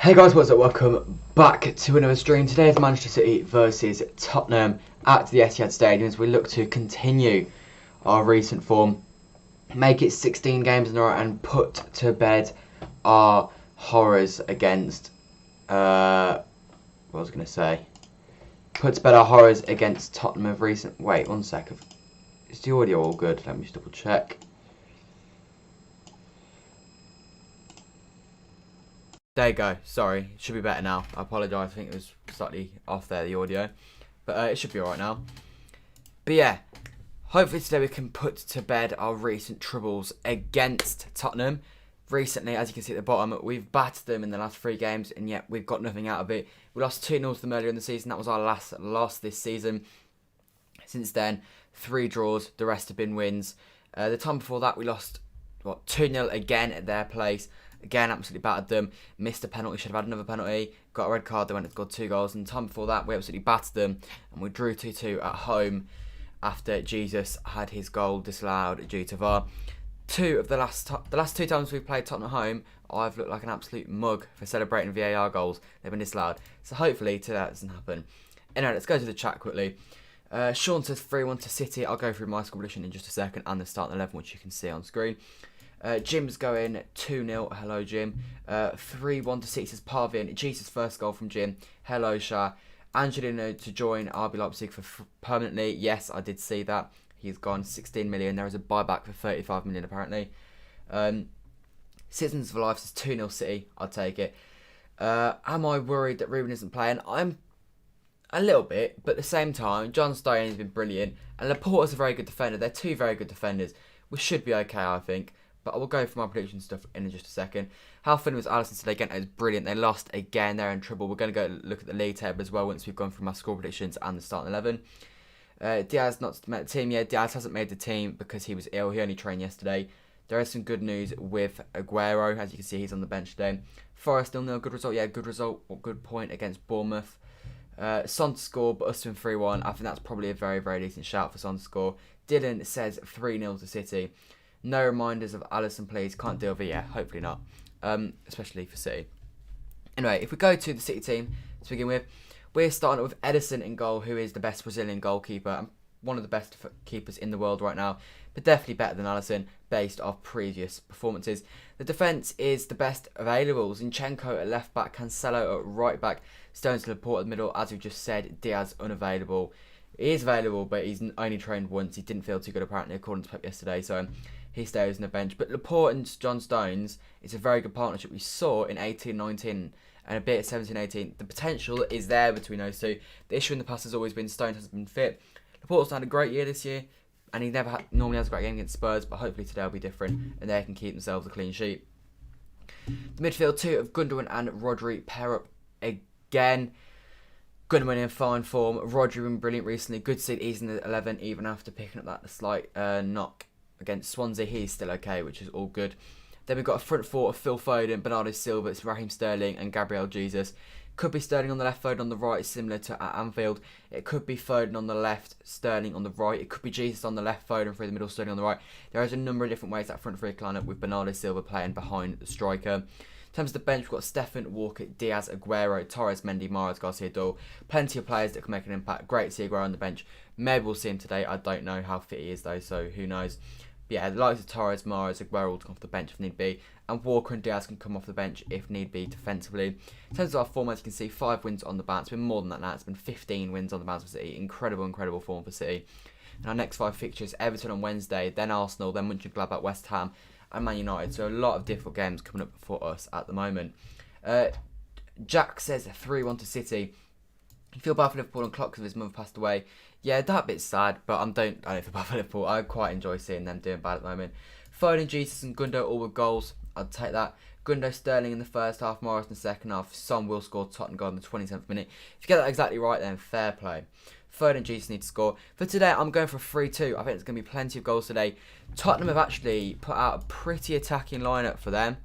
Hey guys, what's up? Welcome back to another stream. Today is Manchester City versus Tottenham at the Etihad Stadium as we look to continue our recent form, make it 16 games in a row and put to bed our horrors against, put to bed our horrors against Tottenham of recent, wait one second, is the audio all good? Let me just double check. There you go. Sorry, it should be better now. I apologise. I think it was slightly off there, the audio. But it should be alright now. But yeah, hopefully today we can put to bed our recent troubles against Tottenham. Recently, as you can see at the bottom, we've battered them in the last 3 games, and yet we've got nothing out of it. We lost 2-0 to them earlier in the season. That was our last loss this season. Since then, 3 draws. The rest have been wins. The time before that, we lost 2-0 again at their place. Again, absolutely battered them. Missed a penalty, should have had another penalty. Got a red card, they went and scored 2 goals. And the time before that, we absolutely battered them. And we drew 2-2 at home after Jesus had his goal disallowed due to VAR. The last 2 times we've played Tottenham at home, I've looked like an absolute mug for celebrating VAR goals. They've been disallowed. So hopefully today that doesn't happen. Anyway, let's go to the chat quickly. Sean says 3-1 to City. I'll go through my score prediction in just a second and the starting 11, which you can see on screen. Jim's going 2-0. Hello, Jim. 3-1 to City says Parvin. Jesus' first goal from Jim. Hello, Shah. Angelino to join RB Leipzig for permanently. Yes, I did see that. He's gone 16 million. There is a buyback for 35 million, apparently. Citizens for Life says 2-0 City. I'll take it. Am I worried that Ruben isn't playing? I'm a little bit, but at the same time, John Stones has been brilliant. And Laporte's a very good defender. They're 2 very good defenders. We should be okay, I think. But I will go for my prediction stuff in just a second. How funny was Ederson today? Again, it was brilliant. They lost again. They're in trouble. We're going to go look at the league table as well once we've gone through my score predictions and the starting 11. Diaz not made the team yet. Diaz hasn't made the team because he was ill. He only trained yesterday. There is some good news with Aguero. As you can see, he's on the bench today. Forest 0-0. Good result. Yeah, good result. Good point against Bournemouth. Son to score, but us to 3-1. I think that's probably a very, very decent shout for Son to score. Dylan says 3-0 to City. No reminders of Ederson, please. Can't deal with it yet. Hopefully not. Especially for City. Anyway, if we go to the City team to begin with, we're starting with Ederson in goal, who is the best Brazilian goalkeeper and one of the best keepers in the world right now, but definitely better than Ederson based off previous performances. The defence is the best available. Zinchenko at left back, Cancelo at right back, Stones to Laporte at the middle. As we've just said, Diaz unavailable. He is available, but he's only trained once. He didn't feel too good apparently, according to Pep yesterday, so he stays on the bench. But Laporte and John Stones is a very good partnership. We saw in 18-19 and a bit at 17-18. The potential is there between those two. The issue in the past has always been Stones hasn't been fit. Laporte's had a great year this year, and he normally has a great game against Spurs, but hopefully today will be different, and they can keep themselves a clean sheet. The midfield 2 of Gundogan and Rodri pair up again. Gundogan in fine form. Rodri been brilliant recently. Good to see he's in the 11, even after picking up that slight knock against Swansea. He's still okay, which is all good. Then we've got a front 4 of Phil Foden, Bernardo Silva, it's Raheem Sterling and Gabriel Jesus. Could be Sterling on the left, Foden on the right, similar to at Anfield. It could be Foden on the left, Sterling on the right. It could be Jesus on the left, Foden through the middle, Sterling on the right. There is a number of different ways that front 3 can line up with Bernardo Silva playing behind the striker. In terms of the bench, we've got Stefan, Walker, Diaz, Aguero, Torres, Mendy, Mahrez, Garcia, Dole. Plenty of players that can make an impact. Great to see Aguero on the bench. Maybe we'll see him today. I don't know how fit he is though, so who knows. But yeah, the likes of Torres, Mahrez, Aguero will come off the bench if need be. And Walker and Diaz can come off the bench if need be defensively. In terms of our form, as you can see, 5 wins on the bounce. It's been more than that now. It's been 15 wins on the bounce for City. Incredible form for City. And our next 5 fixtures, Everton on Wednesday, then Arsenal, then Mönchengladbach, West Ham and Man United. So a lot of difficult games coming up for us at the moment. Jack says 3-1 to City. You feel bad for Liverpool and Klopp because his mother passed away. Yeah, that bit's sad, but I don't feel bad for Liverpool. I quite enjoy seeing them doing bad at the moment. Foden, Jesus and Gundo all with goals. I'd take that. Gundo, Sterling in the first half, Morris in the second half. Son will score Tottenham goal in the 27th minute. If you get that exactly right, then fair play. Foden and Jesus need to score. For today, I'm going for a 3-2. I think there's going to be plenty of goals today. Tottenham have actually put out a pretty attacking lineup for them.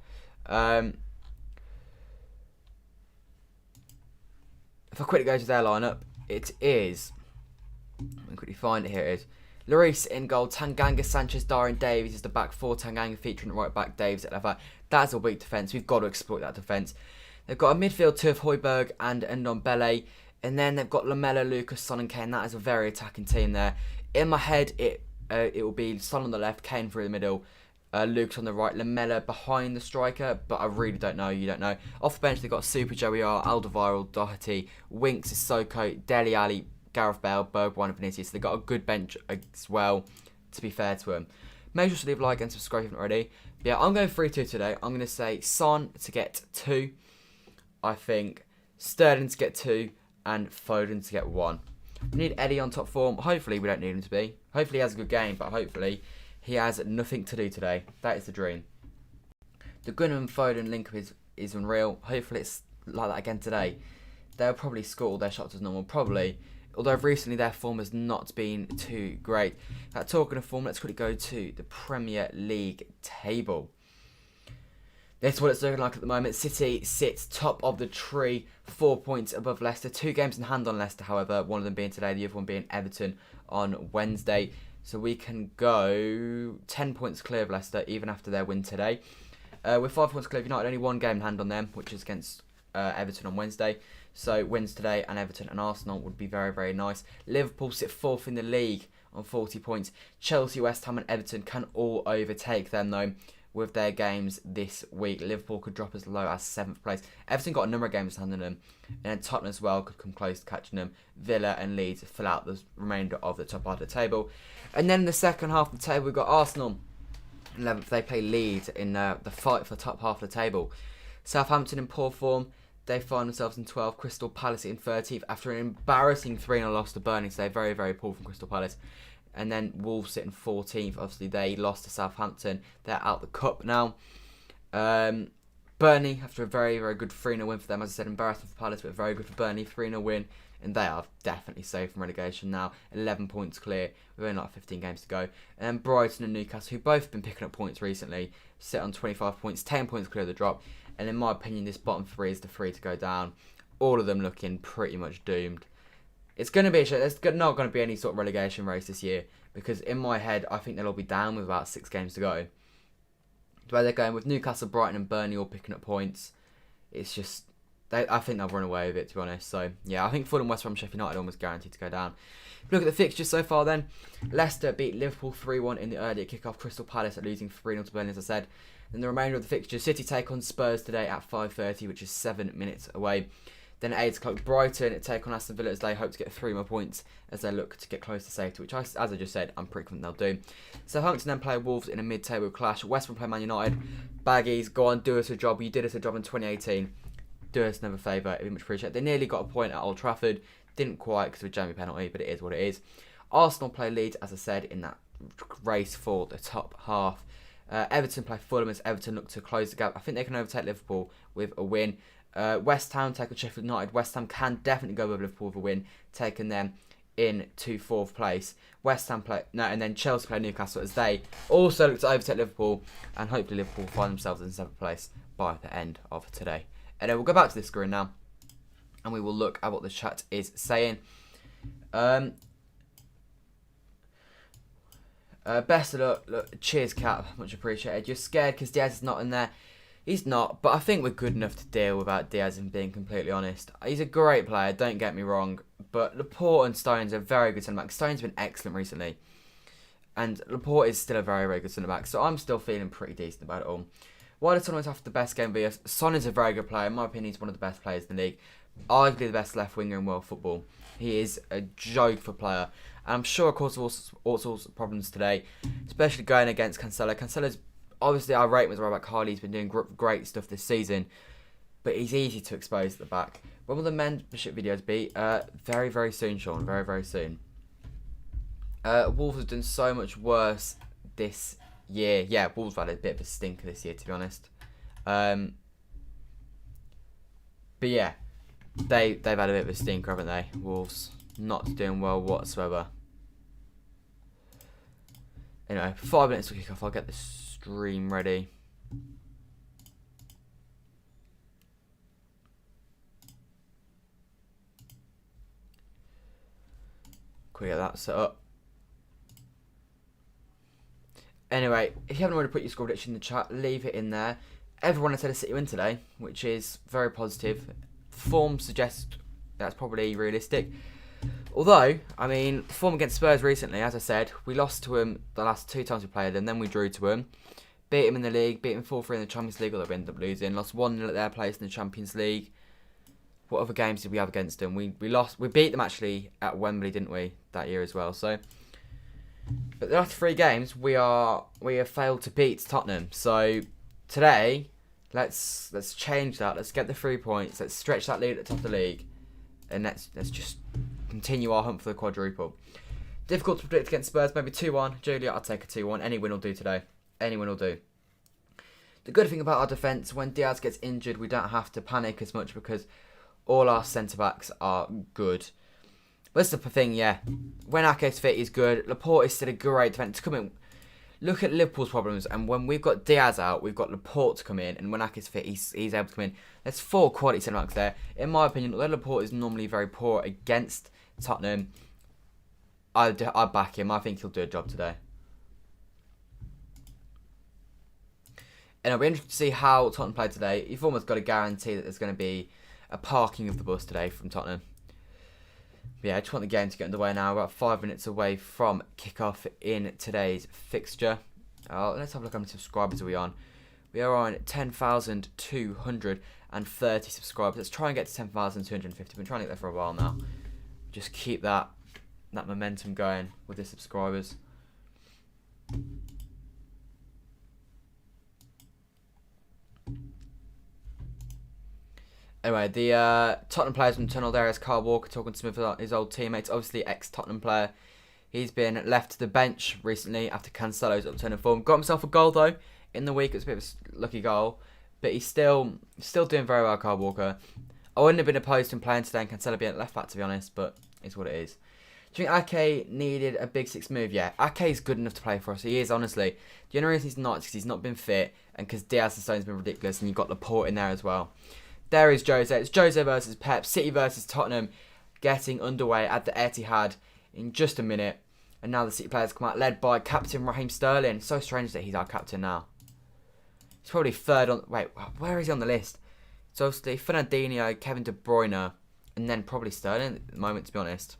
If I quickly go to their lineup, it is... Let me quickly find it. Here it is. Lloris in goal. Tanganga, Sanchez, Darren Davies is the back 4. Tanganga featuring at right back. Davies at left back. That's a weak defence. We've got to exploit that defence. They've got a midfield two of Højbjerg and Ndombele. And then they've got Lamela, Lucas, Son and Kane. That is a very attacking team there. In my head, it will be Son on the left, Kane through the middle, Lucas on the right, Lamela behind the striker. But I really don't know. You don't know. Off the bench, they've got Super, Joey R, Alderweireld, Doherty, Winks, Sissoko, Dele Alli, Gareth Bale, Bergwijn and Vinicius. So they've got a good bench as well, to be fair to them. Make sure to leave a like and subscribe if you haven't already. But yeah, I'm going 3-2 today. I'm going to say Son to get 2. I think Sterling to get 2. And Foden to get 1. We need Eddie on top form. Hopefully we don't need him to be. Hopefully he has a good game, but hopefully he has nothing to do today. That is the dream. The Gundogan and Foden link is unreal. Hopefully it's like that again today. They'll probably score all their shots as normal, probably. Although recently their form has not been too great. Talking of form, let's quickly go to the Premier League table. This is what it's looking like at the moment. City sits top of the tree, 4 points above Leicester. 2 games in hand on Leicester, however, one of them being today, the other one being Everton on Wednesday. So we can go 10 points clear of Leicester, even after their win today. With 5 points clear of United, only 1 game in hand on them, which is against Everton on Wednesday. So wins today, and Everton and Arsenal would be very, very nice. Liverpool sit 4th in the league on 40 points. Chelsea, West Ham and Everton can all overtake them, though. With their games this week, Liverpool could drop as low as 7th place. Everton got a number of games handing them, and then Tottenham as well could come close to catching them. Villa and Leeds fill out the remainder of the top half of the table. And then in the second half of the table, we've got Arsenal 11th. They play Leeds in the fight for the top half of the table. Southampton in poor form. They find themselves in 12th. Crystal Palace in 13th after an embarrassing 3-0 loss to Burnley. So they're very, very poor from Crystal Palace. And then Wolves sitting 14th. Obviously, they lost to Southampton. They're out the cup now. Burnley, after a very, very good 3-0 win for them. As I said, embarrassing for Palace, but very good for Burnley. 3-0 win. And they are definitely safe from relegation now. 11 points clear. We've only like 15 games to go. And then Brighton and Newcastle, who both have been picking up points recently, sit on 25 points. 10 points clear of the drop. And in my opinion, this bottom 3 is the 3 to go down. All of them looking pretty much doomed. It's going to be there's not going to be any sort of relegation race this year, because in my head, I think they'll all be down with about 6 games to go. The way they're going with Newcastle, Brighton and Burnley all picking up points, it's just, I think they'll run away with it, to be honest. So, yeah, I think Fulham, West Ham, Sheffield United almost guaranteed to go down. If you look at the fixtures so far then, Leicester beat Liverpool 3-1 in the earlier kickoff. Crystal Palace are losing 3-0 to Burnley, as I said. Then the remainder of the fixtures, City take on Spurs today at 5:30, which is 7 minutes away. Then at 8 o'clock, Brighton take on Aston Villa as they hope to get 3 more points as they look to get close to safety, which, as I just said, I'm pretty confident they'll do. Southampton then play Wolves in a mid-table clash. West Ham play Man United. Baggies, go on, do us a job. You did us a job in 2018. Do us another favour. It'd be much appreciated. They nearly got a point at Old Trafford. Didn't quite because of a jammy penalty, but it is what it is. Arsenal play Leeds, as I said, in that race for the top half. Everton play Fulham as Everton look to close the gap. I think they can overtake Liverpool with a win. West Ham take on Sheffield United. West Ham can definitely go with Liverpool with a win, taking them into 4th place. West Ham and then Chelsea play Newcastle as they also look to overtake Liverpool, and hopefully Liverpool will find themselves in 7th place by the end of today. And then we'll go back to this screen now, and we will look at what the chat is saying. Best of luck. Look, cheers, Cap. Much appreciated. You're scared because Diaz is not in there. He's not, but I think we're good enough to deal without Diaz, and being completely honest. He's a great player, don't get me wrong, but Laporte and Stones are very good centre-backs. Stones has been excellent recently, and Laporte is still a very, very good centre-back, so I'm still feeling pretty decent about it all. Why does Son always have the best game be us? Son is a very good player. In my opinion, he's one of the best players in the league. Arguably the best left winger in world football. He is a joke for a player, and I'm sure, of course, all sorts of problems today, especially going against Cancelo. Cancelo's obviously, I rate him as right back highly. He's been doing great stuff this season, but he's easy to expose at the back. When will the membership videos be? Very, very soon, Sean. Very, very soon. Wolves have done so much worse this year. Yeah, Wolves have had a bit of a stinker this year, to be honest. But yeah, they've had a bit of a stinker, haven't they? Wolves not doing well whatsoever. Anyway, 5 minutes to kick off. I'll get this stream ready. Quick, get that set up. Anyway, if you haven't already put your score prediction in the chat, leave it in there. everyone has said a City win today, which is very positive. Form suggests that's probably realistic. Although, I mean, form against Spurs recently, as I said, we lost to them the last 2 times we played them, then we drew to them. Beat them in the league, beat them 4-3 in the Champions League, although we ended up losing. Lost 1-0 at their place in the Champions League. What other games did we have against them? We beat them actually at Wembley, didn't we, that year as well. So, but the last 3 games we have failed to beat Tottenham. So today, let's change that. Let's get the 3 points. Let's stretch that lead at the top of the league, and let's just continue our hunt for the quadruple. Difficult to predict against Spurs. Maybe 2-1. Julia, I'll take a 2-1. Any win will do today. Any win will do. The good thing about our defence, when Diaz gets injured, we don't have to panic as much because all our centre-backs are good. But that's the thing, yeah. When Ake's fit, he's good. Laporte is still a great defence. Come in. Look at Liverpool's problems, and when we've got Diaz out, we've got Laporte to come in, and when Ake's fit, he's able to come in. There's 4 quality centre-backs there. In my opinion, although Laporte is normally very poor against Tottenham, I back him. I think he'll do a job today. And it'll be interesting to see how Tottenham play today. You've almost got to guarantee that there's going to be a parking of the bus today from Tottenham. But yeah, I just want the game to get underway now. We're about 5 minutes away from kickoff in today's fixture. Let's have a look how many subscribers are we on. We are on 10,230 subscribers. Let's try and get to 10,250. We've been trying to get there for a while now. Just keep that momentum going with the subscribers. Anyway, the Tottenham players from tunnel there is Kyle Walker talking to some of his old teammates. Obviously, ex-Tottenham player. He's been left to the bench recently after Cancelo's upturn of form. Got himself a goal, though, in the week. It was a bit of a lucky goal. But he's still doing very well, Kyle Walker. I wouldn't have been opposed to him playing today and Cancelo being at left back, to be honest. But it's what it is. Do you think Ake needed a big 6 move? Yeah, Ake is good enough to play for us. He is, honestly. The only reason he's not is because he's not been fit and because Diaz and Stone's been ridiculous and you've got Laporte in there as well. There is Jose. It's Jose versus Pep. City versus Tottenham getting underway at the Etihad in just a minute. And now the City players come out led by Captain Raheem Sterling. It's so strange that he's our captain now. He's probably third on... Wait, where is he on the list? It's obviously Fernandinho, Kevin De Bruyne, and then probably Sterling at the moment, to be honest.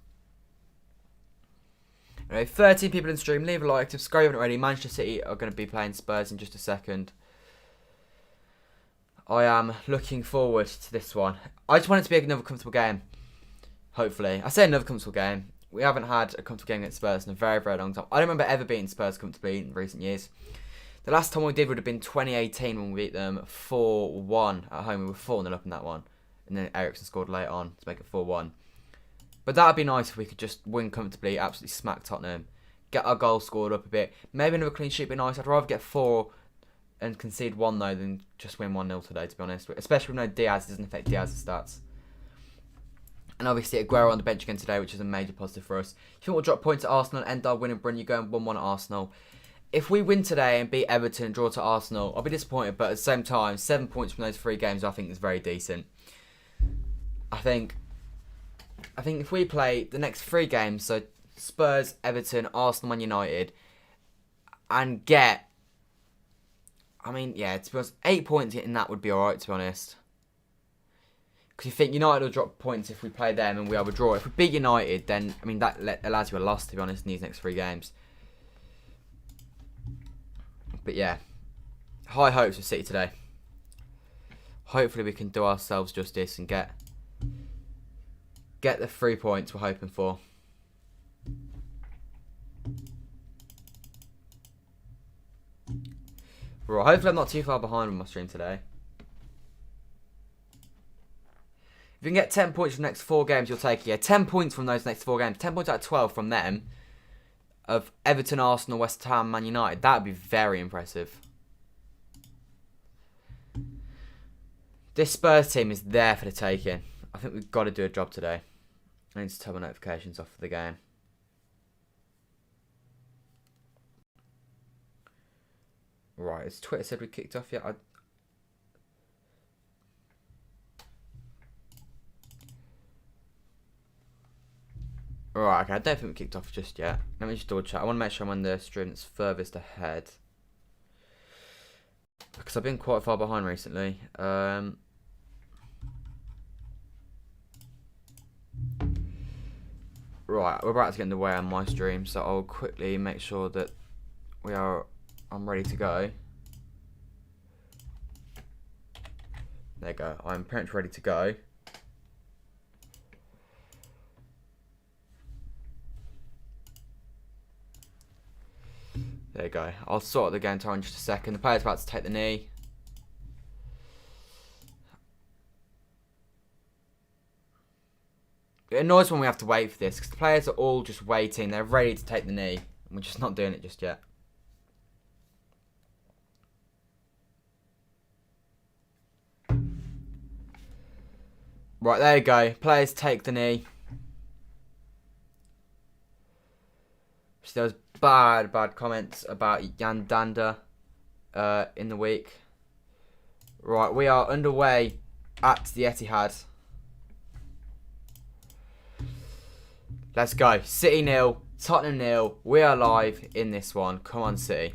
Anyway, 13 people in the stream. Leave a like. Subscribe if you haven't already. Manchester City are going to be playing Spurs in just a second. I am looking forward to this one. I just want it to be another comfortable game. Hopefully. I say another comfortable game. We haven't had a comfortable game against Spurs in a very, very long time. I don't remember ever beating Spurs comfortably in recent years. The last time we did would have been 2018 when we beat them 4-1 at home. We were 4-0 up in that one. And then Ederson scored late on to make it 4-1. But that would be nice if we could just win comfortably, absolutely smack Tottenham. Get our goal scored up a bit. Maybe another clean sheet would be nice. I'd rather get 4 and concede 1 though than just win 1-0 today, to be honest. Especially with no Diaz, it doesn't affect Diaz's stats. And obviously Aguero on the bench again today, which is a major positive for us. If you think we'll drop points at Arsenal and end our win and bring you going 1-1 at Arsenal. If we win today and beat Everton and draw to Arsenal, I'll be disappointed, but at the same time, 7 points from those 3 games I think is very decent. I think if we play the next 3 games, so Spurs, Everton, Arsenal, Man United, and get... I mean, yeah, to be honest, 8 points in that would be alright, to be honest. Because you think United will drop points if we play them and we have a draw. If we beat United, then, I mean, that allows you a loss, to be honest, in these next 3 games. But yeah, high hopes for City today. Hopefully we can do ourselves justice and get the 3 points we're hoping for. Right, hopefully I'm not too far behind on my stream today. If you can get 10 points from the next 4 games, you'll take it. Yeah, 10 points from those next 4 games. 10 points out of 12 from them. Of Everton, Arsenal, West Ham, Man United. That would be very impressive. This Spurs team is there for the taking. I think we've got to do a job today. I need to turn my notifications off for the game. Right, has Twitter said we kicked off yet? Right, okay, I don't think we kicked off just yet. Let me just double check. I want to make sure I'm on the stream that's furthest ahead. Because I've been quite far behind recently. Right, we're about to get underway on my stream, so I'll quickly make sure that I'm ready to go. There you go. I'm pretty much ready to go. There you go. I'll sort the game time in just a second. The player's about to take the knee. It annoys when we have to wait for this because the players are all just waiting. They're ready to take the knee. And we're just not doing it just yet. Right, there you go. Players take the knee. So there was bad comments about Gundogan in the week. Right, we are underway at the Etihad. Let's go. City 0, Tottenham 0. We are live in this one. Come on, City.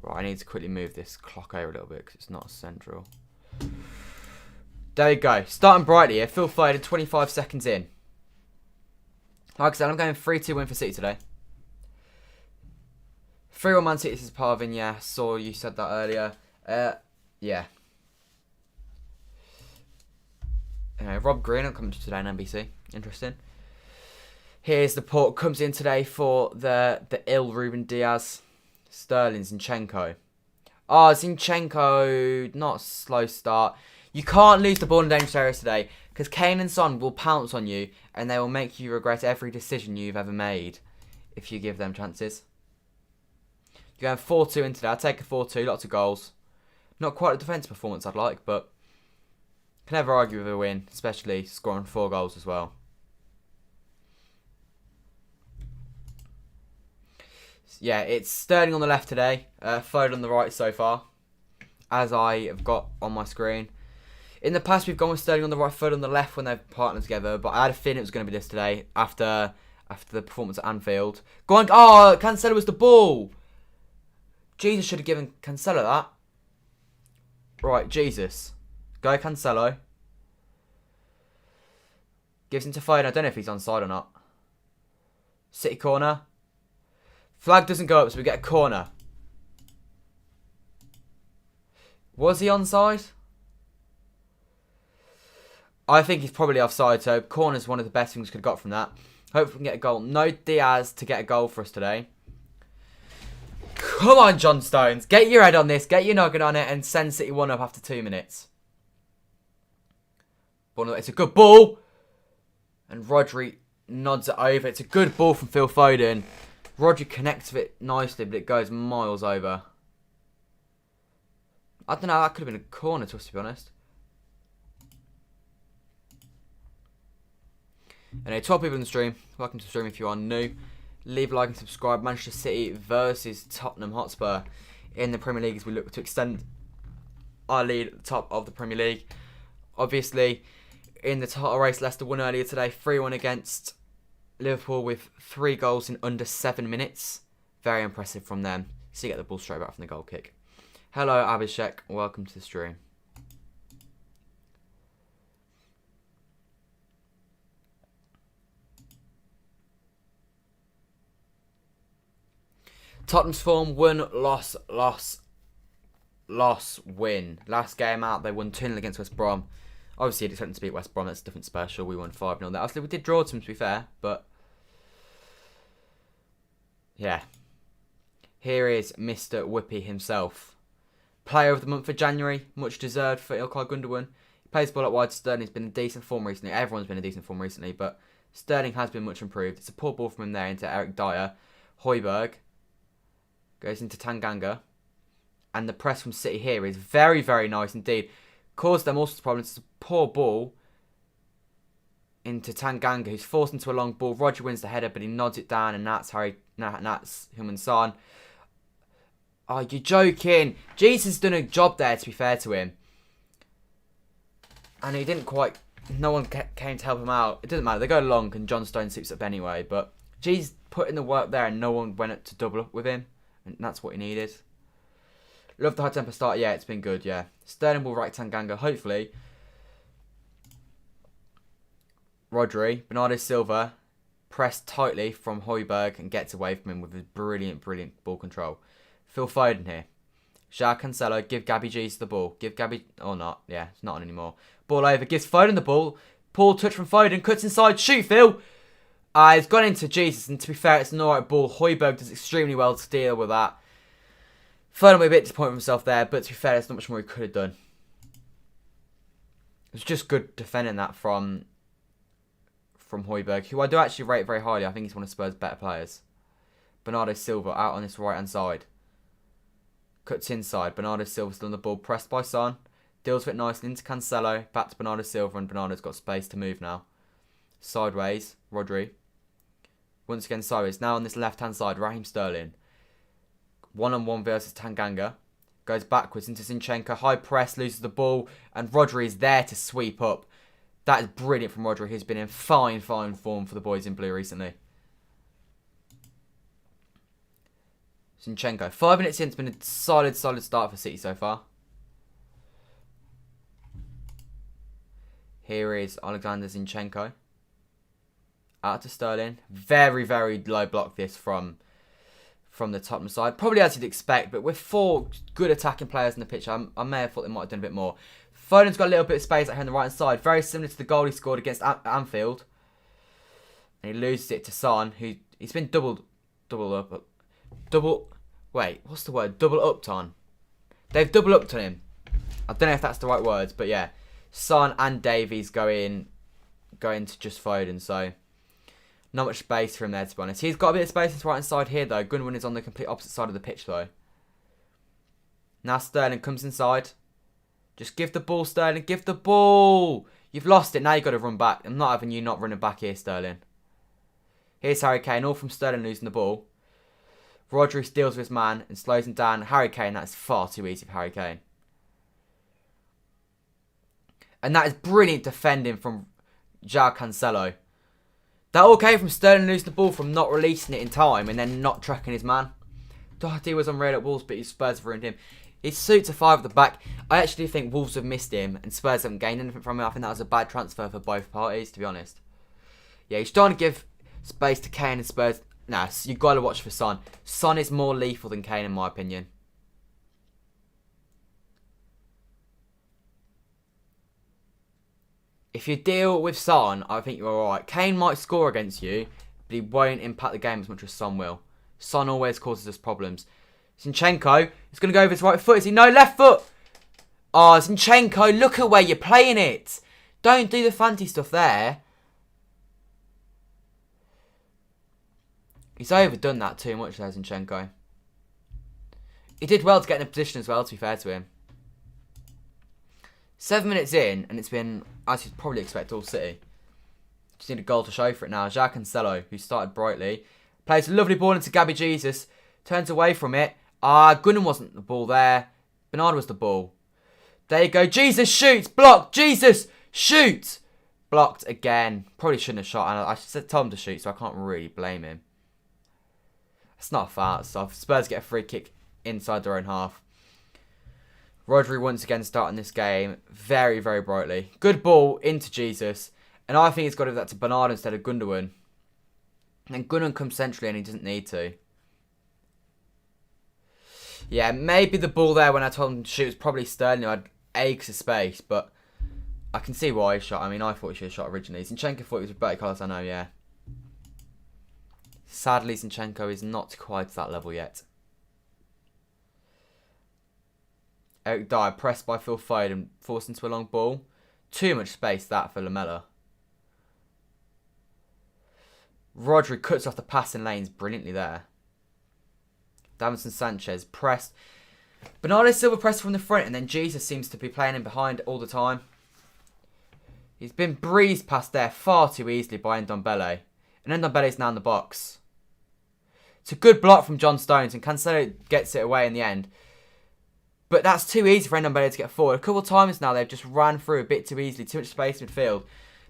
Right, I need to quickly move this clock over a little bit because it's not central. There you go. Starting brightly here. Phil Foden, 25 seconds in. Like I said, I'm going 3-2 win for City today. 3-1 Man City. This is Parvin. Yeah, saw you said that earlier. Yeah. Anyway, Rob Green, I'm coming to today on NBC. Interesting. Here's the port. Comes in today for the ill Ruben Diaz. Sterling, Zinchenko. Oh, Zinchenko, not a slow start. You can't lose the ball in dangerous areas today because Kane and Son will pounce on you and they will make you regret every decision you've ever made if you give them chances. You're going 4-2 into that. I'll take a 4-2, lots of goals. Not quite a defensive performance I'd like, but can never argue with a win, especially scoring 4 goals as well. Yeah, it's Sterling on the left today, Foden on the right so far, as I have got on my screen. In the past, we've gone with Sterling on the right, Foden on the left when they've partnered together, but I had a feeling it was going to be this today after the performance at Anfield. Go on, oh, Cancelo was the ball. Jesus should have given Cancelo that. Right, Jesus. Go Cancelo. Gives him to Foden. I don't know if he's onside or not. City corner. Flag doesn't go up, so we get a corner. Was he onside? I think he's probably offside, so corner's one of the best things we could have got from that. Hopefully we can get a goal. No Diaz to get a goal for us today. Come on, John Stones. Get your head on this, get your noggin on it, and send City 1 up after 2 minutes. It's a good ball. And Rodri nods it over. It's a good ball from Phil Foden. Rodri connects with it nicely, but it goes miles over. I don't know, that could have been a corner to us, to be honest. Anyway, 12 people in the stream. Welcome to the stream if you are new. Leave a like and subscribe. Manchester City versus Tottenham Hotspur in the Premier League as we look to extend our lead at the top of the Premier League. Obviously, in the title race, Leicester won earlier today. 3-1 against Liverpool with 3 goals in under 7 minutes. Very impressive from them. So you get the ball straight back from the goal kick. Hello, Abhishek. Welcome to the stream. Tottenham's form, win, loss, win. Last game out, they won 2-0 against West Brom. Obviously, you'd expect them to beat West Brom. That's a different special. We won 5-0 there. Obviously, we did draw to them, to be fair. But, yeah. Here is Mr. Whippy himself. Player of the month for January. Much deserved for Ilkay Gundogan. He plays the ball out wide. Sterling's been in decent form recently. Everyone's been in decent form recently. But Sterling has been much improved. It's a poor ball from him there into Eric Dyer. Højbjerg goes into Tanganga. And the press from City here is very, very nice indeed. Caused them all sorts of problems. It's a poor ball into Tanganga, who's forced into a long ball. Rodri wins the header, but he nods it down, and that's Heung-min Son. Oh, you're joking. Jesus has done a job there, to be fair to him. And he didn't quite... No one came to help him out. It doesn't matter. They go long, and John Stone suits up anyway, but Jesus put in the work there and no one went up to double up with him. And that's what he needed. Love the high tempo start. Yeah, it's been good, yeah. Sterling will right Tanganga, hopefully. Rodri, Bernardo Silva, press tightly from Højbjerg and gets away from him with his brilliant, brilliant ball control. Phil Foden here. João Cancelo, give Gabby Jesus the ball. Give Gabby... or not. Yeah, it's not on anymore. Ball over, gives Foden the ball. Poor touch from Foden, cuts inside. Shoot, Phil! It's gone into Jesus, and to be fair, it's an alright ball. Højbjerg does extremely well to deal with that. Foden will be a bit disappointed with himself there, but to be fair, there's not much more he could have done. It was just good defending that from Højbjerg, who I do actually rate very highly. I think he's one of Spurs' better players. Bernardo Silva out on this right-hand side. Cuts inside. Bernardo Silva's still on the ball. Pressed by Son. Deals with it nicely into Cancelo. Back to Bernardo Silva, and Bernardo's got space to move now. Sideways. Rodri. Once again sideways. Now on this left-hand side. Raheem Sterling. One-on-one versus Tanganga. Goes backwards into Zinchenko. High press. Loses the ball. And Rodri is there to sweep up. That is brilliant from Rodri. He's been in fine form for the boys in blue recently. Zinchenko. 5 minutes in. It's been a solid start for City so far. Here is Alexander Zinchenko. Out to Sterling. Very, very low block this from the Tottenham side. Probably as you'd expect, but with 4 good attacking players in the pitch, I may have thought they might have done a bit more. Foden's got a little bit of space out here on the right hand side. Very similar to the goal he scored against Anfield. And he loses it to Son, who he's been double upped on. They've double upped on him. I don't know if that's the right words, but yeah. Son and Davies going to just Foden, so not much space for him there, to be honest. He's got a bit of space on his right hand side here though. Gundogan is on the complete opposite side of the pitch though. Now Sterling comes inside. Just give the ball, Sterling. Give the ball. You've lost it. Now you've got to run back. I'm not having you not running back here, Sterling. Here's Harry Kane. All from Sterling losing the ball. Rodri steals with his man and slows him down. Harry Kane, that's far too easy for Harry Kane. And that is brilliant defending from João Cancelo. That all came from Sterling losing the ball from not releasing it in time and then not tracking his man. Doherty was unreal at Wolves, but his Spurs have ruined him. His suits a 5 at the back. I actually think Wolves have missed him and Spurs haven't gained anything from him. I think that was a bad transfer for both parties, to be honest. Yeah, he's trying to give space to Kane and Spurs. Nah, you've got to watch for Son. Son is more lethal than Kane, in my opinion. If you deal with Son, I think you're alright. Kane might score against you, but he won't impact the game as much as Son will. Son always causes us problems. Zinchenko is going to go over his right foot. Is he? No, left foot. Oh, Zinchenko, look at where you're playing it. Don't do the fancy stuff there. He's overdone that too much there, Zinchenko. He did well to get in a position as well, to be fair to him. 7 minutes in, and it's been, as you'd probably expect, all City. Just need a goal to show for it now. João Cancelo, who started brightly, plays a lovely ball into Gabby Jesus, turns away from it. Gundogan wasn't the ball there. Bernardo was the ball. There you go. Jesus shoots. Blocked. Jesus shoots. Blocked again. Probably shouldn't have shot. And I told him to shoot, so I can't really blame him. It's not foul stuff. Spurs get a free kick inside their own half. Rodri once again starting this game very, very brightly. Good ball into Jesus. And I think he's got to do that to Bernardo instead of Gundogan. And Gundogan comes centrally and he doesn't need to. Yeah, maybe the ball there when I told him to shoot was probably Sterling who had acres of space, but I can see why he shot. I mean, I thought he should have shot originally. Zinchenko thought he was with better colours, I know, yeah. Sadly, Zinchenko is not quite to that level yet. Eric Dyer pressed by Phil Foden, forced into a long ball. Too much space that for Lamella. Rodri cuts off the passing lanes brilliantly there. Davinson Sanchez pressed. Bernardo Silva pressed from the front and then Jesus seems to be playing in behind all the time. He's been breezed past there far too easily by Ndombele. And Ndombele's now in the box. It's a good block from John Stones and Cancelo gets it away in the end. But that's too easy for Ndombele to get forward. A couple of times now they've just ran through a bit too easily. Too much space in midfield.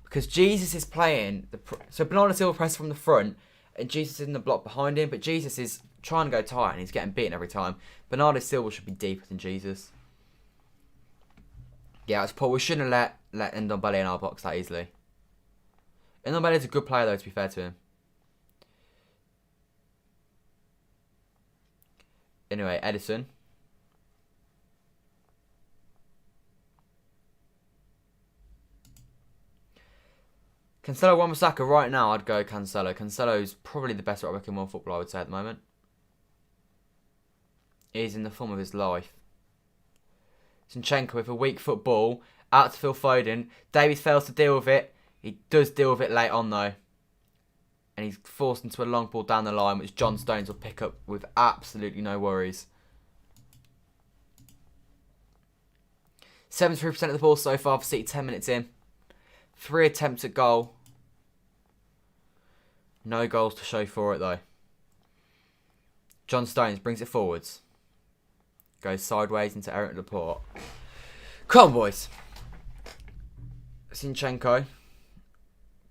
Because Jesus is playing. So Bernardo Silva pressed from the front. And Jesus is in the block behind him, but Jesus is trying to go tight and he's getting beaten every time. Bernardo Silva should be deeper than Jesus. Yeah, it's poor. We shouldn't have let Ndombele in our box that easily. Ndombele is a good player though, to be fair to him. Anyway, Ederson. Cancelo, Wan-Bissaka, right now I'd go Cancelo. Cancelo's probably the best right back in world football, I would say, at the moment. He's in the form of his life. Zinchenko with a weak foot ball. Out to Phil Foden. Davies fails to deal with it. He does deal with it late on though. And he's forced into a long ball down the line, which John Stones will pick up with absolutely no worries. 73% of the ball so far for City, 10 minutes in. 3 attempts at goal. No goals to show for it though. John Stones brings it forwards. Goes sideways into Eric Laporte. Come on, boys. Zinchenko.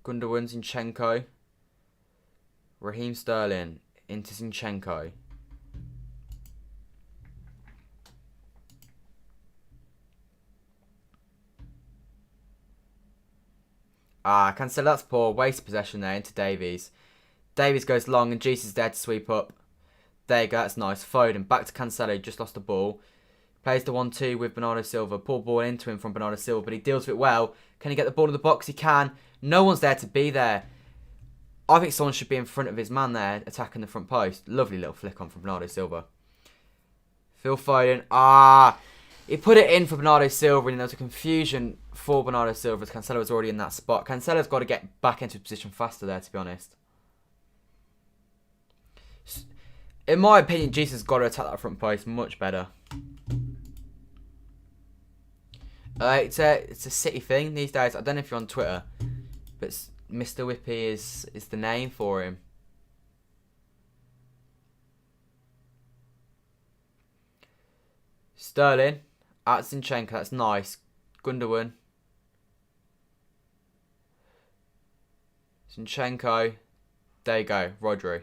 Gundogan, Zinchenko. Raheem Sterling into Zinchenko. Cancel, that's poor. Waste possession there into Davies. Davies goes long and Jesus is there to sweep up. There you go, that's nice. Foden, back to Cancelo, just lost the ball. Plays the 1-2 with Bernardo Silva. Poor ball into him from Bernardo Silva, but he deals with it well. Can he get the ball in the box? He can. No one's there to be there. I think someone should be in front of his man there, attacking the front post. Lovely little flick on from Bernardo Silva. Phil Foden. He put it in for Bernardo Silva, and there was a confusion for Bernardo Silva as Cancelo was already in that spot. Cancelo's got to get back into position faster there, to be honest. In my opinion, Jesus has got to attack that front post much better. It's a City thing these days. I don't know if you're on Twitter, but Mr. Whippy is the name for him. Sterling. At Zinchenko, that's nice. Gundogan. Zinchenko. There you go. Rodri.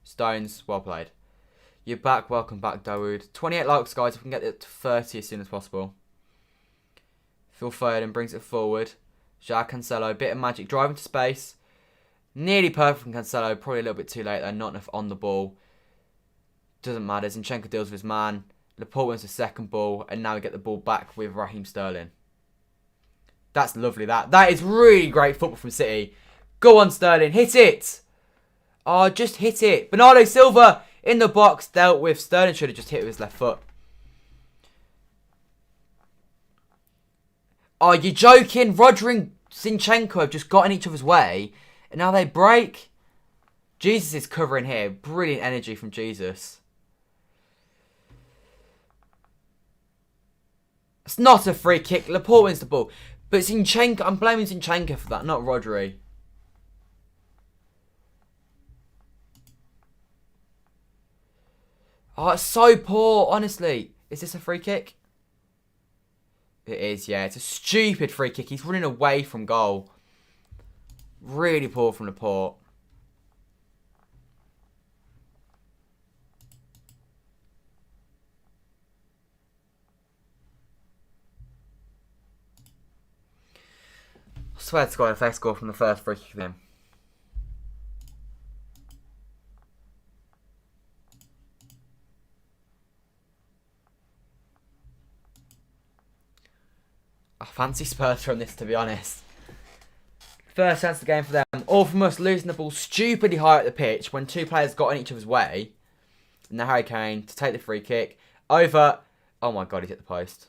Stones, well played. You're back. Welcome back, Dawood. 28 likes, guys. If we can get it to 30 as soon as possible. Phil Foden brings it forward. João Cancelo, bit of magic. Driving to space. Nearly perfect from Cancelo. Probably a little bit too late though. Not enough on the ball. Doesn't matter. Zinchenko deals with his man. Laporte wins the second ball. And now we get the ball back with Raheem Sterling. That's lovely, that. That is really great football from City. Go on, Sterling. Hit it. Oh, just hit it. Bernardo Silva in the box. Dealt with. Sterling should have just hit it with his left foot. Oh, you're joking. Rodri and Zinchenko have just got in each other's way. And now they break. Jesus is covering here. Brilliant energy from Jesus. It's not a free kick. Laporte wins the ball. But Zinchenko, I'm blaming Zinchenko for that, not Rodri. Oh, it's so poor, honestly. Is this a free kick? It is, yeah. It's a stupid free kick. He's running away from goal. Really poor from Laporte. I swear to God, if they score from the first free kick then. I fancy Spurs from this, to be honest. First chance of the game for them. All from us losing the ball stupidly high at the pitch when two players got in each other's way. And now Harry Kane to take the free kick. Over. Oh my God, he's hit the post.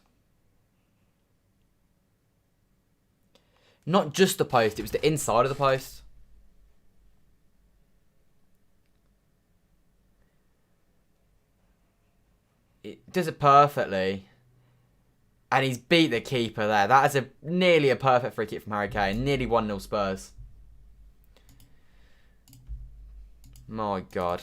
Not just the post, it was the inside of the post. It does it perfectly. And he's beat the keeper there. That is nearly a perfect free kick from Harry Kane. Nearly 1-0 Spurs. My God.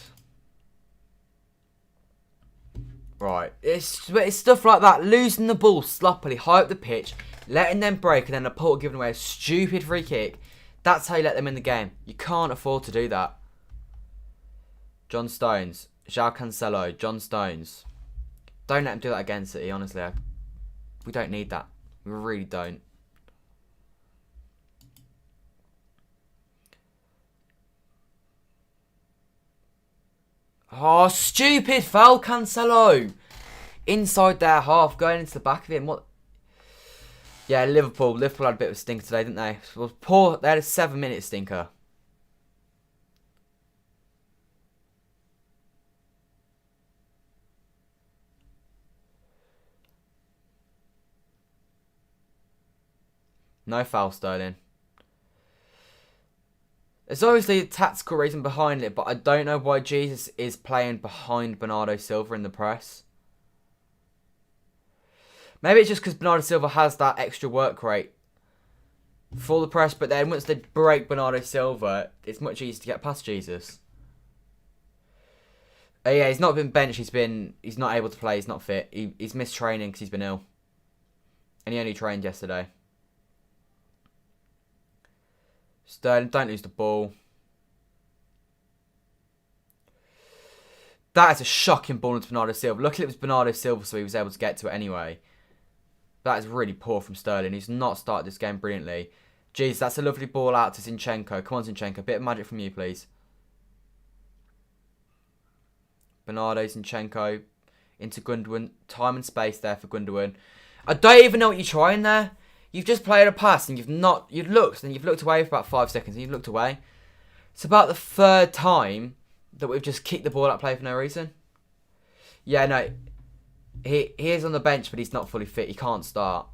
Right. It's stuff like that. Losing the ball sloppily high up the pitch. Letting them break and then Laporte giving away a stupid free kick. That's how you let them in the game. You can't afford to do that. John Stones. João Cancelo. John Stones. Don't let him do that again, City, honestly. We don't need that. We really don't. Oh, stupid foul, Cancelo. Inside their half, going into the back of him. What? Yeah, Liverpool. Liverpool had a bit of a stinker today, didn't they? It was poor. They had a 7-minute stinker. No foul, Sterling. There's obviously a tactical reason behind it, but I don't know why Jesus is playing behind Bernardo Silva in the press. Maybe it's just because Bernardo Silva has that extra work rate for the press, but then once they break Bernardo Silva, it's much easier to get past Jesus. Yeah, he's not been benched. He's not able to play. He's not fit. He's missed training because he's been ill, and he only trained yesterday. Sterling, don't lose the ball. That is a shocking ball into Bernardo Silva. Luckily it was Bernardo Silva, so he was able to get to it anyway. That is really poor from Sterling. He's not started this game brilliantly. Jeez, that's a lovely ball out to Zinchenko. Come on, Zinchenko. A bit of magic from you, please. Bernardo, Zinchenko. Into Gundogan. Time and space there for Gundogan. I don't even know what you're trying there. You've just played a pass and you've looked away for about 5 seconds and you've looked away. It's about the third time that we've just kicked the ball out of play for no reason. Yeah, no. He is on the bench, but he's not fully fit. He can't start.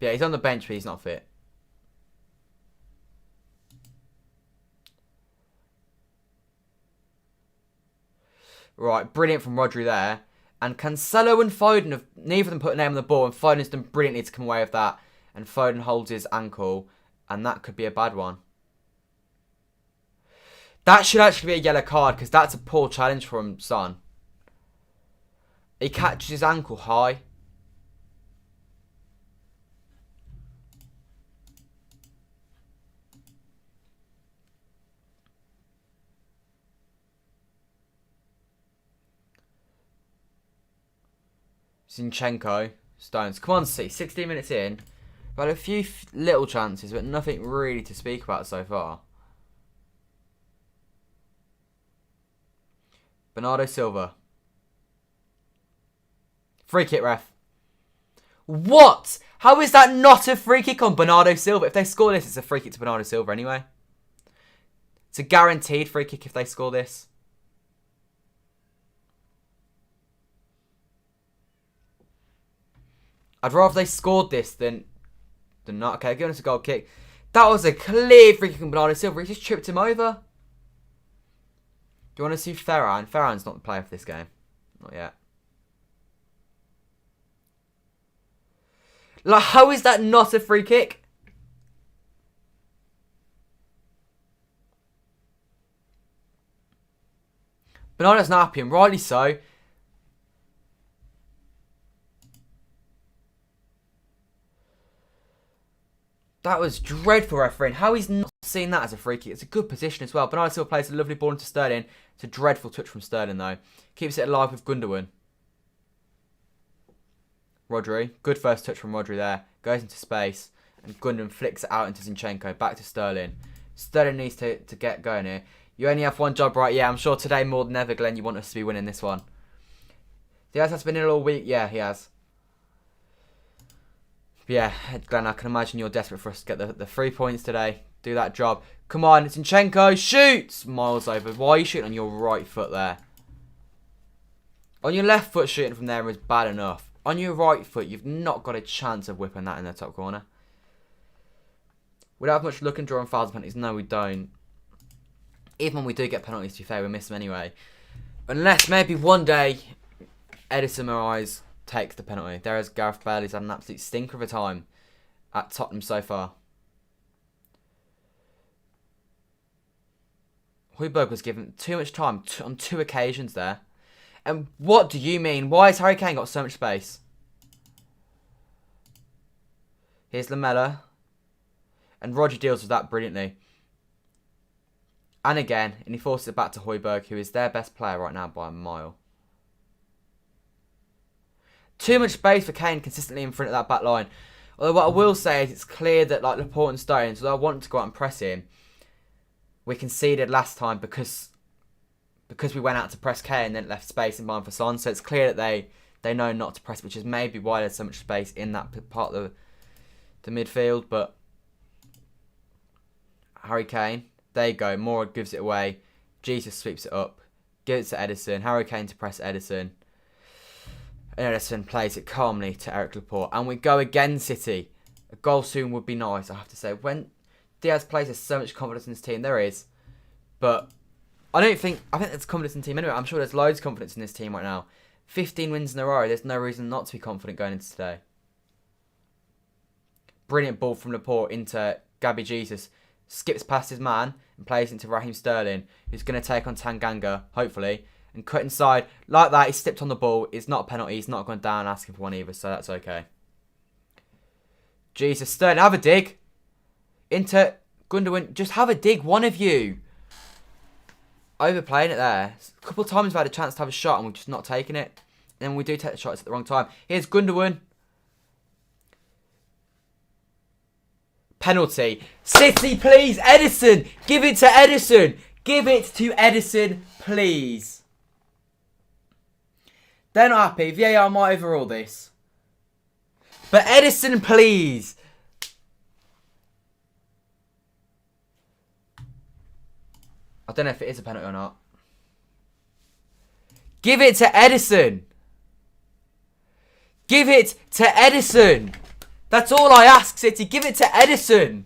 Yeah, he's on the bench, but he's not fit. Right, brilliant from Rodri there. And Cancelo and Foden have neither of them put a name on the ball, and Foden's done brilliantly to come away with that. And Foden holds his ankle, and that could be a bad one. That should actually be a yellow card, because that's a poor challenge from Son. He catches his ankle high. Zinchenko, Stones. Come on, see, 16 minutes in. We've had a few little chances, but nothing really to speak about so far. Bernardo Silva. Free kick, ref. What? How is that not a free kick on Bernardo Silva? If they score this, it's a free kick to Bernardo Silva anyway. It's a guaranteed free kick if they score this. I'd rather they scored this than not. Okay, giving us a goal kick. That was a clear free kick on Bernardo Silva. He just tripped him over. Do you want to see Ferran? Ferran's not the player for this game. Not yet. Like, how is that not a free kick? Bernardo's not happy, and rightly so. That was dreadful refereeing. How he's not seen that as a free kick. It's a good position as well. Bernardo Silva plays a lovely ball into Sterling. It's a dreadful touch from Sterling though. Keeps it alive with Gundogan. Rodri. Good first touch from Rodri there. Goes into space. And Gundogan flicks it out into Zinchenko. Back to Sterling. Sterling needs to get going here. You only have one job, right? Yeah, I'm sure today more than ever, Glenn, you want us to be winning this one. Diaz has been in all week. Yeah, he has. Yeah, Glenn, I can imagine you're desperate for us to get the 3 points today. Do that job. Come on, Zinchenko, shoots! Miles over. Why are you shooting on your right foot there? On your left foot, shooting from there is bad enough. On your right foot, you've not got a chance of whipping that in the top corner. We don't have much luck in drawing fouls and penalties. No, we don't. Even when we do get penalties, to be fair, we miss them anyway. Unless maybe one day, Ederson Moraes takes the penalty. There is Gareth Bale. He's had an absolute stinker of a time at Tottenham so far. Højbjerg was given too much time on 2 occasions there. And what do you mean? Why has Harry Kane got so much space? Here's Lamella. And Rodri deals with that brilliantly. And again, and he forces it back to Højbjerg, who is their best player right now by a mile. Too much space for Kane consistently in front of that back line. Although what I will say is it's clear that like Laporte and Stones, although I want to go out and press him, we conceded last time because we went out to press Kane and then left space in behind for Son. So it's clear that they know not to press, which is maybe why there's so much space in that part of the midfield. But Harry Kane, there you go. Moura gives it away. Jesus sweeps it up. Gives it to Ederson. Harry Kane to press Ederson. And Ederson plays it calmly to Eric Laporte. And we go again, City. A goal soon would be nice, I have to say. When Diaz plays, there's so much confidence in his team. There is. But I think there's confidence in the team anyway. I'm sure there's loads of confidence in this team right now. 15 wins in a row. There's no reason not to be confident going into today. Brilliant ball from Laporte into Gabby Jesus. Skips past his man and plays into Raheem Sterling, who's going to take on Tanganga, hopefully, and cut inside. Like that, he slipped on the ball. It's not a penalty. He's not gone down asking for one either, so that's okay. Jesus, Sterling, have a dig. Into Gundogan. Just have a dig, one of you. Overplaying it there. A couple of times we've had a chance to have a shot and we're just not taking it. And then we do take the shots at the wrong time. Here's Gundogan. Penalty. City, please. Ederson. Give it to Ederson. Give it to Ederson, please. They're not happy. VAR might overrule this. But Ederson, please. I don't know if it is a penalty or not. Give it to Ederson. Give it to Ederson. That's all I ask, City. Give it to Ederson.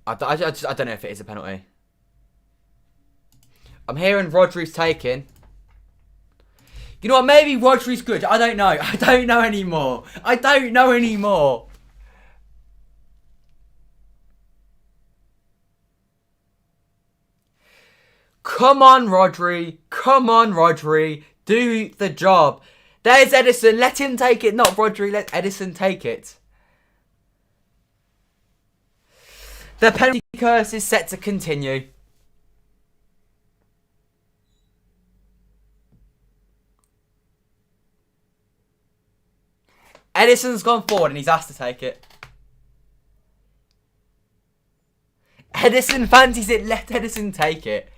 I don't know if it is a penalty. I'm hearing Rodri's taken. You know what? Maybe Rodri's good. I don't know. I don't know anymore. I don't know anymore. Come on, Rodri. Come on, Rodri. Do the job. There's Ederson. Let him take it, not Rodri. Let Ederson take it. The penalty curse is set to continue. Ederson's gone forward and he's asked to take it. Ederson fancies it. Let Ederson take it.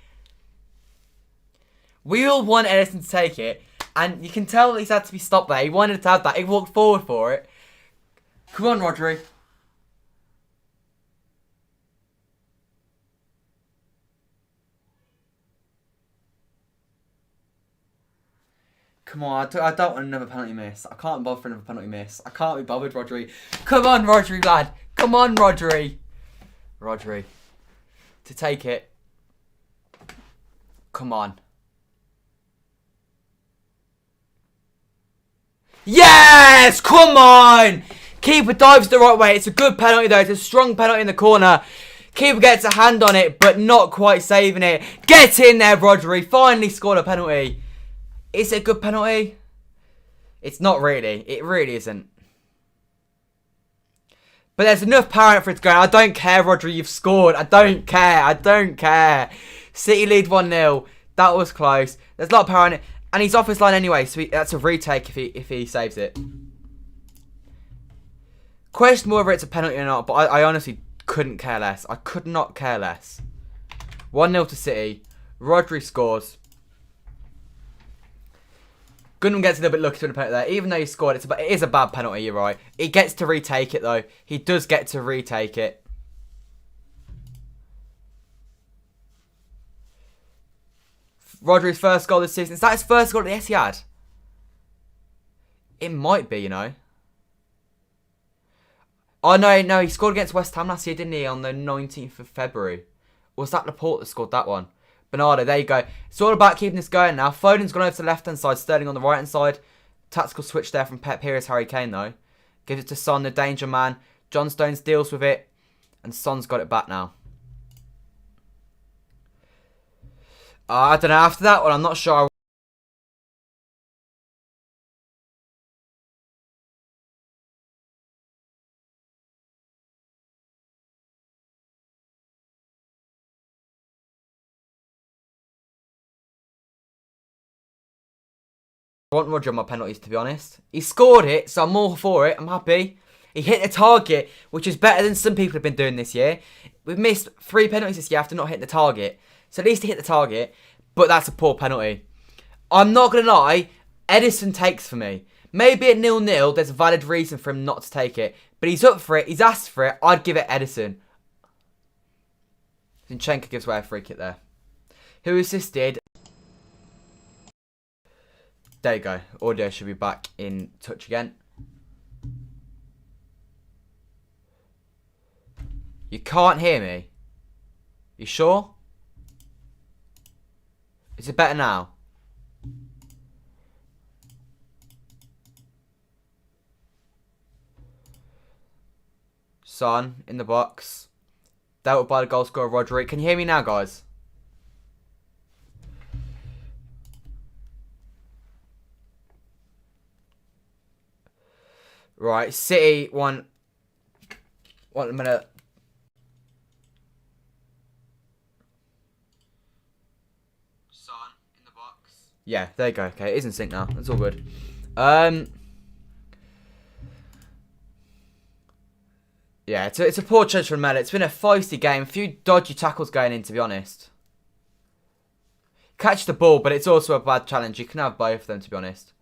We all want Ederson to take it. And you can tell he's had to be stopped there. He wanted to have that. He walked forward for it. Come on, Rodri. Come on, I don't want another penalty miss. I can't bother for another penalty miss. I can't be bothered, Rodri. Come on, Rodri, lad. Come on, Rodri. Rodri. To take it. Come on. Yes! Come on! Keeper dives the right way. It's a good penalty though. It's a strong penalty in the corner. Keeper gets a hand on it, but not quite saving it. Get in there, Rodri. Finally scored a penalty. Is it a good penalty? It's not really. It really isn't. But there's enough power in it for it to go. I don't care, Rodri. You've scored. I don't care. I don't care. City lead 1-0. That was close. There's a lot of power in it. And he's off his line anyway, so that's a retake if he saves it. Question whether it's a penalty or not, but I honestly couldn't care less. I could not care less. 1-0 to City. Rodri scores. Gundogan gets a little bit lucky to win a penalty there. Even though he scored, it is a bad penalty, you're right. He gets to retake it though. He does get to retake it. Rodri's first goal this season. Is that his first goal at the Etihad? It might be, you know. Oh, no. He scored against West Ham last year, didn't he? On the 19th of February. Or was that Laporte that scored that one? Bernardo, there you go. It's all about keeping this going now. Foden's gone over to the left-hand side. Sterling on the right-hand side. Tactical switch there from Pep. Here is Harry Kane, though. Gives it to Son, the danger man. John Stones deals with it. And Son's got it back now. I don't know. After that one, I'm not sure I want Rodri on my penalties, to be honest. He scored it, so I'm all for it. I'm happy. He hit the target, which is better than some people have been doing this year. We've missed 3 penalties this year after not hitting the target. So at least he hit the target, but that's a poor penalty. I'm not going to lie, Ederson takes for me. Maybe at 0-0, there's a valid reason for him not to take it. But he's up for it, he's asked for it, I'd give it Ederson. Zinchenko gives away a free kick there. Who assisted? There you go. Audio should be back in touch again. You can't hear me? You sure? Is it better now? Son in the box. Dealt by the goal scorer Rodri. Can you hear me now, guys? Right, City want a minute. Son in the box. Yeah, there you go. Okay, it is in sync now. That's all good. Yeah, it's a poor judge from Mel. It's been a feisty game. A few dodgy tackles going in, to be honest. Catch the ball, but it's also a bad challenge. You can have both of them, to be honest.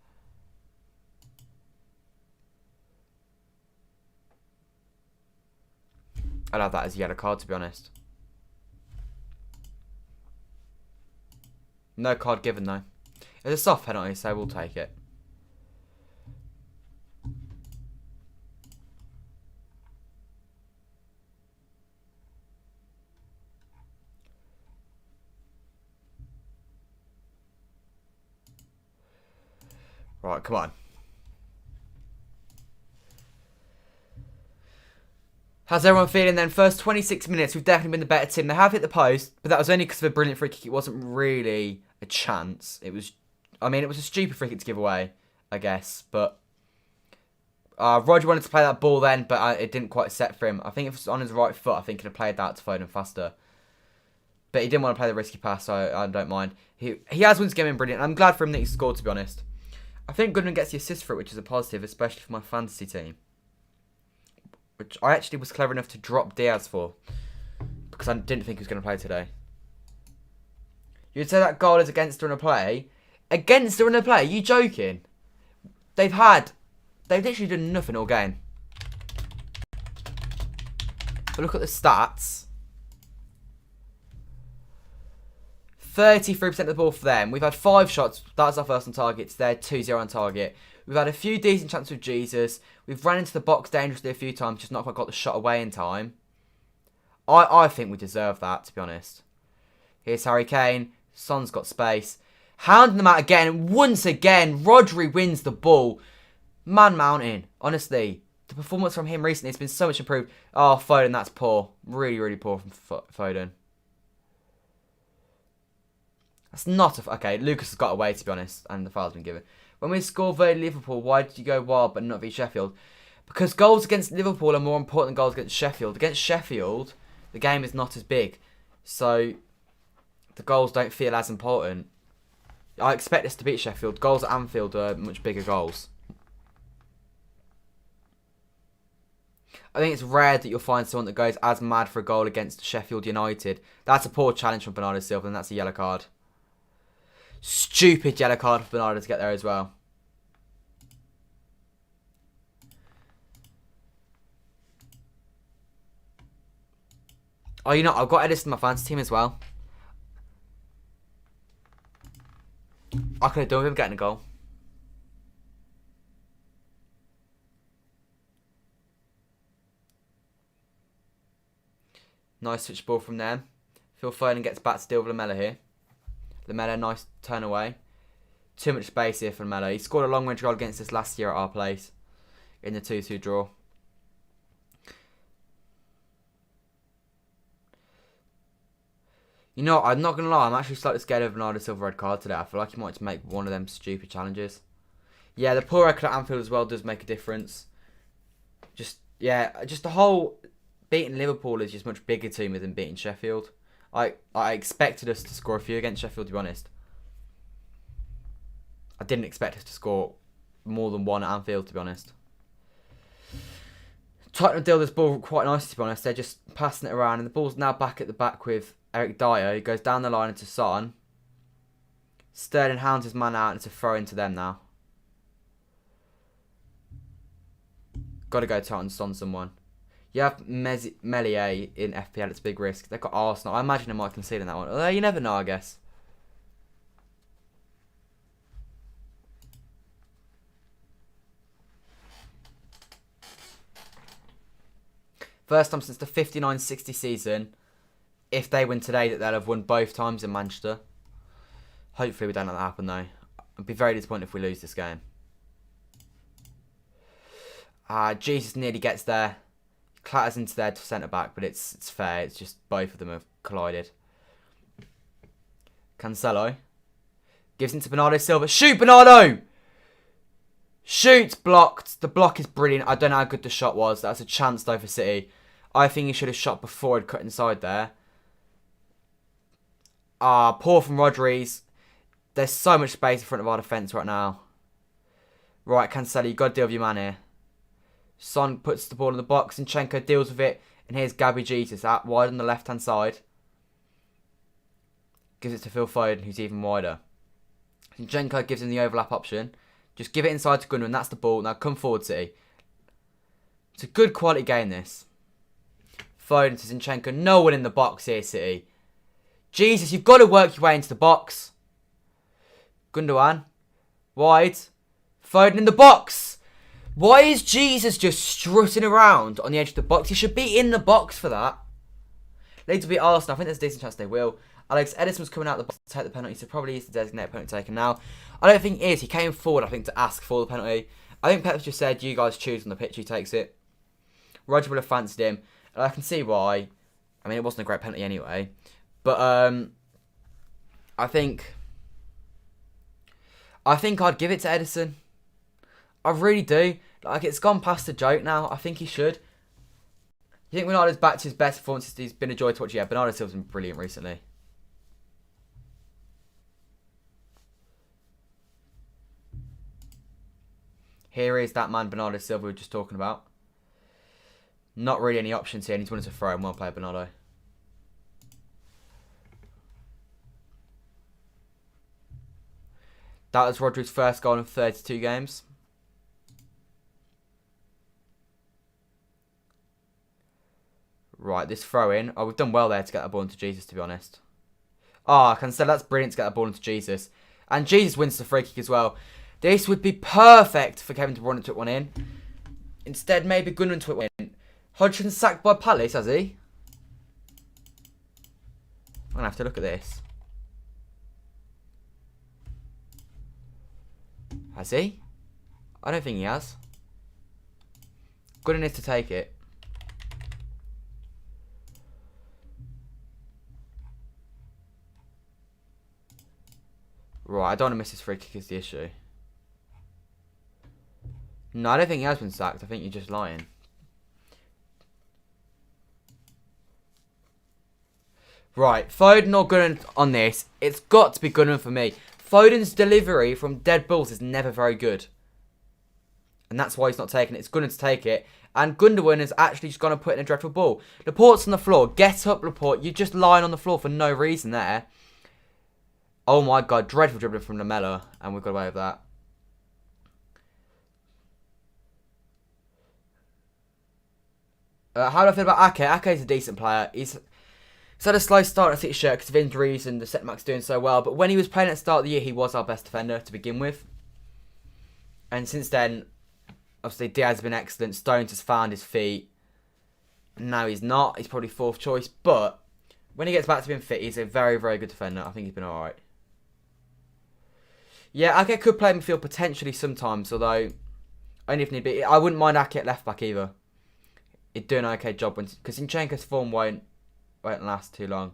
I'd have that as a yellow card, to be honest. No card given, though. It's a soft penalty, so we'll take it. Right, come on. How's everyone feeling then? First 26 minutes, we've definitely been the better team. They have hit the post, but that was only because of a brilliant free kick. It wasn't really a chance. It was a stupid free kick to give away, I guess. But Rodri wanted to play that ball then, but it didn't quite set for him. I think if it was on his right foot, I think he'd have played that to Foden faster. But he didn't want to play the risky pass, so I don't mind. He has won this game in brilliant. I'm glad for him that he scored, to be honest. I think Gundogan gets the assist for it, which is a positive, especially for my fantasy team. Which I actually was clever enough to drop Diaz for. Because I didn't think he was going to play today. You'd say that goal is against the run of play? Against the run of play? Are you joking? They've literally done nothing all game. But look at the stats. 33% of the ball for them. We've had 5 shots. That's our first on target. They're 2-0 on target. We've had a few decent chances with Jesus. We've run into the box dangerously a few times, just not quite got the shot away in time. I think we deserve that, to be honest. Here's Harry Kane. Son's got space. Hounding them out again. Once again, Rodri wins the ball. Man mountain. Honestly, the performance from him recently has been so much improved. Oh, Foden, that's poor. Really, really poor from Foden. That's not a... Okay, Lucas has got away, to be honest, and the foul's been given. When we score v Liverpool, why did you go wild but not v Sheffield? Because goals against Liverpool are more important than goals against Sheffield. Against Sheffield, the game is not as big. So, the goals don't feel as important. I expect us to beat Sheffield. Goals at Anfield are much bigger goals. I think it's rare that you'll find someone that goes as mad for a goal against Sheffield United. That's a poor challenge from Bernardo Silva, and that's a yellow card. Stupid yellow card for Bernardo to get there as well. Oh, you know, I've got Ederson in my fantasy team as well. I could have done with him getting a goal. Nice switch ball from them. Phil Foden gets back to deal with Lamella here. Lamella, nice turn away. Too much space here for Lamella. He scored a long-range goal against us last year at our place in the 2-2 draw. You know, I'm not going to lie, I'm actually slightly scared of Bernardo Silva red card today. I feel like he might make one of them stupid challenges. Yeah, the poor record at Anfield as well does make a difference. Just the whole beating Liverpool is just much bigger to me than beating Sheffield. I expected us to score a few against Sheffield, to be honest. I didn't expect us to score more than one at Anfield, to be honest. Tottenham deal this ball quite nicely, to be honest. They're just passing it around, and the ball's now back at the back with Eric Dyer. He goes down the line into Son. Sterling hounds his man out, and it's a throw into them now. Got to go Tottenham on someone. You have Melier in FPL, it's a big risk. They've got Arsenal. I imagine they might concede in that one. Although you never know, I guess. First time since the 59-60 season, if they win today, that they'll have won both times in Manchester. Hopefully we don't let that happen though. I'd be very disappointed if we lose this game. Jesus nearly gets there. Clatters into their centre-back, but it's fair. It's just both of them have collided. Cancelo. Gives into Bernardo Silva. Shoot, Bernardo! Shoot! Blocked. The block is brilliant. I don't know how good the shot was. That's a chance though for City. I think he should have shot before he'd cut inside there. Poor from Rodri's. There's so much space in front of our defence right now. Right, Cancelo, you've got to deal with your man here. Son puts the ball in the box. Zinchenko deals with it. And here's Gabby Jesus out wide on the left-hand side. Gives it to Phil Foden, who's even wider. Zinchenko gives him the overlap option. Just give it inside to Gundogan. That's the ball. Now come forward, City. It's a good quality game, this. Foden to Zinchenko. No one in the box here, City. Jesus, you've got to work your way into the box. Gundogan. Wide. Foden in the box. Why is Jesus just strutting around on the edge of the box? He should be in the box for that. Leeds will beat Arsenal. I think there's a decent chance they will. Alex Ederson was coming out the box to take the penalty, so probably is the designated penalty taken now. I don't think he is. He came forward, I think, to ask for the penalty. I think Pep's just said, you guys choose on the pitch who takes it. Rodri would have fancied him. And I can see why. I mean, it wasn't a great penalty anyway. But I think I'd give it to Ederson. I really do. Like, it's gone past the joke now. I think he should. You think Bernardo's back to his best performances? He's been a joy to watch. Yeah, Bernardo Silva's been brilliant recently. Here is that man, Bernardo Silva, we were just talking about. Not really any options here, and he's wanted to throw in one player, Bernardo. That was Rodri's first goal in 32 games. Right, this throw-in. Oh, we've done well there to get that ball into Jesus, to be honest. I can say that's brilliant to get that ball into Jesus. And Jesus wins the free kick as well. This would be perfect for Kevin De Bruyne to put one in. Instead, maybe Gundogan to put one in. Hodgson sacked by Palace, has he? I'm going to have to look at this. Has he? I don't think he has. Gundogan is to take it. Right, I don't want to miss this free kick is the issue. No, I don't think he has been sacked. I think you're just lying. Right, Foden or Gundogan on this. It's got to be Gundogan for me. Foden's delivery from dead balls is never very good. And that's why he's not taking it. It's Gundogan to take it. And Gundogan is actually just going to put in a dreadful ball. Laporte's on the floor. Get up, Laporte. You're just lying on the floor for no reason there. Oh my god, dreadful dribbling from Lamella. And we've got away with that. How do I feel about Ake? Ake's a decent player. He's had a slow start at City shirt because of injuries and the setback's doing so well. But when he was playing at the start of the year, he was our best defender to begin with. And since then, obviously Diaz has been excellent. Stones has found his feet. Now he's not. He's probably fourth choice. But when he gets back to being fit, he's a very, very good defender. I think he's been alright. Yeah, Ake could play midfield potentially sometimes, although only if need be. I wouldn't mind Ake at left back either. He'd do an okay job because Zinchenko's form won't last too long.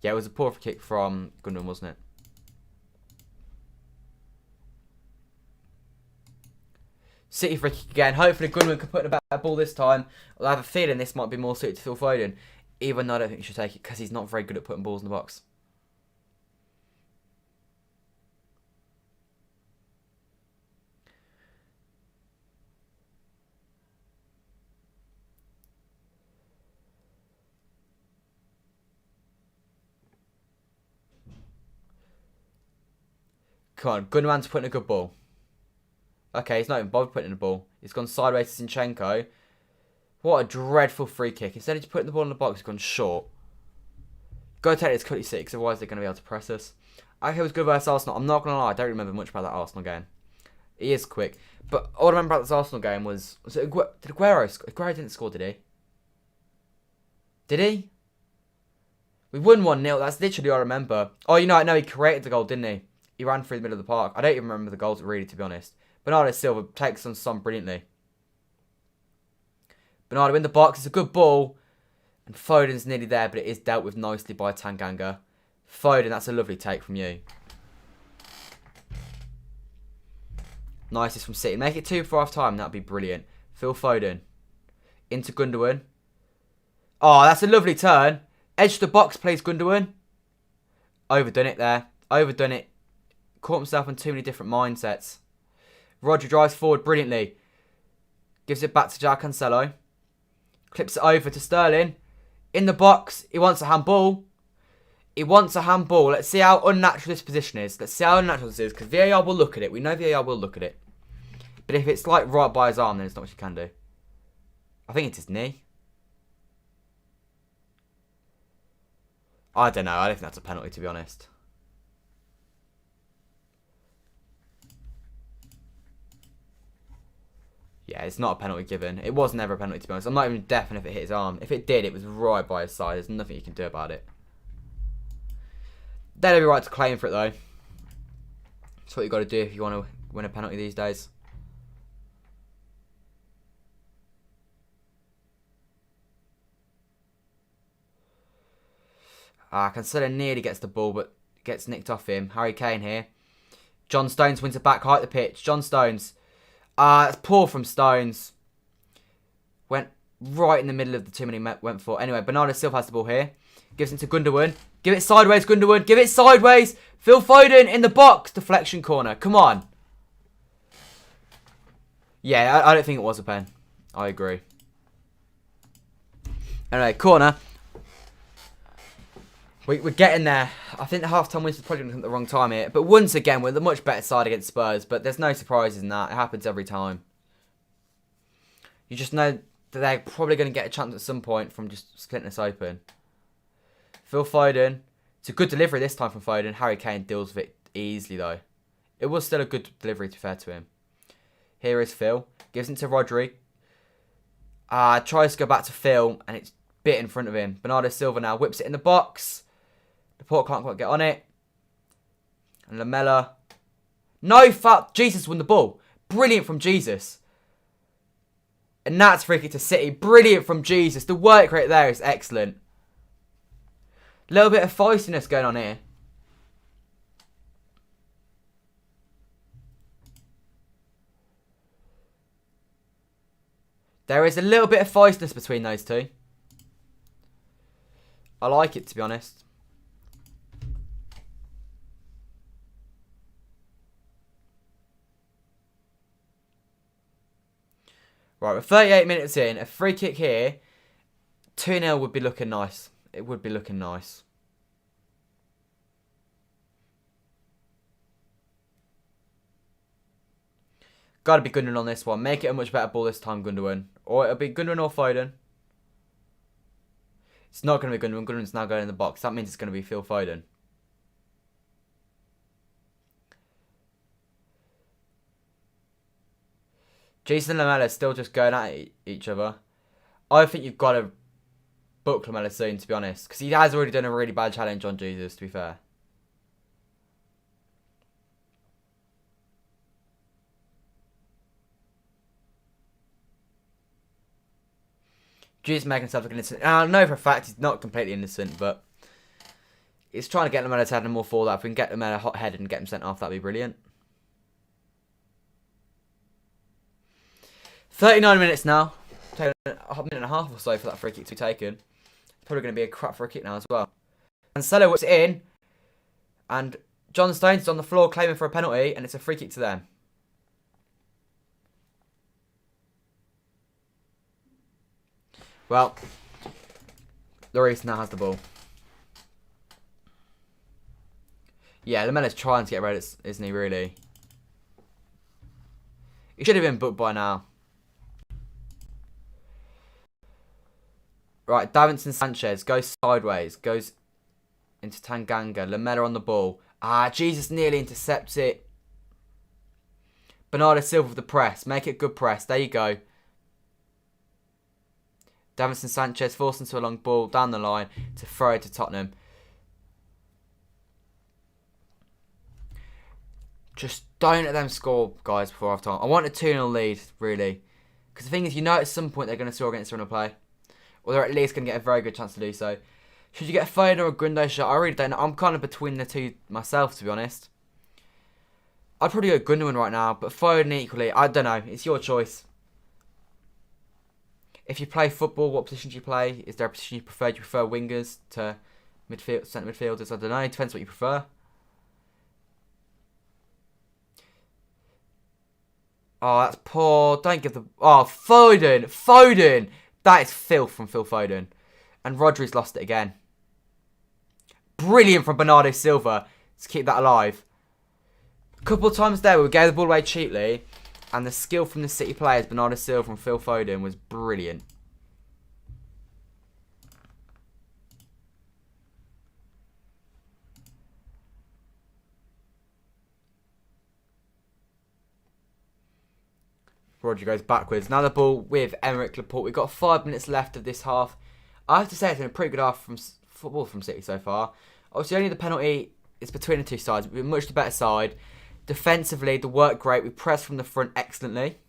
Yeah, it was a poor free kick from Gundogan, wasn't it? City free kick again. Hopefully Gundogan can put in a better ball this time. I have a feeling this might be more suited to Phil Foden, even though I don't think he should take it because he's not very good at putting balls in the box. Come on, Gundogan's putting a good ball. Okay, he's not even bothered putting in the ball. He's gone sideways to Zinchenko. What a dreadful free kick. Instead of just putting the ball in the box, he's gone short. Go take this quickly, because otherwise they're going to be able to press us. Okay, it was good versus Arsenal. I'm not going to lie, I don't remember much about that Arsenal game. He is quick. But all I remember about this Arsenal game was it did Aguero score? Aguero didn't score, did he? Did he? We won 1-0. That's literally all I remember. Oh, you know, I know he created the goal, didn't he? He ran through the middle of the park. I don't even remember the goals, really, to be honest. Bernardo Silva takes on Son brilliantly. Bernardo in the box. It's a good ball. And Foden's nearly there, but it is dealt with nicely by Tanganga. Foden, that's a lovely take from you. Nice from City. Make it 2 for half time. That'd be brilliant. Phil Foden. Into Gundogan. Oh, that's a lovely turn. Edge the box, plays Gundogan. Overdone it there. Overdone it. Caught himself in too many different mindsets. Rodri drives forward brilliantly. Gives it back to João Cancelo. Clips it over to Sterling. In the box. He wants a handball. He wants a handball. Let's see how unnatural this position is. Let's see how unnatural this is. Because VAR will look at it. We know VAR will look at it. But if it's like right by his arm, then it's not what you can do. I think it's his knee. I don't know. I don't think that's a penalty, to be honest. Yeah, it's not a penalty given. It was never a penalty, to be honest. I'm not even definite if it hit his arm. If it did, it was right by his side. There's nothing you can do about it. They'd have a right to claim for it, though. That's what you've got to do if you want to win a penalty these days. Cancelo nearly gets the ball, but gets nicked off him. Harry Kane here. John Stones wins it back, height the pitch. John Stones. It's poor from Stones. Went right in the middle of the two many went for. Anyway, Bernardo Silva has the ball here. Gives it to Gundogan. Give it sideways, Gundogan. Give it sideways. Phil Foden in the box. Deflection corner. Come on. Yeah, I don't think it was a pen. I agree. Anyway, corner. We're getting there. I think the half-time wins is probably going to come at the wrong time here. But once again, we're the much better side against Spurs. But there's no surprises in that. It happens every time. You just know that they're probably going to get a chance at some point from just splitting us open. Phil Foden. It's a good delivery this time from Foden. Harry Kane deals with it easily, though. It was still a good delivery, to be fair to him. Here is Phil. Gives it to Rodri. Tries to go back to Phil, and it's bit in front of him. Bernardo Silva now whips it in the box. Laporte can't quite get on it. And Lamela. No, fuck. Jesus won the ball. Brilliant from Jesus. And that's free kick to City. Brilliant from Jesus. The work rate there is excellent. A little bit of feistiness going on here. There is a little bit of feistiness between those two. I like it, to be honest. Right, we're 38 minutes in. A free kick here. 2-0 would be looking nice. It would be looking nice. Got to be Gundogan on this one. Make it a much better ball this time, Gundogan. Or it'll be Gundogan or Foden. It's not going to be Gundogan. Gundogan's now going in the box. That means it's going to be Phil Foden. Jason and Lamela still just going at each other. I think you've got to book Lamela soon, to be honest. Because he has already done a really bad challenge on Jesus, to be fair. Jesus making himself look innocent. I know for a fact he's not completely innocent, but he's trying to get Lamela to have more for that. If we can get Lamela hot-headed and get him sent off, that'd be brilliant. 39 minutes now. Taking a minute and a half or so for that free kick to be taken. It's probably going to be a crap free kick now as well. Cancelo whips it in. And John Stones is on the floor claiming for a penalty. And it's a free kick to them. Well, Lloris now has the ball. Yeah, Lamella's trying to get red, isn't he, really? He should have been booked by now. Right, Davinson Sanchez goes sideways. Goes into Tanganga. Lamella on the ball. Ah, Jesus nearly intercepts it. Bernardo Silva with the press. Make it a good press. There you go. Davinson Sanchez forced into a long ball down the line to throw it to Tottenham. Just don't let them score, guys, before half time. I want a 2-0 lead, really. Because the thing is, you know at some point they're going to score against the run of play. Or they're at least going to get a very good chance to do so. Should you get a Foden or a Gundogan shot? I really don't know. I'm kind of between the two myself, to be honest. I'd probably go Gundogan right now, but Foden equally. I don't know. It's your choice. If you play football, what position do you play? Is there a position you prefer? Do you prefer wingers to midfield, centre midfielders? I don't know. It depends what you prefer. Oh, that's poor. Don't give the... Oh, Foden. Foden. That is filth from Phil Foden. And Rodri's lost it again. Brilliant from Bernardo Silva to keep that alive. A couple of times there we gave the ball away cheaply. And the skill from the City players, Bernardo Silva and Phil Foden, was brilliant. Rodri goes backwards. Now the ball with Emerick Laporte. We've got 5 minutes left of this half. I have to say it's been a pretty good half from football from City so far. Obviously, only the penalty is between the two sides. We're much the better side. Defensively, the work great. We press from the front excellently.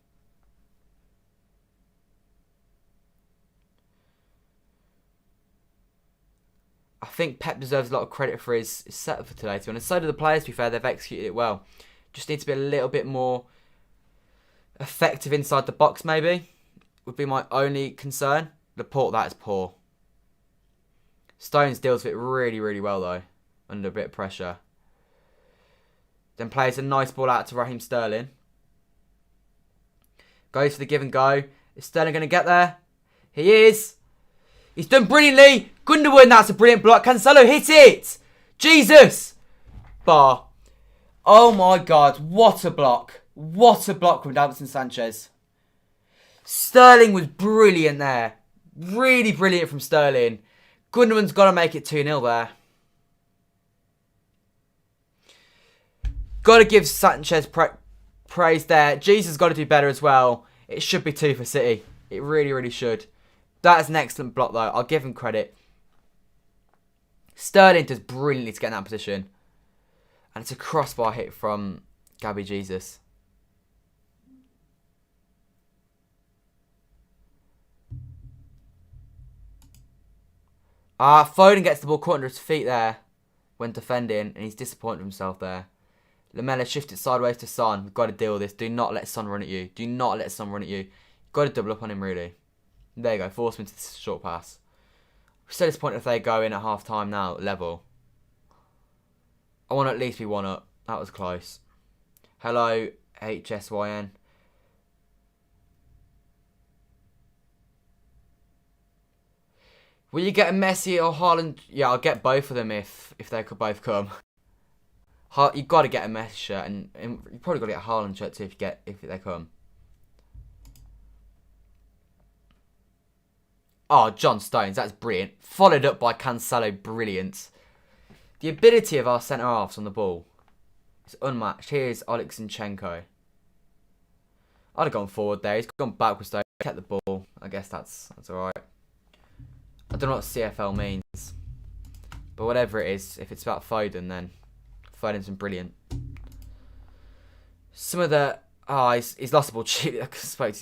I think Pep deserves a lot of credit for his setup for today, to be honest. So do the players, to be fair. They've executed it well. Just need to be a little bit more effective inside the box, maybe. Would be my only concern. Laporte, that is poor. Stones deals with it really, really well, though. Under a bit of pressure. Then plays a nice ball out to Raheem Sterling. Goes for the give and go. Is Sterling going to get there? He is. He's done brilliantly. Gundogan, that's a brilliant block. Cancelo hit it. Jesus. Bar. Oh my God. What a block. What a block from Davinson Sanchez. Sterling was brilliant there. Really brilliant from Sterling. Gundogan's got to make it 2-0 there. Got to give Sanchez praise there. Jesus got to do better as well. It should be 2 for City. It really, really should. That is an excellent block, though. I'll give him credit. Sterling does brilliantly to get in that position. And it's a crossbar hit from Gabby Jesus. Foden gets the ball caught under his feet there when defending, and he's disappointed with himself there. Lamella shifted sideways to Son. We've got to deal with this. Do not let Son run at you. Do not let Son run at you. You've got to double up on him, really. There you go. Force him into the short pass. I'm so disappointed if they go in at half time now, level. I want to at least be 1 up. That was close. Hello, HSYN. Will you get a Messi or Haaland? Yeah, I'll get both of them if they could both come. You've got to get a Messi shirt, and you've probably got to get a Haaland shirt too if they come. Oh, John Stones, that's brilliant. Followed up by Cancelo, brilliant. The ability of our centre-halves on the ball is unmatched. Here's Oleg Zinchenko. I'd have gone forward there. He's gone backwards though. Kept the ball. I guess that's alright. I don't know what CFL means. But whatever it is, if it's about Foden, then Foden's been brilliant. Some of the... Oh, he's lost the ball cheaply.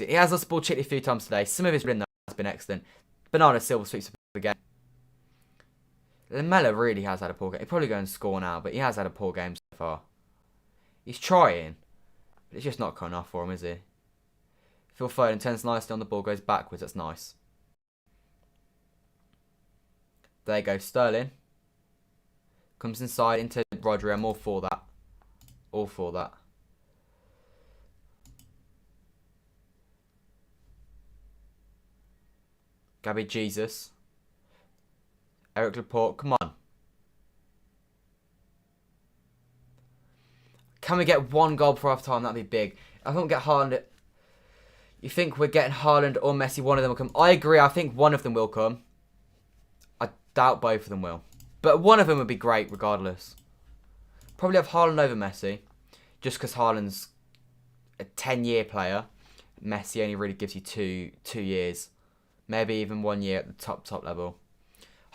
He has lost the ball cheaply a few times today. Some of his win has been excellent. Bernardo Silva sweeps up again. Lamella really has had a poor game. He'll probably go and score now, but he has had a poor game so far. He's trying, but it's just not coming off for him, is he? Phil Foden turns nicely on the ball, goes backwards. That's nice. There you go, Sterling. Comes inside into Rodri. I'm all for that. All for that. Gabby Jesus. Emerick Laporte, come on. Can we get 1 goal before half time? That'd be big. I think we'll get Haaland. You think we're getting Haaland or Messi? One of them will come. I agree. I think one of them will come. I doubt both of them will. But one of them would be great regardless. Probably have Haaland over Messi. Just because Haaland's a 10-year player. Messi only really gives you two years. Maybe even 1 year at the top level.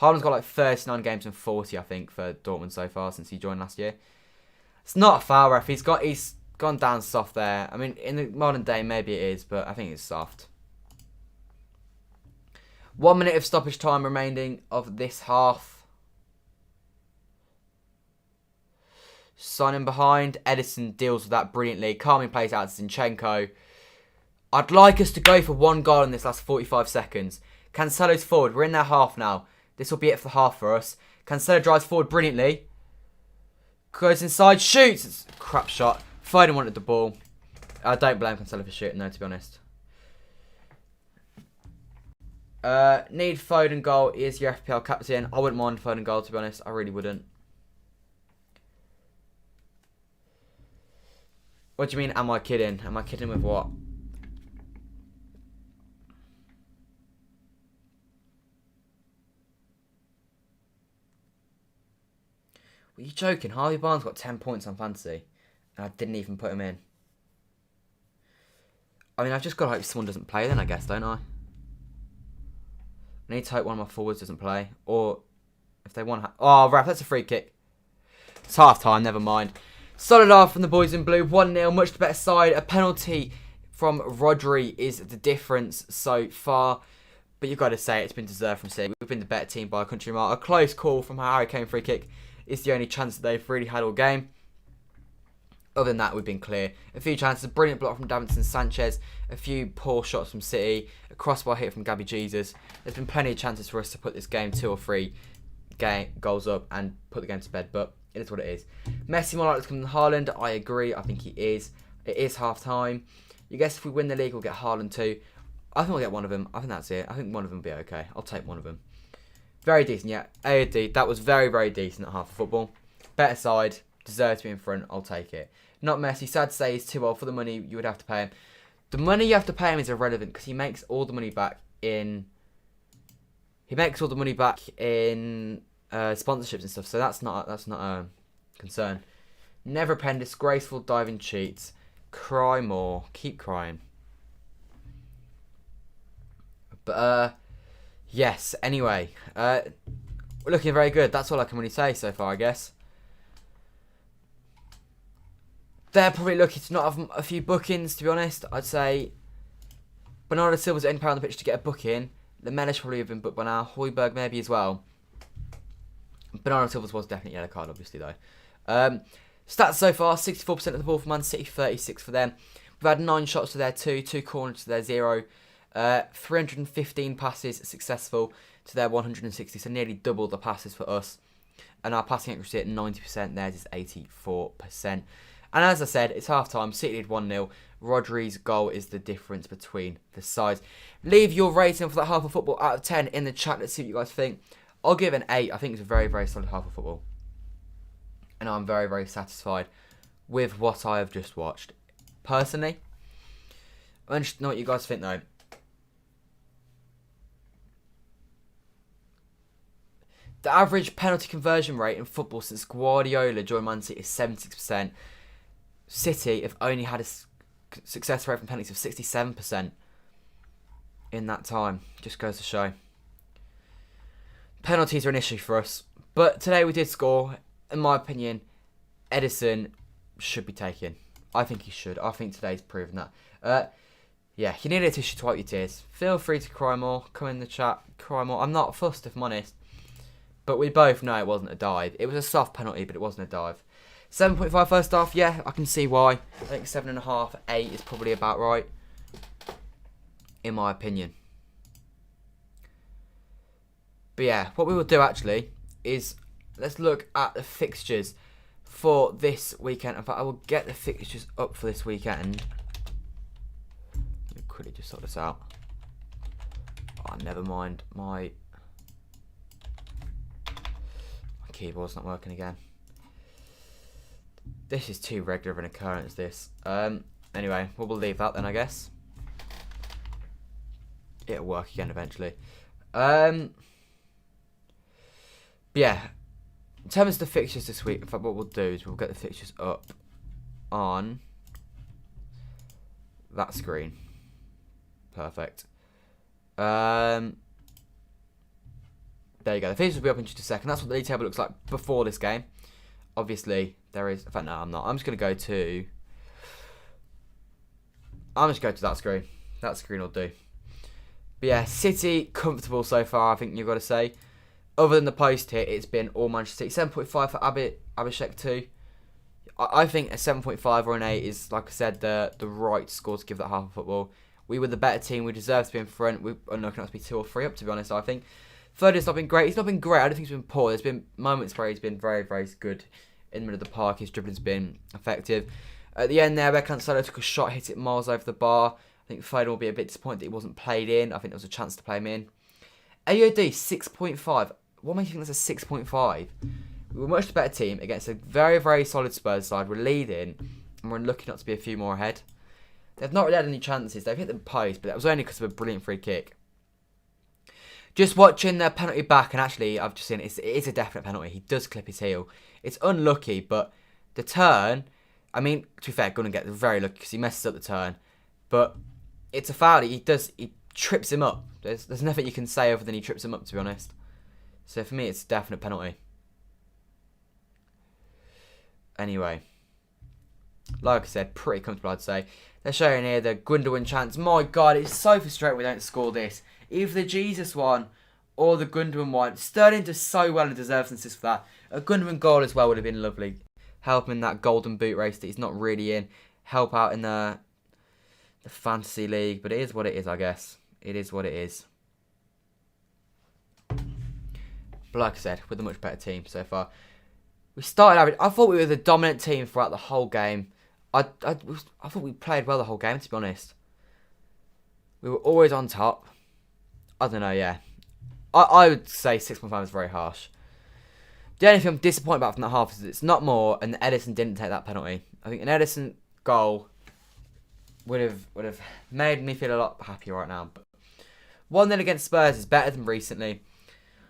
Haaland's got like 39 games and 40, I think, for Dortmund so far since he joined last year. It's not a foul ref. He's gone down soft there. I mean, in the modern day, maybe it is, but I think it's soft. 1 minute of stoppage time remaining of this half. Son in behind. Ederson deals with that brilliantly. Calming plays out to Zinchenko. I'd like us to go for 1 goal in this last 45 seconds. Cancelo's forward. We're in their half now. This will be it for the half for us. Cancelo drives forward brilliantly. Goes inside. Shoots. It's a crap shot. Foden wanted the ball. I don't blame Cancelo for shooting though, to be honest. Need Foden goal. He is your FPL captain. I wouldn't mind Foden goal, to be honest. I really wouldn't. What do you mean, am I kidding? Am I kidding with what? Are you joking? Harvey Barnes got 10 points on fantasy. And I didn't even put him in. I mean, I've just got to hope someone doesn't play then, I guess, don't I? I need to hope one of my forwards doesn't play. Or if they want... Oh, ref, that's a free kick. It's half time, never mind. Solid half from the boys in blue. 1-0, much the better side. A penalty from Rodri is the difference so far. But you've got to say it's been deserved from City. We've been the better team by a country mile. A close call from Harry Kane free kick is the only chance that they've really had all game. Other than that, we've been clear. A few chances, a brilliant block from Davinson Sanchez, a few poor shots from City, a crossbar hit from Gabby Jesus. There's been plenty of chances for us to put this game 2 or 3 goals up and put the game to bed, but it is what it is. Messi more likely to come than Haaland. I agree. I think he is. It is half time. You guess if we win the league, we'll get Haaland too. I think we'll get one of them. I think that's it. I think one of them will be okay. I'll take one of them. Very decent, yeah. AOD, that was very, very decent at half of football. Better side, deserves to be in front, I'll take it. Not Messi, sad to say he's too old for the money you would have to pay him. The money you have to pay him is irrelevant because he makes all the money back in... He makes all the money back in sponsorships and stuff, so that's not a concern. Never pen, disgraceful diving cheats. Cry more. Keep crying. But, yes, anyway. We're looking very good. That's all I can really say so far, I guess. They're probably lucky to not have a few bookings, to be honest. I'd say Bernardo Silva's the only player on the pitch to get a booking. Lamela's probably have been booked by now. Højbjerg maybe as well. Bernardo Silva's was definitely yellow card, obviously, though. Stats so far, 64% of the ball for Man City, 36 for them. We've had 9 shots to their 2, 2 corners to their 0. 315 passes successful to their 160, so nearly double the passes for us. And our passing accuracy at 90%, theirs is 84%. And as I said, it's half-time, City lead 1-0. Rodri's goal is the difference between the sides. Leave your rating for that half of football out of 10 in the chat. Let's see what you guys think. I'll give it an 8. I think it's a very, very solid half of football. And I'm very, very satisfied with what I have just watched. Personally, I want to know what you guys think, though. The average penalty conversion rate in football since Guardiola joined Man City is 76%. City have only had a success rate from penalties of 67% in that time. Just goes to show. Penalties are an issue for us. But today we did score. In my opinion, Ederson should be taken. I think he should. I think today's proven that. Yeah, you need a tissue to wipe your tears. Feel free to cry more. Come in the chat. Cry more. I'm not fussed, if I'm honest. But we both know it wasn't a dive. It was a soft penalty, but it wasn't a dive. 7.5 first half, yeah, I can see why. I think 7.5, 8 is probably about right. In my opinion. But yeah, what we will do actually is let's look at the fixtures for this weekend. In fact, I will get the fixtures up for this weekend. Let me quickly just sort this out. Oh, never mind. My keyboard's not working again. This is too regular of an occurrence, this. Anyway, we'll leave that then, I guess. It'll work again eventually. But yeah, in terms of the fixtures this week, in fact, what we'll do is we'll get the fixtures up on that screen. Perfect. There you go. The fixtures will be up in just a second. That's what the league table looks like before this game. Obviously, there is... In fact, no, I'm not. I'm just going to go to that screen. That screen will do. But yeah, City, comfortable so far, I think you've got to say. Other than the post hit, it's been all Manchester City. 7.5 for Abhishek too. I think a 7.5 or an 8 is, like I said, the right score to give that half of football. We were the better team. We deserve to be in front. We're unlucky not to be 2 or 3 up, to be honest, I think. Third has not been great. He's not been great. I don't think he's been poor. There's been moments where he's been very, very good in the middle of the park. His dribbling's been effective. At the end there, where Cancelo took a shot, hit it miles over the bar. I think Foden will be a bit disappointed that he wasn't played in. I think there was a chance to play him in. AOD, 6.5. What makes you think that's a 6.5? We were a much better team against a very, very solid Spurs side. We're leading, and we're looking not to be a few more ahead. They've not really had any chances. They've hit the post, but that was only because of a brilliant free kick. Just watching the penalty back, and actually, I've just seen it is a definite penalty. He does clip his heel. It's unlucky, but the turn, I mean, to be fair, Gundogan gets very lucky because he messes up the turn. But it's a foul. He trips him up. There's nothing you can say other than he trips him up, to be honest. So for me, it's a definite penalty. Anyway, like I said, pretty comfortable, I'd say. They're showing here the Gundogan chance. My God, it's so frustrating we don't score this. Either the Jesus one or the Gundogan one. Sterling does so well and deserves an assist for that. A Gundogan goal as well would have been lovely. Help him in that golden boot race that he's not really in. Help out in the fantasy league. But it is what it is, I guess. It is what it is. But like I said, we're the much better team so far. We started average. I thought we were the dominant team throughout the whole game. I thought we played well the whole game, to be honest. We were always on top. I don't know, yeah. I would say 6.5 is very harsh. The only thing I'm disappointed about from that half is it's not more, and Ederson didn't take that penalty. I think an Ederson goal would have made me feel a lot happier right now. But 1-0 against Spurs is better than recently.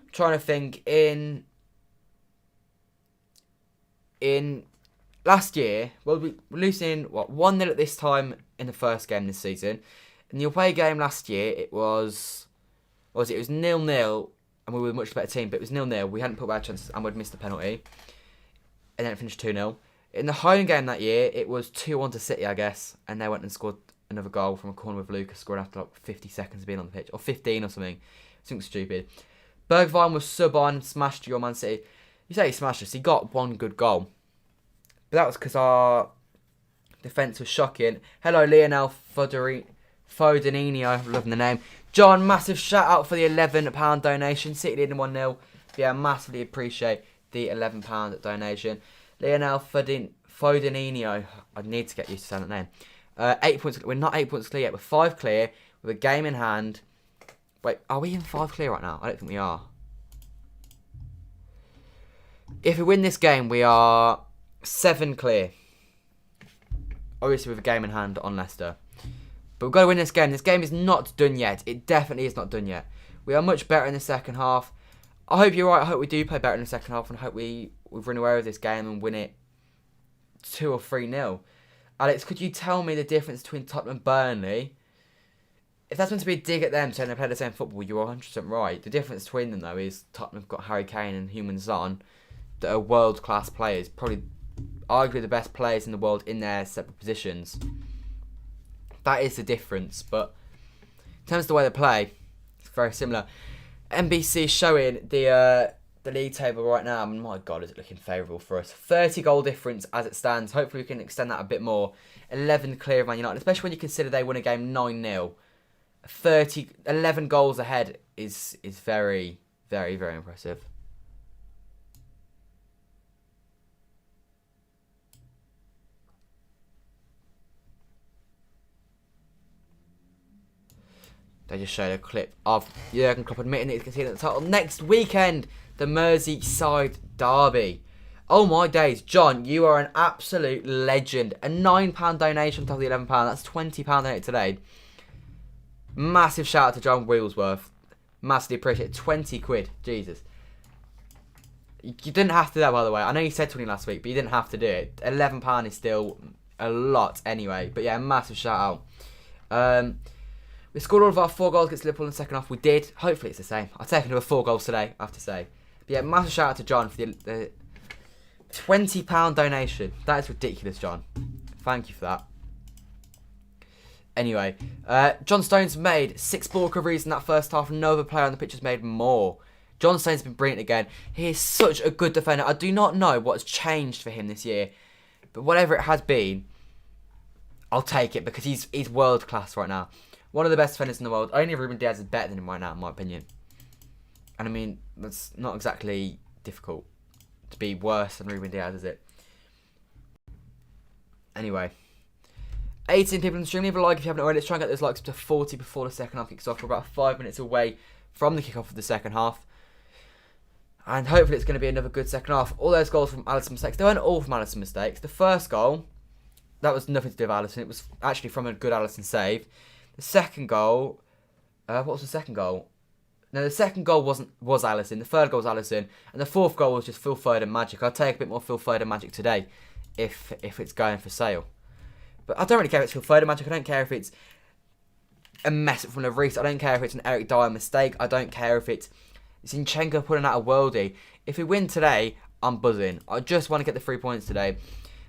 I'm trying to think in last year, well, we were losing 1-0 at this time in the first game this season. In the away game last year, it was 0-0, and we were a much better team, but it was 0-0. We hadn't put bad chances, and we'd missed the penalty, and then it finished 2-0. In the home game that year, it was 2-1 to City, I guess, and they went and scored another goal from a corner with Lucas, scored after like 50 seconds of being on the pitch, or 15 or something. Something stupid. Bergwijn was sub on, smashed your Man City. You say he smashed us, he got one good goal. But that was because our defence was shocking. Hello, Lionel Fodenino, loving the name. John, massive shout out for the £11 donation. City leading 1-0. Yeah, massively appreciate the £11 donation. Lionel Fodenino. I need to get used to saying that name. 8 points. We're not 8 points clear yet. We're 5 clear with a game in hand. Wait, are we in 5 clear right now? I don't think we are. If we win this game, we are 7 clear. Obviously with a game in hand on Leicester. But we've got to win this game. This game is not done yet. It definitely is not done yet. We are much better in the second half. I hope you're right. I hope we do play better in the second half. And I hope we run away with this game and win it 2 or 3-0. Alex, could you tell me the difference between Tottenham and Burnley? If that's meant to be a dig at them saying they play the same football, you're 100% right. The difference between them, though, is Tottenham have got Harry Kane and Heung-min Son that are world-class players. Probably, arguably the best players in the world in their separate positions. That is the difference. But in terms of the way they play, it's very similar. NBC showing the league table right now. My God, is it looking favourable for us. 30 goal difference as it stands. Hopefully we can extend that a bit more. 11 clear of Man United, especially when you consider they won a game 9-0. 11 goals ahead is very, very, very impressive. They just showed a clip of Jurgen Klopp admitting that he's conceding the title next weekend. The Merseyside derby. Oh my days, John, you are an absolute legend. A £9 donation on top of the £11. That's £20 donated today. Massive shout out to John Wheelsworth. Massively appreciate it. 20 quid. Jesus. You didn't have to do that, by the way. I know you said 20 last week, but you didn't have to do it. £11 is still a lot anyway. But yeah, massive shout out. We scored all of our 4 goals against Liverpool in the second half. We did. Hopefully it's the same. I've taken over 4 goals today, I have to say. But yeah, massive shout out to John for the £20 donation. That is ridiculous, John. Thank you for that. Anyway, John Stones made 6 ball recoveries in that first half. No other player on the pitch has made more. John Stones has been brilliant again. He is such a good defender. I do not know what's changed for him this year. But whatever it has been, I'll take it because he's world class right now. One of the best defenders in the world. Only Ruben Diaz is better than him right now, in my opinion. And I mean, that's not exactly difficult to be worse than Ruben Diaz, is it? Anyway. 18 people in the stream. Leave a like if you haven't already. Let's try and get those likes up to 40 before the second half kicks off. We're about 5 minutes away from the kickoff of the second half. And hopefully it's going to be another good second half. All those goals from Alisson's mistakes. They weren't all from Alisson's mistakes. The first goal, that was nothing to do with Alisson. It was actually from a good Alisson save. The second goal, what was the second goal? No, the second goal was Alisson. The third goal was Alisson. And the fourth goal was just Phil Foden magic. I'll take a bit more Phil Foden magic today if it's going for sale. But I don't really care if it's Phil Foden magic. I don't care if it's a mess up from Lloris. I don't care if it's an Eric Dyer mistake. I don't care if it's Zinchenko putting out a worldie. If we win today, I'm buzzing. I just want to get the 3 points today.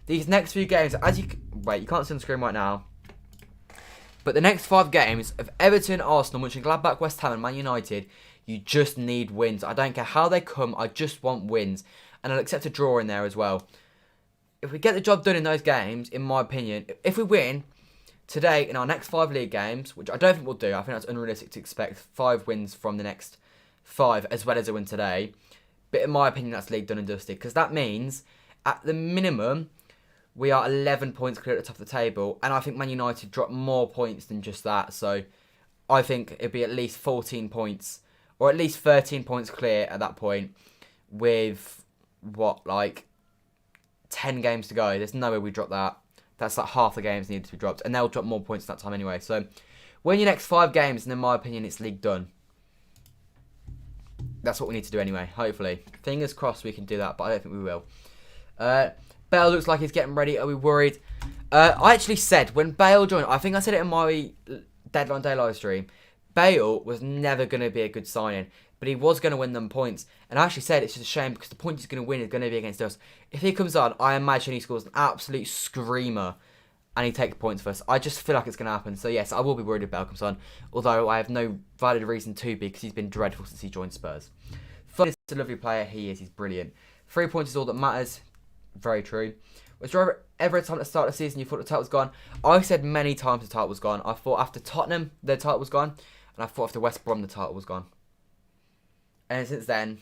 These next few games, you can't see on the screen right now. But the next 5 games of Everton, Arsenal, Mönchengladbach, West Ham and Man United, you just need wins. I don't care how they come, I just want wins. And I'll accept a draw in there as well. If we get the job done in those games, in my opinion, if we win today in our next 5 league games, which I don't think we'll do, I think that's unrealistic to expect 5 wins from the next 5 as well as a win today. But in my opinion, that's league done and dusted. Because that means, at the minimum, we are 11 points clear at the top of the table. And I think Man United dropped more points than just that. So I think it'd be at least 14 points. Or at least 13 points clear at that point. With, 10 games to go. There's no way we drop that. That's like half the games needed to be dropped. And they'll drop more points that time anyway. So win your next 5 games. And in my opinion, it's league done. That's what we need to do anyway, hopefully. Fingers crossed we can do that, but I don't think we will. Bale looks like he's getting ready. Are we worried? I actually said, when Bale joined, I think I said it in my deadline day live stream, Bale was never going to be a good signing, but he was going to win them points. And I actually said it's just a shame because the point he's going to win is going to be against us. If he comes on, I imagine he scores an absolute screamer and he takes points for us. I just feel like it's going to happen. So yes, I will be worried if Bale comes on, although I have no valid reason to be because he's been dreadful since he joined Spurs. Fun is a lovely player. He is. He's brilliant. 3 points is all that matters. Very true. Was there ever a time at the start of the season you thought the title was gone? I said many times the title was gone. I thought after Tottenham, the title was gone. And I thought after West Brom, the title was gone. And since then,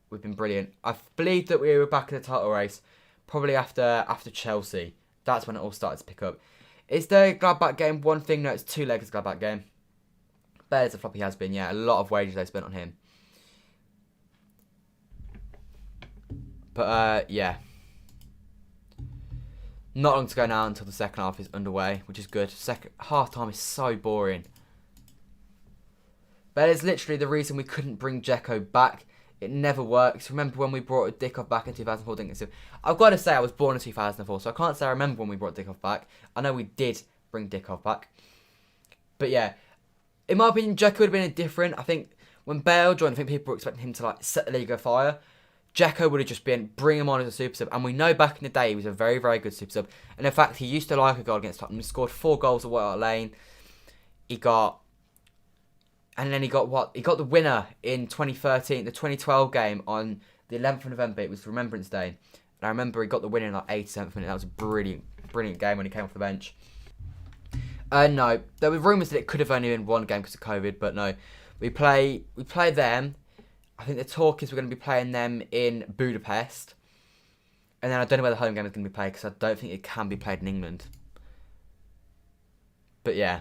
we've been brilliant. I believed that we were back in the title race probably after Chelsea. That's when it all started to pick up. Is the Gladbach game one thing? No, it's 2 legs of Gladbach game. Bad as a flop he has been, yeah. A lot of wages they spent on him. But, yeah. Not long to go now until the second half is underway, which is good. Half time is so boring. But it's literally the reason we couldn't bring Dzeko back. It never works. Remember when we brought Dickoff back in 2004, didn't we? I've got to say I was born in 2004, so I can't say I remember when we brought Dickoff back. I know we did bring Dickoff back. But yeah, in my opinion, Dzeko would have been different. I think when Bale joined, I think people were expecting him to set the league on fire. Dzeko would have just been, bring him on as a super sub. And we know back in the day he was a very, very good super sub. And in fact, he used to like a goal against Tottenham. He scored 4 goals at White Hart Lane. And then he got what? He got the winner in 2013, the 2012 game on the 11th of November. It was Remembrance Day. And I remember he got the winner in like 87th minute. That was a brilliant, brilliant game when he came off the bench. No, there were rumours that it could have only been 1 game because of COVID, but no. We play them. I think the talk is we're going to be playing them in Budapest. And then I don't know where the home game is going to be played because I don't think it can be played in England. But yeah.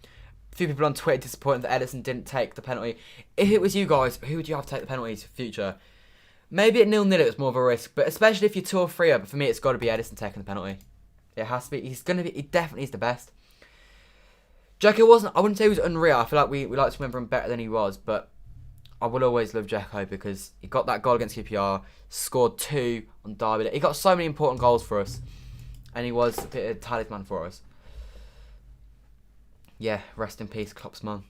A few people on Twitter disappointed that Ederson didn't take the penalty. If it was you guys, who would you have to take the penalties for future? Maybe at 0-0 it's more of a risk, but especially if you're 2 or 3 up, for me it's got to be Ederson taking the penalty. It has to be. He definitely is the best. Dzeko I wouldn't say he was unreal. I feel like we like to remember him better than he was, but I will always love Dzeko because he got that goal against QPR, scored 2 on Derby. He got so many important goals for us, and he was a bit of a talisman for us. Yeah, rest in peace, Klopp's mum.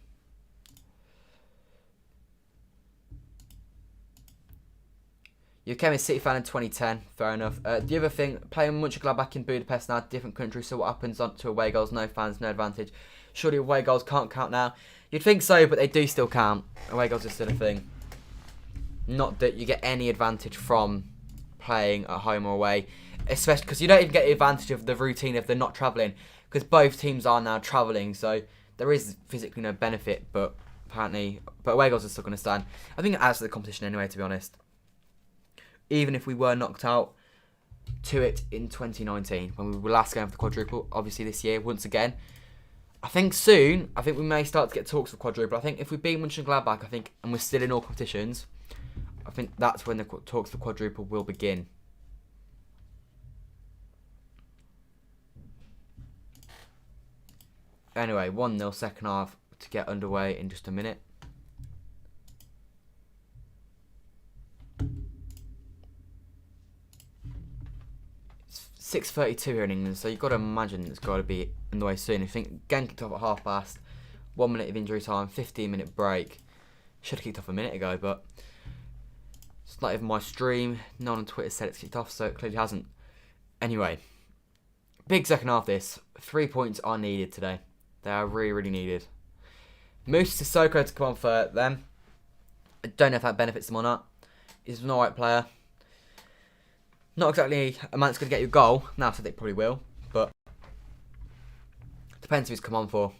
You became a City fan in 2010, fair enough. The other thing, playing Mönchengladbach in Budapest now, different country, so what happens on to away goals, no fans, no advantage. Surely away goals can't count now. You'd think so, but they do still count. Away goals are still a thing. Not that you get any advantage from playing at home or away, especially because you don't even get the advantage of the routine if they're not travelling, because both teams are now travelling, so there is physically no benefit, but away goals are still going to stand. I think it adds to the competition anyway, to be honest. Even if we were knocked out to it in 2019, when we were last going for the quadruple, obviously this year, once again, I think soon, we may start to get talks of quadruple. I think if we beat Mönchengladbach, and we're still in all competitions, I think that's when the talks for quadruple will begin. Anyway, 1-0 second half to get underway in just a minute. It's 6:32 here in England, so you've got to imagine it's got to be underway soon. I think game kicked off at past, 1 minute of injury time, 15-minute break. Should have kicked off a minute ago, but it's not even my stream. No one on Twitter said it's kicked off, so it clearly hasn't. Anyway, big second half this. 3 points are needed today. They are really, really needed. Moose Sissoko to come on for them. I don't know if that benefits them or not. He's an alright player. Not exactly a man that's going to get you a goal. Now I said they probably will, but depends who he's come on for.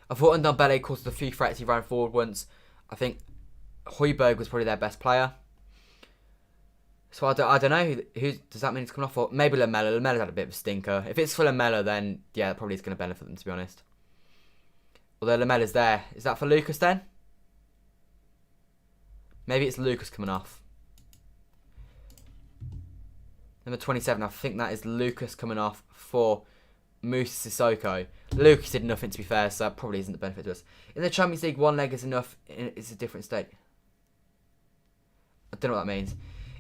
I thought Ndombele caused a few threats. He ran forward once. I think Højbjerg was probably their best player. So I don't know who does that mean he's coming off for? Maybe Lamela. Lamela's had a bit of a stinker. If it's for Lamela, then yeah, that probably is going to benefit them, to be honest. Although Lamela's there. Is that for Lucas then? Maybe it's Lucas coming off. Number 27, I think that is Lucas coming off for Moose Sissoko. Lucas did nothing, to be fair, so that probably isn't the benefit to us. In the Champions League, 1 leg is enough. It's a different state. I don't know what that means.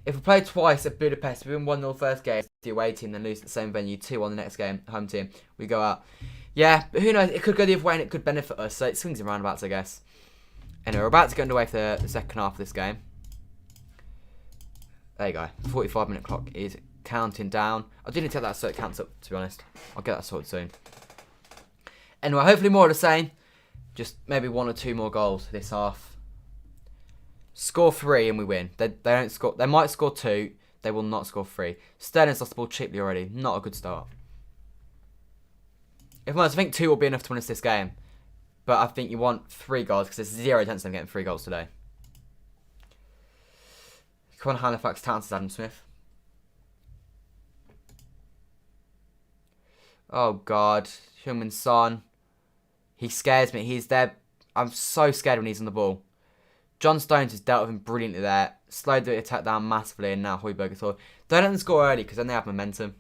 If we play twice at Budapest, we win 1-0 first game, the away team, then lose at the same venue, 2-1 the next game, home team, we go out. Yeah, but who knows? It could go the other way and it could benefit us, so it swings and roundabouts, I guess. Anyway, we're about to get underway for the second half of this game. There you go. 45-minute clock is counting down. I do need to take that so it counts up, to be honest. I'll get that sorted soon. Anyway, hopefully more of the same. Just maybe 1 or 2 more goals this half. Score 3 and we win. They don't score. They might score 2. They will not score 3. Sterling's lost the ball cheaply already. Not a good start. If I'm honest, I think 2 will be enough to win us this game. But I think you want 3 goals because there's 0 chance of getting 3 goals today. Come on, Halifax Townsend, Adam Smith. Oh God, Heung-min Son. He scares me. He's there. I'm so scared when he's on the ball. John Stones has dealt with him brilliantly there. Slowed the attack down massively, and now Højbjerg at all. Don't let them score early because then they have momentum.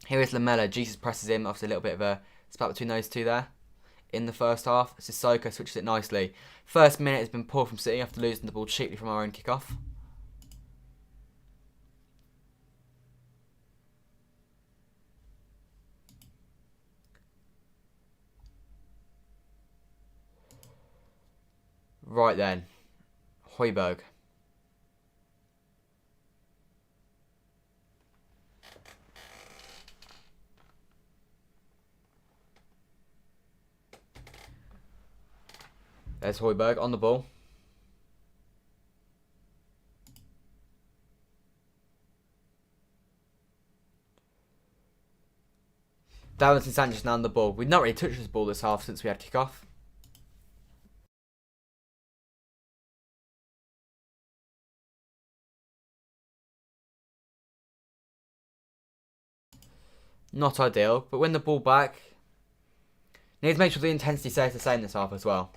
Here is Lamela. Jesus presses him. Obviously a little bit of a spat between those two there in the first half. Sissoko switches it nicely. First minute has been poor from City after losing the ball cheaply from our own kickoff. Right then, Højbjerg. There's Højbjerg on the ball. Davinson Sanchez now on the ball. We've not really touched this ball this half since we had kickoff. Not ideal, but win the ball back. Need to make sure the intensity stays the same this half as well.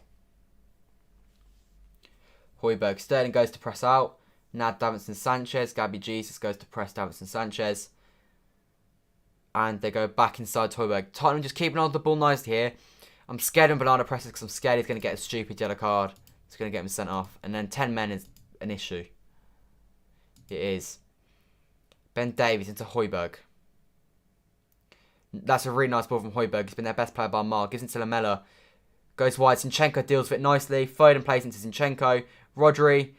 Højbjerg. Sterling goes to press out. Now Davinson Sanchez. Gabby Jesus goes to press Davinson Sanchez. And they go back inside to Højbjerg. Tottenham just keeping on the ball nicely here. I'm scared when Bernardo presses because I'm scared he's going to get a stupid yellow card. It's going to get him sent off. And then 10 men is an issue. It is. Ben Davies into Højbjerg. That's a really nice ball from Højbjerg. He's been their best player by a mile. Gives it to Lamela. Goes wide. Zinchenko deals with it nicely. Foden plays into Zinchenko. Rodri.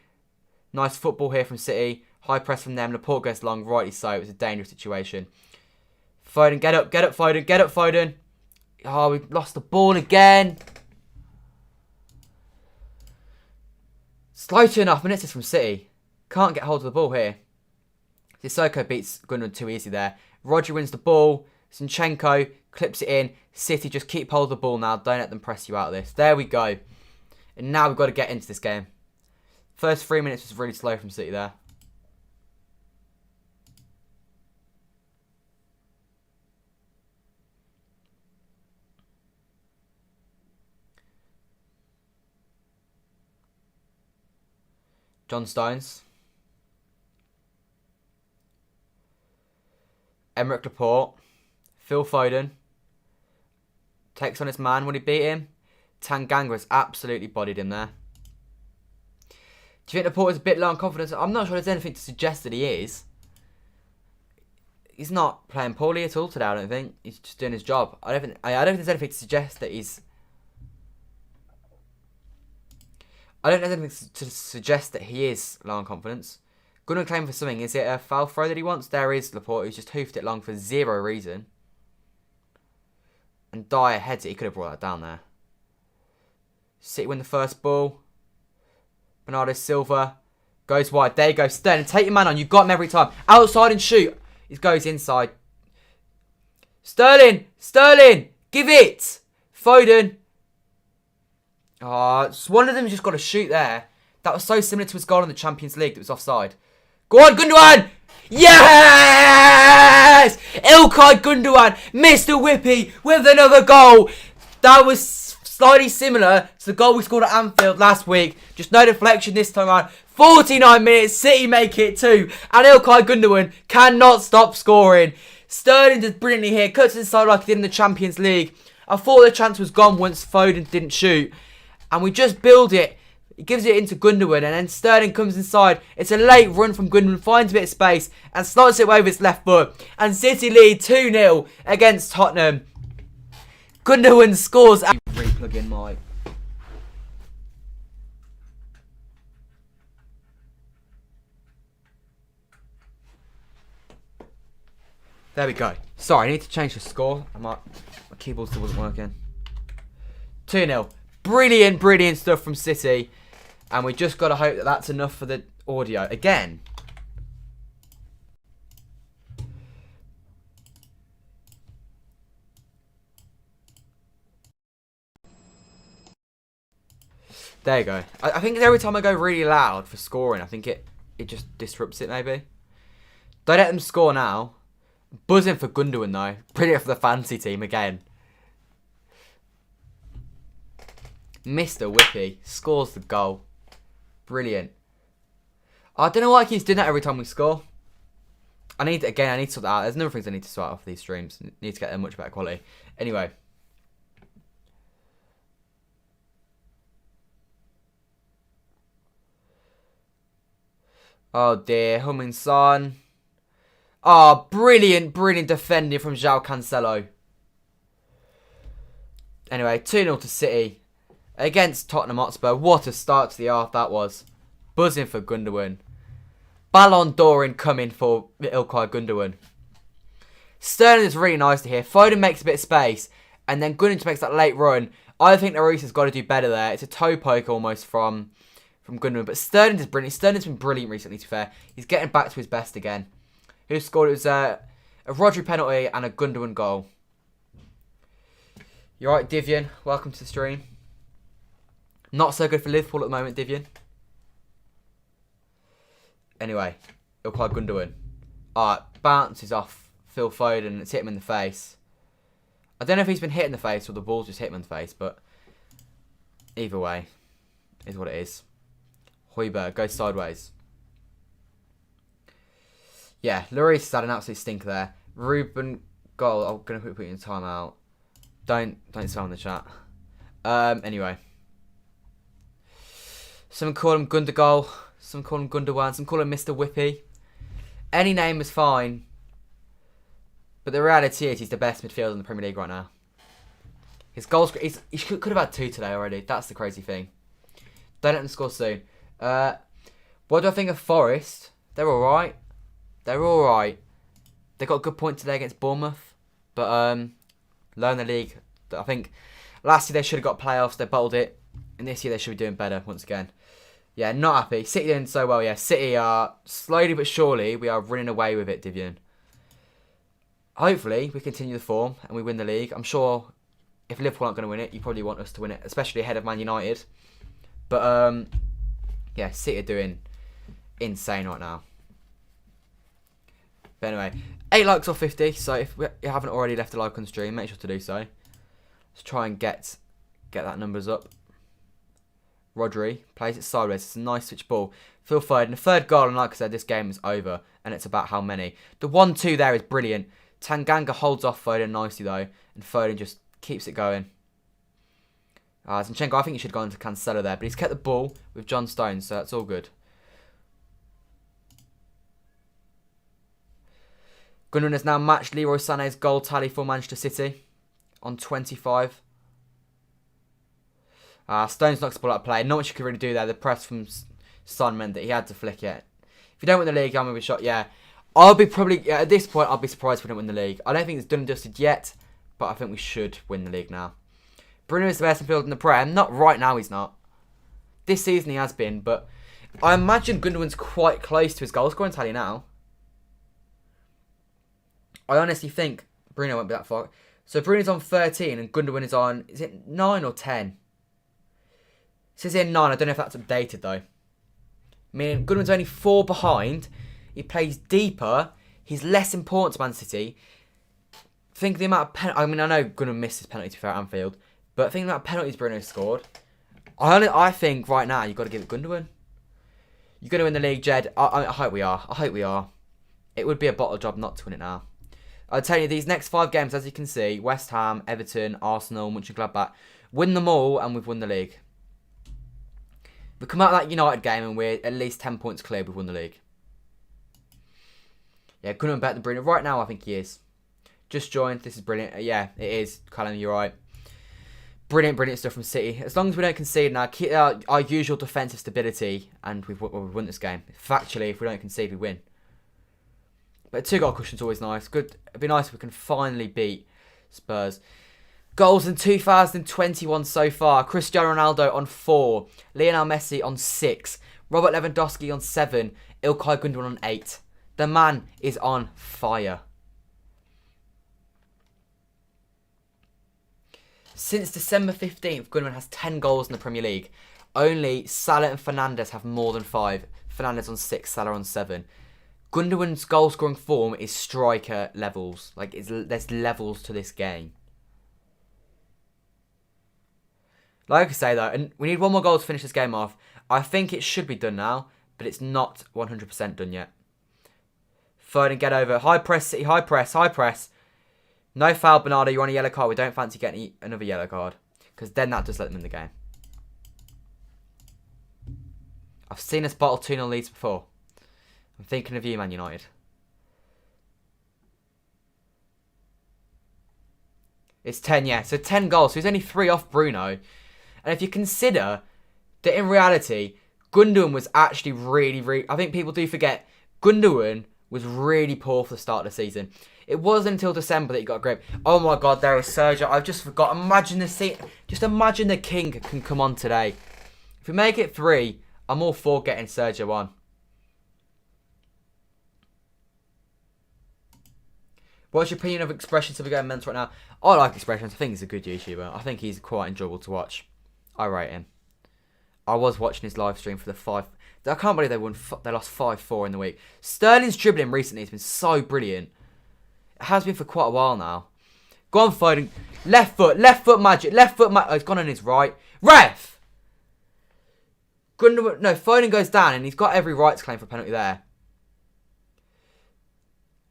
Nice football here from City. High press from them. Laporte goes long. Rightly so. It was a dangerous situation. Foden, get up, Foden, get up, Foden. Oh, we've lost the ball again. Slow to enough minutes from City. Can't get hold of the ball here. Sissoko beats Gundogan too easy there. Rodri wins the ball. Zinchenko clips it in. City just keep hold of the ball now. Don't let them press you out of this. There we go. And now we've got to get into this game. First 3 minutes was really slow from City there. John Stones. Emerick Laporte. Phil Foden. Takes on his man. Would he beat him? Tanganga has absolutely bodied him there. Do you think Laporte is a bit low on confidence? I'm not sure there's anything to suggest that he is. He's not playing poorly at all today, I don't think. He's just doing his job. I don't think there's anything to suggest that he's... I don't know anything to suggest that he is low on confidence. Gundogan claim for something. Is it a foul throw that he wants? There is Laporte, who's just hoofed it long for zero reason. And Dyer heads it. He could have brought that down there. City win the first ball. Bernardo Silva goes wide. There you go. Sterling, take your man on. You've got him every time. Outside and shoot. He goes inside. Sterling! Sterling! Give it! Foden. Oh, one of them just got a shoot there. That was so similar to his goal in the Champions League that was offside. Go on, Gundogan! Yes! Ilkay Gundogan, Mr. Whippy, with another goal. That was slightly similar to the goal we scored at Anfield last week. Just no deflection this time around. 49 minutes, City make it 2. And Ilkay Gundogan cannot stop scoring. Sterling does brilliantly here. Cuts inside like he did in the Champions League. I thought the chance was gone once Foden didn't shoot. And we just build it. He gives it into Gundogan, and then Sterling comes inside. It's a late run from Gundogan, finds a bit of space, and slots it away with his left foot. And City lead 2-0 against Tottenham. Gundogan scores. Replug in my... There we go. Sorry, I need to change the score. My keyboard still wasn't working. 2-0. Brilliant, brilliant stuff from City. And we just got to hope that that's enough for the audio. Again. There you go. I think every time I go really loud for scoring, I think it just disrupts it maybe. Don't let them score now. Buzzing for Gundogan though. Brilliant for the fantasy team again. Mr. Whippy scores the goal. Brilliant. I don't know why he keeps doing that every time we score. I need to sort that out. There's no things I need to sort out for these streams. I need to get them much better quality. Anyway. Oh dear. Heung-min Son. Oh, brilliant, brilliant defending from João Cancelo. Anyway, 2-0 to City. Against Tottenham Hotspur. What a start to the half that was. Buzzing for Gundogan. Ballon d'Or incoming for Ilkay Gundogan. Sterling is really nice to hear. Foden makes a bit of space. And then Gundogan makes that late run. I think Lloris has got to do better there. It's a toe poke almost from Gundogan. But Sterling is brilliant. Sterling's been brilliant recently, to be fair. He's getting back to his best again. Who scored? It was a Rodri penalty and a Gundogan goal. You alright, Divian? Welcome to the stream. Not so good for Liverpool at the moment, Divian. Anyway, Ilkay Gundogan. Alright, bounces off Phil Foden and it's hit him in the face. I don't know if he's been hit in the face or the ball's just hit him in the face, but either way, is what it is. Højbjerg goes sideways. Yeah, Lloris had an absolute stinker there. Ruben goal. I'm going to put you in timeout. Don't spam in the chat. Anyway. Some call him Gundogan. Some call him Gundogan. Some call him Mr. Whippy. Any name is fine. But the reality is he's the best midfielder in the Premier League right now. His goals... He could have had 2 today already. That's the crazy thing. Don't let them score soon. What do I think of Forest? They're alright. They're alright. They got a good point today against Bournemouth. But learn the league. I think last year they should have got playoffs. They bottled it. And this year they should be doing better once again. Yeah, not happy. City doing so well. Yeah, City are slowly but surely we are running away with it, Divian. Hopefully we continue the form and we win the league. I'm sure if Liverpool aren't going to win it, you probably want us to win it, especially ahead of Man United. But yeah, City are doing insane right now. But anyway, 8 likes off 50. So if you haven't already left a like on the stream, make sure to do so. Let's try and get that numbers up. Rodri plays it sideways. It's a nice switch ball. Phil Foden, the third goal, and like I said, this game is over, and it's about how many. The 1-2 there is brilliant. Tanganga holds off Foden nicely though, and Foden just keeps it going. Zinchenko, I think he should go into Cancelo there, but he's kept the ball with John Stones, so that's all good. Gundogan has now matched Leroy Sané's goal tally for Manchester City on 25. Stones knocks the ball out of play. Not much you could really do there. The press from Son meant that he had to flick it. If you don't win the league, I'm going to be shot. Yeah. I'll be probably, at this point, I'll be surprised if we don't win the league. I don't think it's done and dusted yet, but I think we should win the league now. Bruno is the best midfielder in the Prem. Not right now, he's not. This season he has been, but I imagine Gundogan's quite close to his goal scoring tally now. I honestly think Bruno won't be that far. So Bruno's on 13 and Gundogan is on, is it 9 or 10? It says here 9, I don't know if that's updated though. Meaning Gundogan's only 4 behind. He plays deeper. He's less important to Man City. Think of the amount of penalties. I mean, I know Gundogan missed his penalty to Anfield, but think of the amount of penalties Bruno scored. I think right now you've got to give it Gundogan. You're going to win the league, Jed. I hope we are. I hope we are. It would be a bottle job not to win it now. I'll tell you, these next 5 games, as you can see, West Ham, Everton, Arsenal, Mönchengladbach, win them all and we've won the league. We come out of that United game and we're at least 10 points clear, we've won the league. Yeah, Gundogan better than Bruno. Right now, I think he is. Just joined. This is brilliant. Yeah, it is. Callum, you're right. Brilliant stuff from City. As long as we don't concede now, keep our usual defensive stability, and we've won this game. Factually, if we don't concede, we win. But a 2-goal cushion's always nice. Good. It'd be nice if we can finally beat Spurs. Goals in 2021 so far. Cristiano Ronaldo on 4. Lionel Messi on 6. Robert Lewandowski on 7. Ilkay Gundogan on 8. The man is on fire. Since December 15th, Gundogan has 10 goals in the Premier League. Only Salah and Fernandes have more than 5. Fernandes on 6, Salah on 7. Gundogan's goal scoring form is striker levels. Like, there's levels to this game. Like I say though, and we need one more goal to finish this game off. I think it should be done now, but it's not 100% done yet. Foden, get over. High press, City, high press. No foul, Bernardo, you're on a yellow card. We don't fancy getting another yellow card, because then that does let them in the game. I've seen us bottle 2-0 leads before. I'm thinking of you, Man United. It's 10, yeah. So 10 goals. So he's only 3 off Bruno. And if you consider that in reality, Gundogan was actually really... I think people do forget, Gundogan was really poor for the start of the season. It wasn't until December that he got a grip. Oh my God, there is Sergio. I've just forgot. Imagine the scene. Just imagine the king can come on today. If we make it 3, I'm all for getting Sergio on. What's your opinion of Expressions? Are we going mental right now? I like Expressions. I think he's a good YouTuber. I think he's quite enjoyable to watch. I rate him. I was watching his live stream for the 5. I can't believe they lost 5-4 in the week. Sterling's dribbling recently has been so brilliant. It has been for quite a while now. Go on, Foden. Left foot magic. Oh, he's gone on his right. Ref! Gundogan, no, Foden goes down and he's got every right to claim for a penalty there.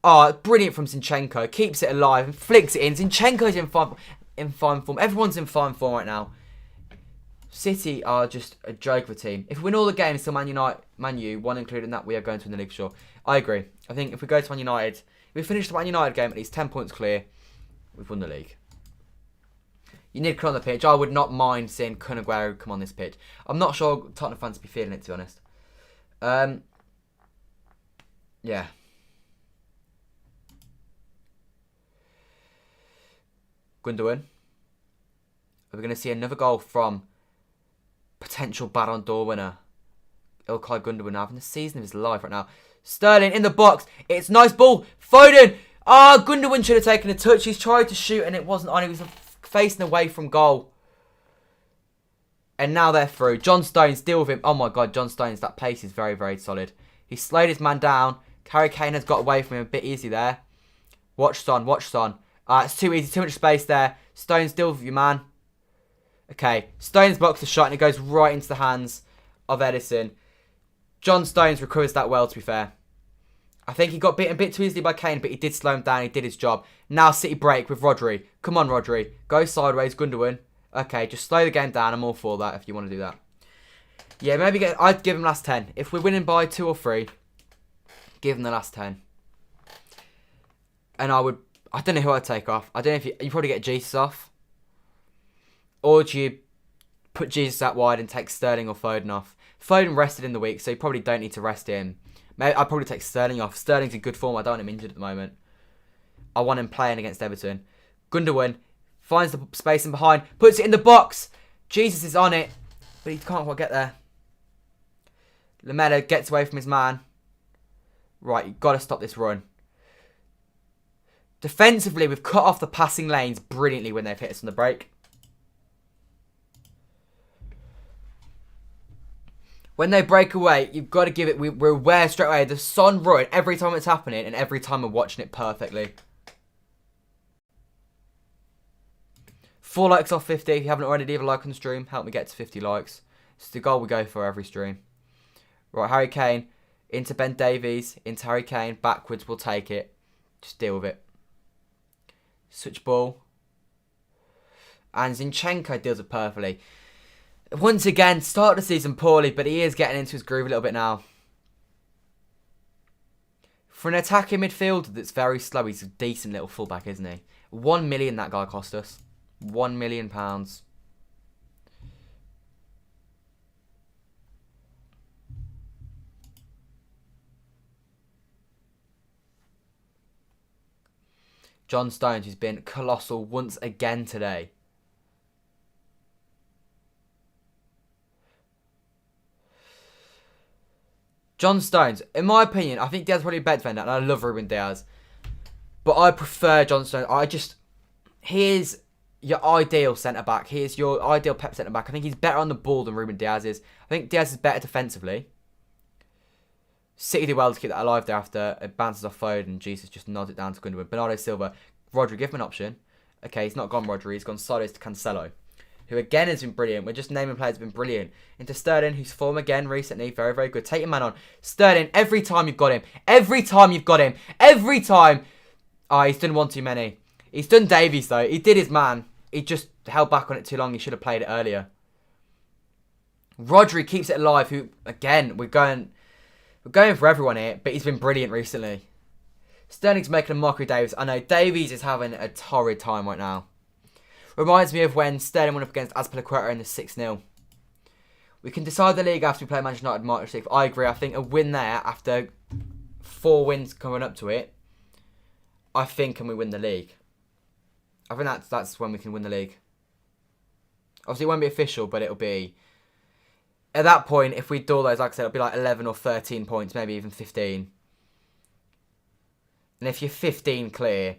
Oh, brilliant from Zinchenko. Keeps it alive and flicks it in. Zinchenko's in fine form. Everyone's in fine form right now. City are just a joke of a team. If we win all the games till Man U, one including that, we are going to win the league for sure. I agree. I think if we go to Man United, if we finish the Man United game at least 10 points clear, we've won the league. You need Kun on the pitch. I would not mind seeing Kun Aguero come on this pitch. I'm not sure Tottenham fans would be feeling it, to be honest. Yeah. Gundogan. Are we going to see another goal from potential Ballon d'Or winner Ilkay Gundogan having the season of his life right now? Sterling in the box. It's nice ball. Foden. Gundogan should have taken a touch. He's tried to shoot and it wasn't on. He was facing away from goal. And now they're through. John Stones, deal with him. Oh my God, John Stones, that pace is very, very solid. He slowed his man down. Harry Kane has got away from him a bit easy there. Watch Son. It's too easy, too much space there. Stones, deal with you, man. Okay, Stones blocks the shot and it goes right into the hands of Ederson. John Stones recovers that well, to be fair. I think he got beaten a bit too easily by Kane, but he did slow him down. He did his job. Now City break with Rodri. Come on, Rodri. Go sideways, Gundogan. Okay, just slow the game down. I'm all for that if you want to do that. Yeah, maybe I'd give him last 10. If we're winning by 2 or 3, give him the last 10. And I don't know who I'd take off. I don't know if you probably get Jesus off. Or do you put Jesus out wide and take Sterling or Foden off? Foden rested in the week, so you probably don't need to rest him. Maybe I'd probably take Sterling off. Sterling's in good form. I don't want him injured at the moment. I want him playing against Everton. Gundogan finds the space in behind. Puts it in the box. Jesus is on it. But he can't quite get there. Lamela gets away from his man. Right, you've got to stop this run. Defensively, we've cut off the passing lanes brilliantly when they've hit us on the break. When they break away, you've got to give it... We're aware straight away. The Son run, every time it's happening, and every time we're watching it perfectly. 4 likes off 50. If you haven't already, leave a like on the stream. Help me get to 50 likes. It's the goal we go for every stream. Right, Harry Kane. Into Ben Davies. Into Harry Kane. Backwards, we'll take it. Just deal with it. Switch ball. And Zinchenko deals it perfectly. Once again, start the season poorly, but he is getting into his groove a little bit now. For an attacking midfielder that's very slow, he's a decent little fullback, isn't he? 1 million that guy cost us. £1 million. John Stones, who's been colossal once again today. John Stones, in my opinion, I think Diaz is probably a better defender, and I love Ruben Diaz. But I prefer John Stones. Here's your ideal centre-back. Here's your ideal Pep centre-back. I think he's better on the ball than Ruben Diaz is. I think Diaz is better defensively. City did well to keep that alive there after it bounces off Foden and Jesus just nods it down to Gundogan. Bernardo Silva. Rodri, give him an option. Okay, he's not gone Rodri. He's gone sideways to Cancelo, who again has been brilliant. We're just naming players who have been brilliant. Into Sterling, who's form again recently. Very, very good. Take your man on. Sterling, every time you've got him. Every time you've got him. Every time. He's done one too many. He's done Davies, though. He did his man. He just held back on it too long. He should have played it earlier. Rodri keeps it alive, who, again, we're going for everyone here, but he's been brilliant recently. Sterling's making a mockery of Davies. I know, Davies is having a torrid time right now. Reminds me of when Sterling went up against Azpilicueta in the 6-0. We can decide the league after we play Manchester United March 6th. I agree. I think a win there after 4 wins coming up to it, I think, can we win the league? I think that's when we can win the league. Obviously, it won't be official, but it'll be... At that point, if we do all those, like I said, it'll be like 11 or 13 points, maybe even 15. And if you're 15 clear,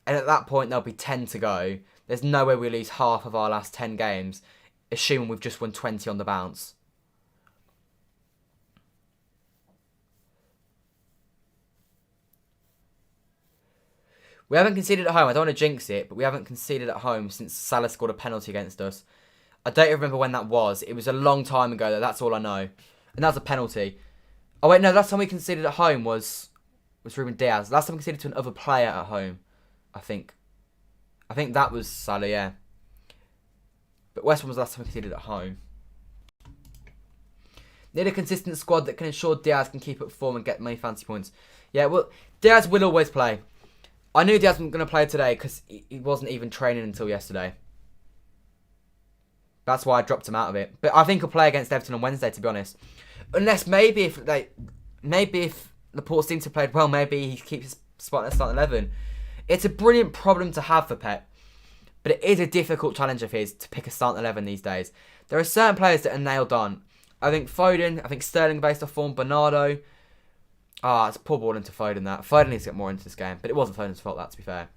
and at that point there'll be 10 to go, there's no way we lose half of our last 10 games, assuming we've just won 20 on the bounce. We haven't conceded at home. I don't want to jinx it, but we haven't conceded at home since Salah scored a penalty against us. I don't even remember when that was. It was a long time ago, though. That's all I know. And that was a penalty. Oh, wait, no, last time we conceded at home was was Ruben Diaz. Last time we conceded to another player at home, I think. I think that was Salah, yeah. But West Ham was the last time we conceded at home. Need a consistent squad that can ensure Diaz can keep up form and get many fancy points. Yeah, well, Diaz will always play. I knew Diaz wasn't going to play today because he wasn't even training until yesterday. That's why I dropped him out of it. But I think he'll play against Everton on Wednesday, to be honest. Unless maybe if Laporte seems to have played well, maybe he keeps his spot in the starting 11. It's a brilliant problem to have for Pep. But it is a difficult challenge of his to pick a starting 11 these days. There are certain players that are nailed on. I think Foden, I think Sterling based off form, Bernardo. It's a poor ball into Foden that. Foden needs to get more into this game. But it wasn't Foden's fault, that, to be fair.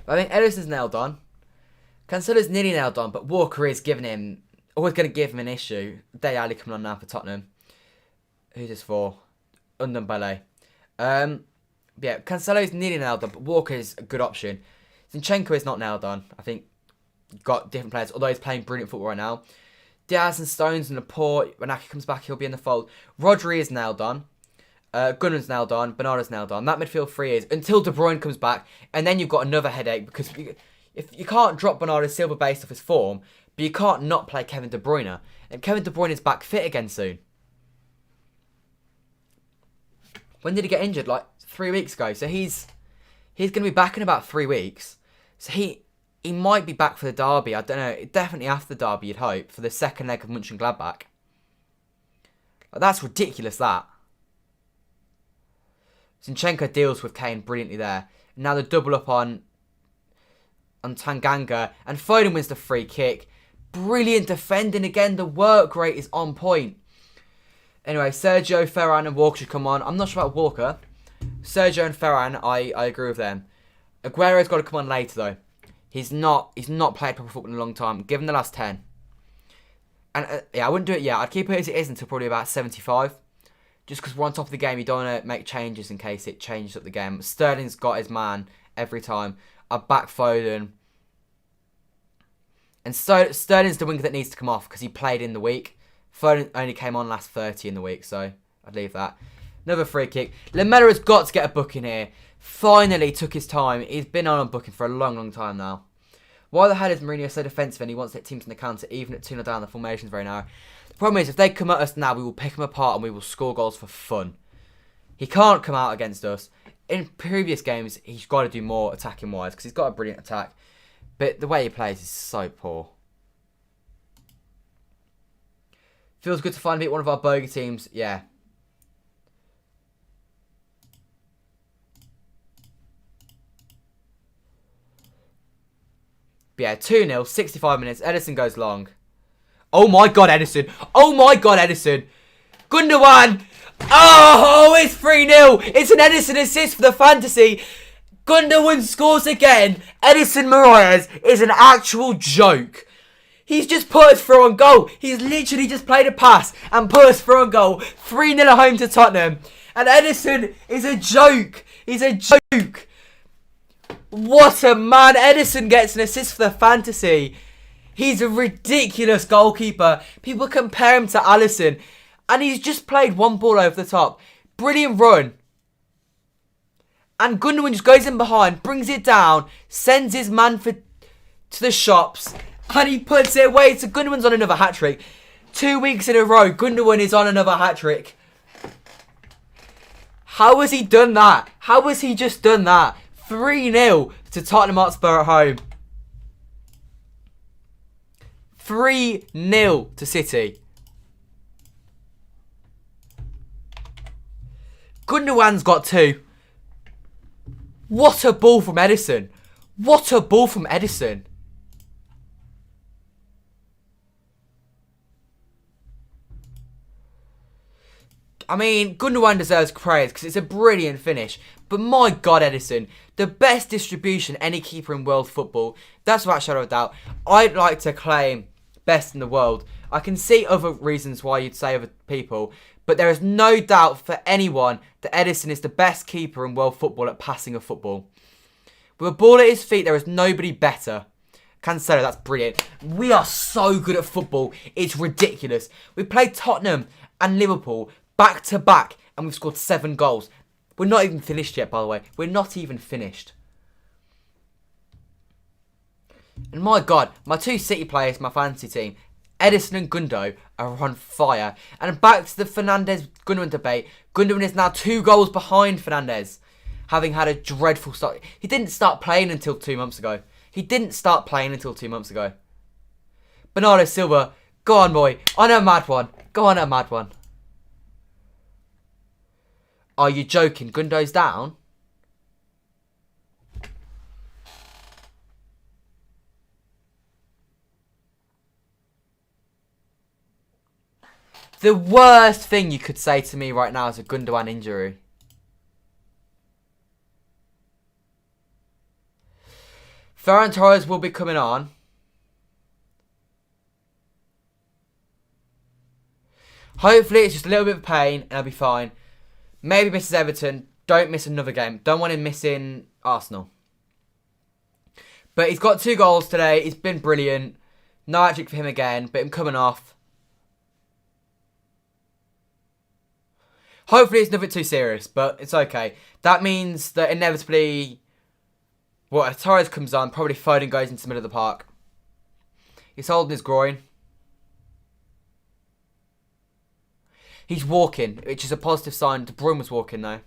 But I think Ederson's nailed on. Cancelo's nearly nailed on, but Walker is always going to give him an issue. Dele Alli coming on now for Tottenham. Who's this for? Ndombele. Yeah, Cancelo's nearly nailed on, but Walker is a good option. Zinchenko is not nailed on. I think you've got different players, although he's playing brilliant football right now. Diaz and Stones and Laporte, when Aki comes back, he'll be in the fold. Rodri is nailed on. Gundogan's nailed on. Bernardo's nailed on. That midfield three is until De Bruyne comes back, and then you've got another headache because if you can't drop Bernardo Silva based off his form, but you can't not play Kevin De Bruyne, and Kevin De Bruyne is back fit again soon. When did he get injured? Like 3 weeks ago. So he's going to be back in about 3 weeks. So he might be back for the derby. I don't know. Definitely after the derby, you'd hope, for the second leg of Mönchengladbach. Like, that's ridiculous, that. Zinchenko deals with Kane brilliantly there. Now the double up on Tanganga. And Foden wins the free kick. Brilliant defending again. The work rate is on point. Anyway, Sergio, Ferran and Walker should come on. I'm not sure about Walker. Sergio and Ferran, I agree with them. Aguero's got to come on later, though. He's not played proper football in a long time. Give him the last 10. And yeah, I wouldn't do it yet. I'd keep it as it is until probably about 75. Just because we're on top of the game, you don't want to make changes in case it changes up the game. Sterling's got his man every time. I back Foden. And Sterling's the winger that needs to come off because he played in the week. Foden only came on last 30 in the week, so I'd leave that. Another free kick. Lamela has got to get a booking here. Finally took his time. He's been on a booking for a long, long time now. Why the hell is Mourinho so defensive and he wants to hit teams in the counter even at 2-0 down? The formation's very narrow. The problem is if they come at us now, we will pick them apart and we will score goals for fun. He can't come out against us. In previous games, he's got to do more attacking-wise because he's got a brilliant attack. But the way he plays is so poor. Feels good to finally beat one of our bogey teams. Yeah. But yeah, 2-0, 65 minutes. Ederson goes long. Oh my god, Ederson. Oh my god, Ederson. Gundogan. Oh, it's 3-0. It's an Ederson assist for the fantasy. Gundogan scores again. Ederson Moraes is an actual joke. He's just put us through on goal. He's literally just played a pass and put us through on goal. 3-0 at home to Tottenham. And Ederson is a joke. He's a joke. What a man. Ederson gets an assist for the fantasy. He's a ridiculous goalkeeper. People compare him to Alisson. And he's just played one ball over the top. Brilliant run. And Gundogan just goes in behind, brings it down, sends his man to the shops. And he puts it away. So Gundogan's on another hat-trick. 2 weeks in a row, Gundogan is on another hat-trick. How has he done that? How has he just done that? 3-0 to Tottenham Hotspur at home. 3-0 to City. Gundogan's got 2. What a ball from Ederson. What a ball from Ederson. I mean, Gundogan deserves praise because it's a brilliant finish. But my God, Ederson, the best distribution any keeper in world football. That's without a shadow of a doubt. I'd like to claim best in the world. I can see other reasons why you'd say other people. But there is no doubt for anyone that Ederson is the best keeper in world football at passing a football. With a ball at his feet, there is nobody better. Cancelo, that's brilliant. We are so good at football. It's ridiculous. We played Tottenham and Liverpool back to back and we've scored 7 goals. We're not even finished yet, by the way. We're not even finished. And my God, my two City players, my fantasy team, Ederson and Gundo, are on fire. And back to the Fernandes-Gundogan debate. Gundogan is now 2 goals behind Fernandes, having had a dreadful start. He didn't start playing until 2 months ago. Bernardo Silva, go on, boy. On a mad one. Go on a mad one. Are you joking? Gundo's down? The worst thing you could say to me right now is a Gundogan injury. Ferran Torres will be coming on. Hopefully it's just a little bit of pain and I'll be fine. Maybe misses Everton. Don't miss another game. Don't want him missing Arsenal. But he's got 2 goals today. He's been brilliant. No hat-trick for him again, but him coming off. Hopefully it's nothing too serious, but it's okay. That means that inevitably, if Torres comes on, probably Foden goes into the middle of the park. He's holding his groin. He's walking, which is a positive sign. De Bruyne was walking though.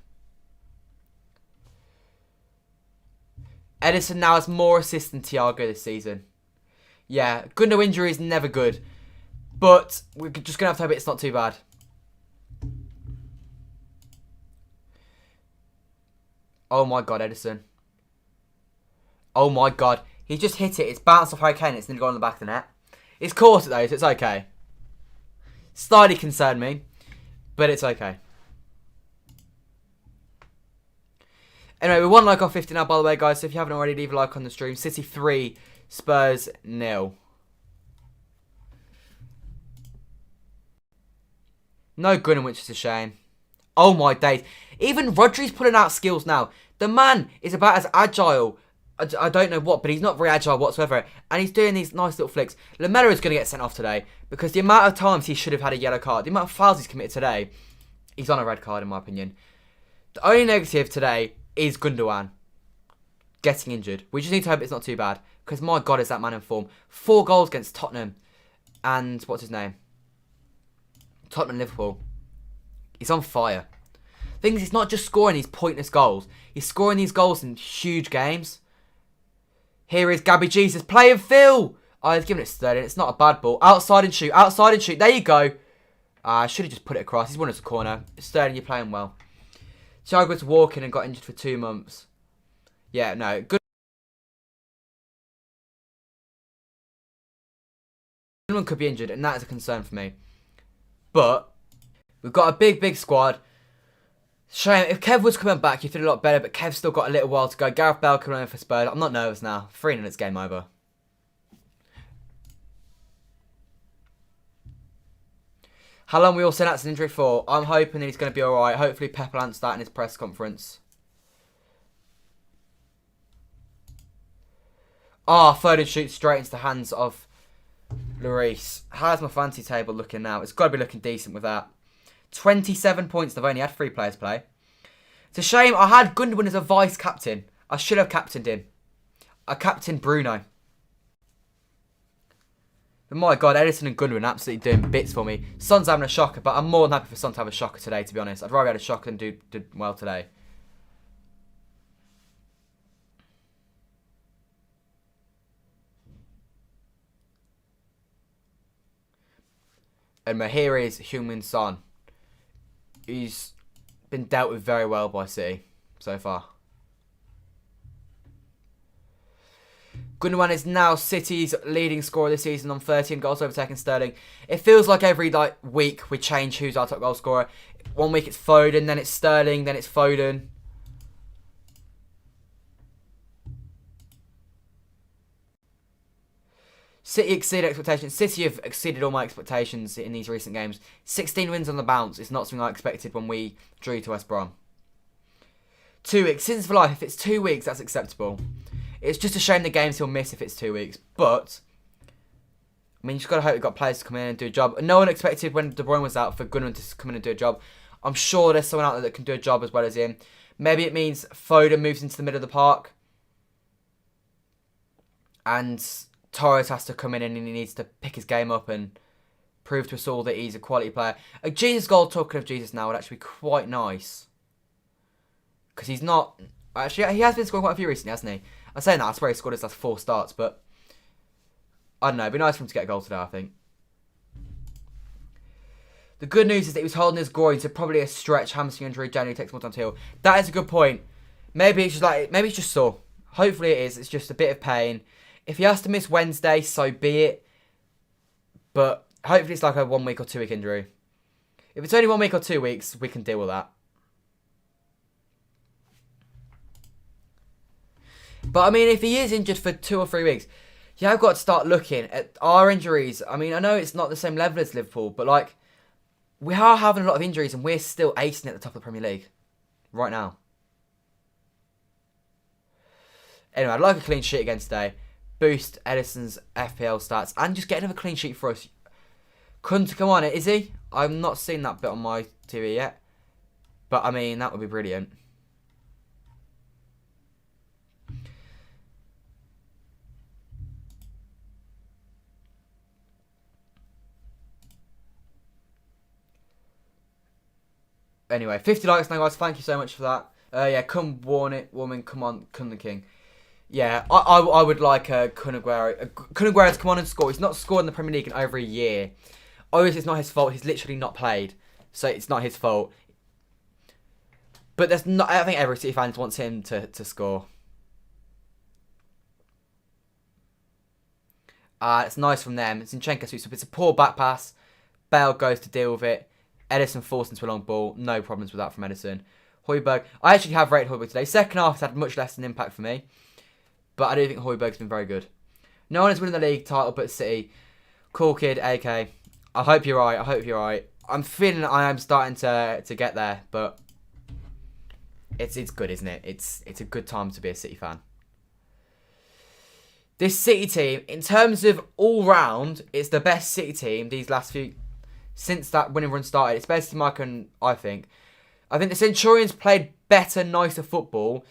Ederson now has more assists than Thiago this season. Yeah, Gundo injury is never good, but we're just going to have to hope it's not too bad. Oh my God, Ederson. Oh my God. He just hit it. It's bounced off Harry Kane. It's nearly gone on the back of the net. He's caught it though, so it's okay. Slightly concerned me, but it's okay. Anyway, we won like off 50 now, by the way, guys. So if you haven't already, leave a like on the stream. City 3, Spurs 0. No Gundogan, which is a shame. Oh my days. Even Rodri's pulling out skills now. The man is about as agile. I don't know what, but he's not very agile whatsoever. And he's doing these nice little flicks. Lamela is going to get sent off today because the amount of times he should have had a yellow card, the amount of fouls he's committed today, he's on a red card in my opinion. The only negative today is Gundogan getting injured. We just need to hope it's not too bad because my God, is that man in form. 4 goals against Tottenham and what's his name? Tottenham Liverpool. He's on fire. Thing is, he's not just scoring these pointless goals. He's scoring these goals in huge games. Here is Gabby Jesus. Play and Phil. Oh, he's giving it Sterling. It's not a bad ball. Outside and shoot. Outside and shoot. There you go. I should have just put it across. He's won us a corner. Sterling, you're playing well. Thiago was walking and got injured for 2 months. Yeah, no. Good. Anyone could be injured, and that is a concern for me. But we've got a big squad. Shame. If Kev was coming back, you'd feel a lot better, but Kev's still got a little while to go. Gareth Bale coming in for Spurs. I'm not nervous now. 3-0, it's game over. How long we all said that's an injury for? I'm hoping that he's going to be alright. Hopefully Pep will answer that in his press conference. Foden shoots straight into the hands of Lloris. How's my fantasy table looking now? It's got to be looking decent with that. 27 points. They've only had 3 players play. It's a shame. I had Gundogan as a vice captain. I should have captained him. I captained Bruno. But my God, Ederson and Gundogan absolutely doing bits for me. Son's having a shocker, but I'm more than happy for Son to have a shocker today, to be honest. I'd rather have a shocker than do well today. And here is Heung-min Son. He's been dealt with very well by City so far. Gundogan is now City's leading scorer this season on 13 goals, overtaking Sterling. It feels like every week we change who's our top goal scorer. 1 week it's Foden, then it's Sterling, then it's Foden. City exceeded expectations. City have exceeded all my expectations in these recent games. 16 wins on the bounce is not something I expected when we drew to West Brom. 2 weeks. Since for life, if it's 2 weeks, that's acceptable. It's just a shame the games he'll miss if it's 2 weeks. But, I mean, you just got to hope we've got players to come in and do a job. No one expected when De Bruyne was out for Gundogan to come in and do a job. I'm sure there's someone out there that can do a job as well as him. Maybe it means Foden moves into the middle of the park. And Torres has to come in and he needs to pick his game up and prove to us all that he's a quality player. A Jesus goal, talking of Jesus now, would actually be quite nice. Because he's not... Actually, he has been scoring quite a few recently, hasn't he? I'm saying that, I swear he scored his last 4 starts, but... I don't know, it'd be nice for him to get a goal today, I think. The good news is that he was holding his groin, so probably a stretch hamstring injury. January takes more time to heal. That is a good point. Maybe it's just sore. Hopefully it is. It's just a bit of pain. If he has to miss Wednesday, so be it. But hopefully it's like a 1 week or 2 week injury. If it's only 1 week or 2 weeks, we can deal with that. But I mean, if he is injured for 2 or 3 weeks, yeah, I've got to start looking at our injuries. I mean, I know it's not the same level as Liverpool, but like, we are having a lot of injuries and we're still acing at the top of the Premier League right now. Anyway, I'd like a clean sheet again today. Boost Ederson's FPL stats and just get another clean sheet for us. Couldn't come on it, is he? I've not seen that bit on my TV yet. But I mean, that would be brilliant. Anyway, 50 likes now, guys. Thank you so much for that. Yeah, come warn it, woman. Come on, come the king. Yeah, I would like Kun Aguero to come on and score. He's not scored in the Premier League in over a year. Obviously, it's not his fault. He's literally not played, so it's not his fault. But there's not. I think every City fan wants him to score. It's nice from them. Zinchenko sweeps up. It's a poor back pass. Bale goes to deal with it. Ederson forced into a long ball. No problems with that from Ederson. Højbjerg. I actually have rated Højbjerg today. Second half has had much less an impact for me. But I do think Højbjerg's been very good. No one is winning the league title but City. Cool kid, AK. I hope you're right. I hope you're right. I'm feeling I am starting to get there. But it's good, isn't it? It's a good time to be a City fan. This City team, in terms of all round, it's the best City team these last few... Since that winning run started, it's best team I think. I think the Centurions played better, nicer football.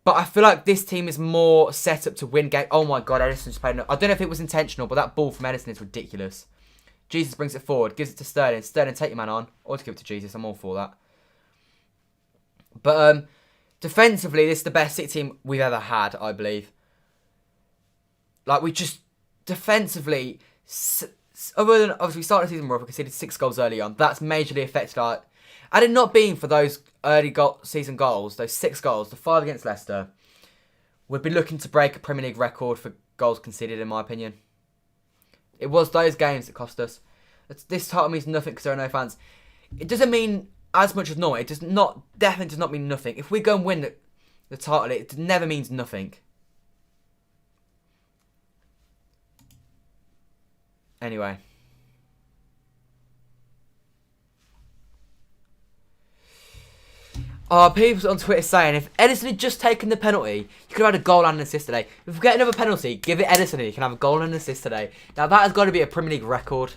But I feel like this team is more set up to win games. Oh my God, Ederson's played... I don't know if it was intentional, but that ball from Ederson is ridiculous. Jesus brings it forward, gives it to Sterling. Sterling, take your man on. Or to give it to Jesus, I'm all for that. But defensively, this is the best City team we've ever had, I believe. Like, we just... Defensively... Other than, obviously, we started the season rough, we conceded 6 goals early on. That's majorly affected our... Had it not been for those early season goals, those 6 goals, the 5 against Leicester, we'd be looking to break a Premier League record for goals conceded, in my opinion. It was those games that cost us. This title means nothing because there are no fans. It doesn't mean as much as normal. It definitely does not mean nothing. If we go and win the title, it never means nothing. Anyway. People on Twitter saying if Ederson had just taken the penalty, you could have had a goal and an assist today. If we get another penalty, give it Ederson and you can have a goal and an assist today. Now that has got to be a Premier League record.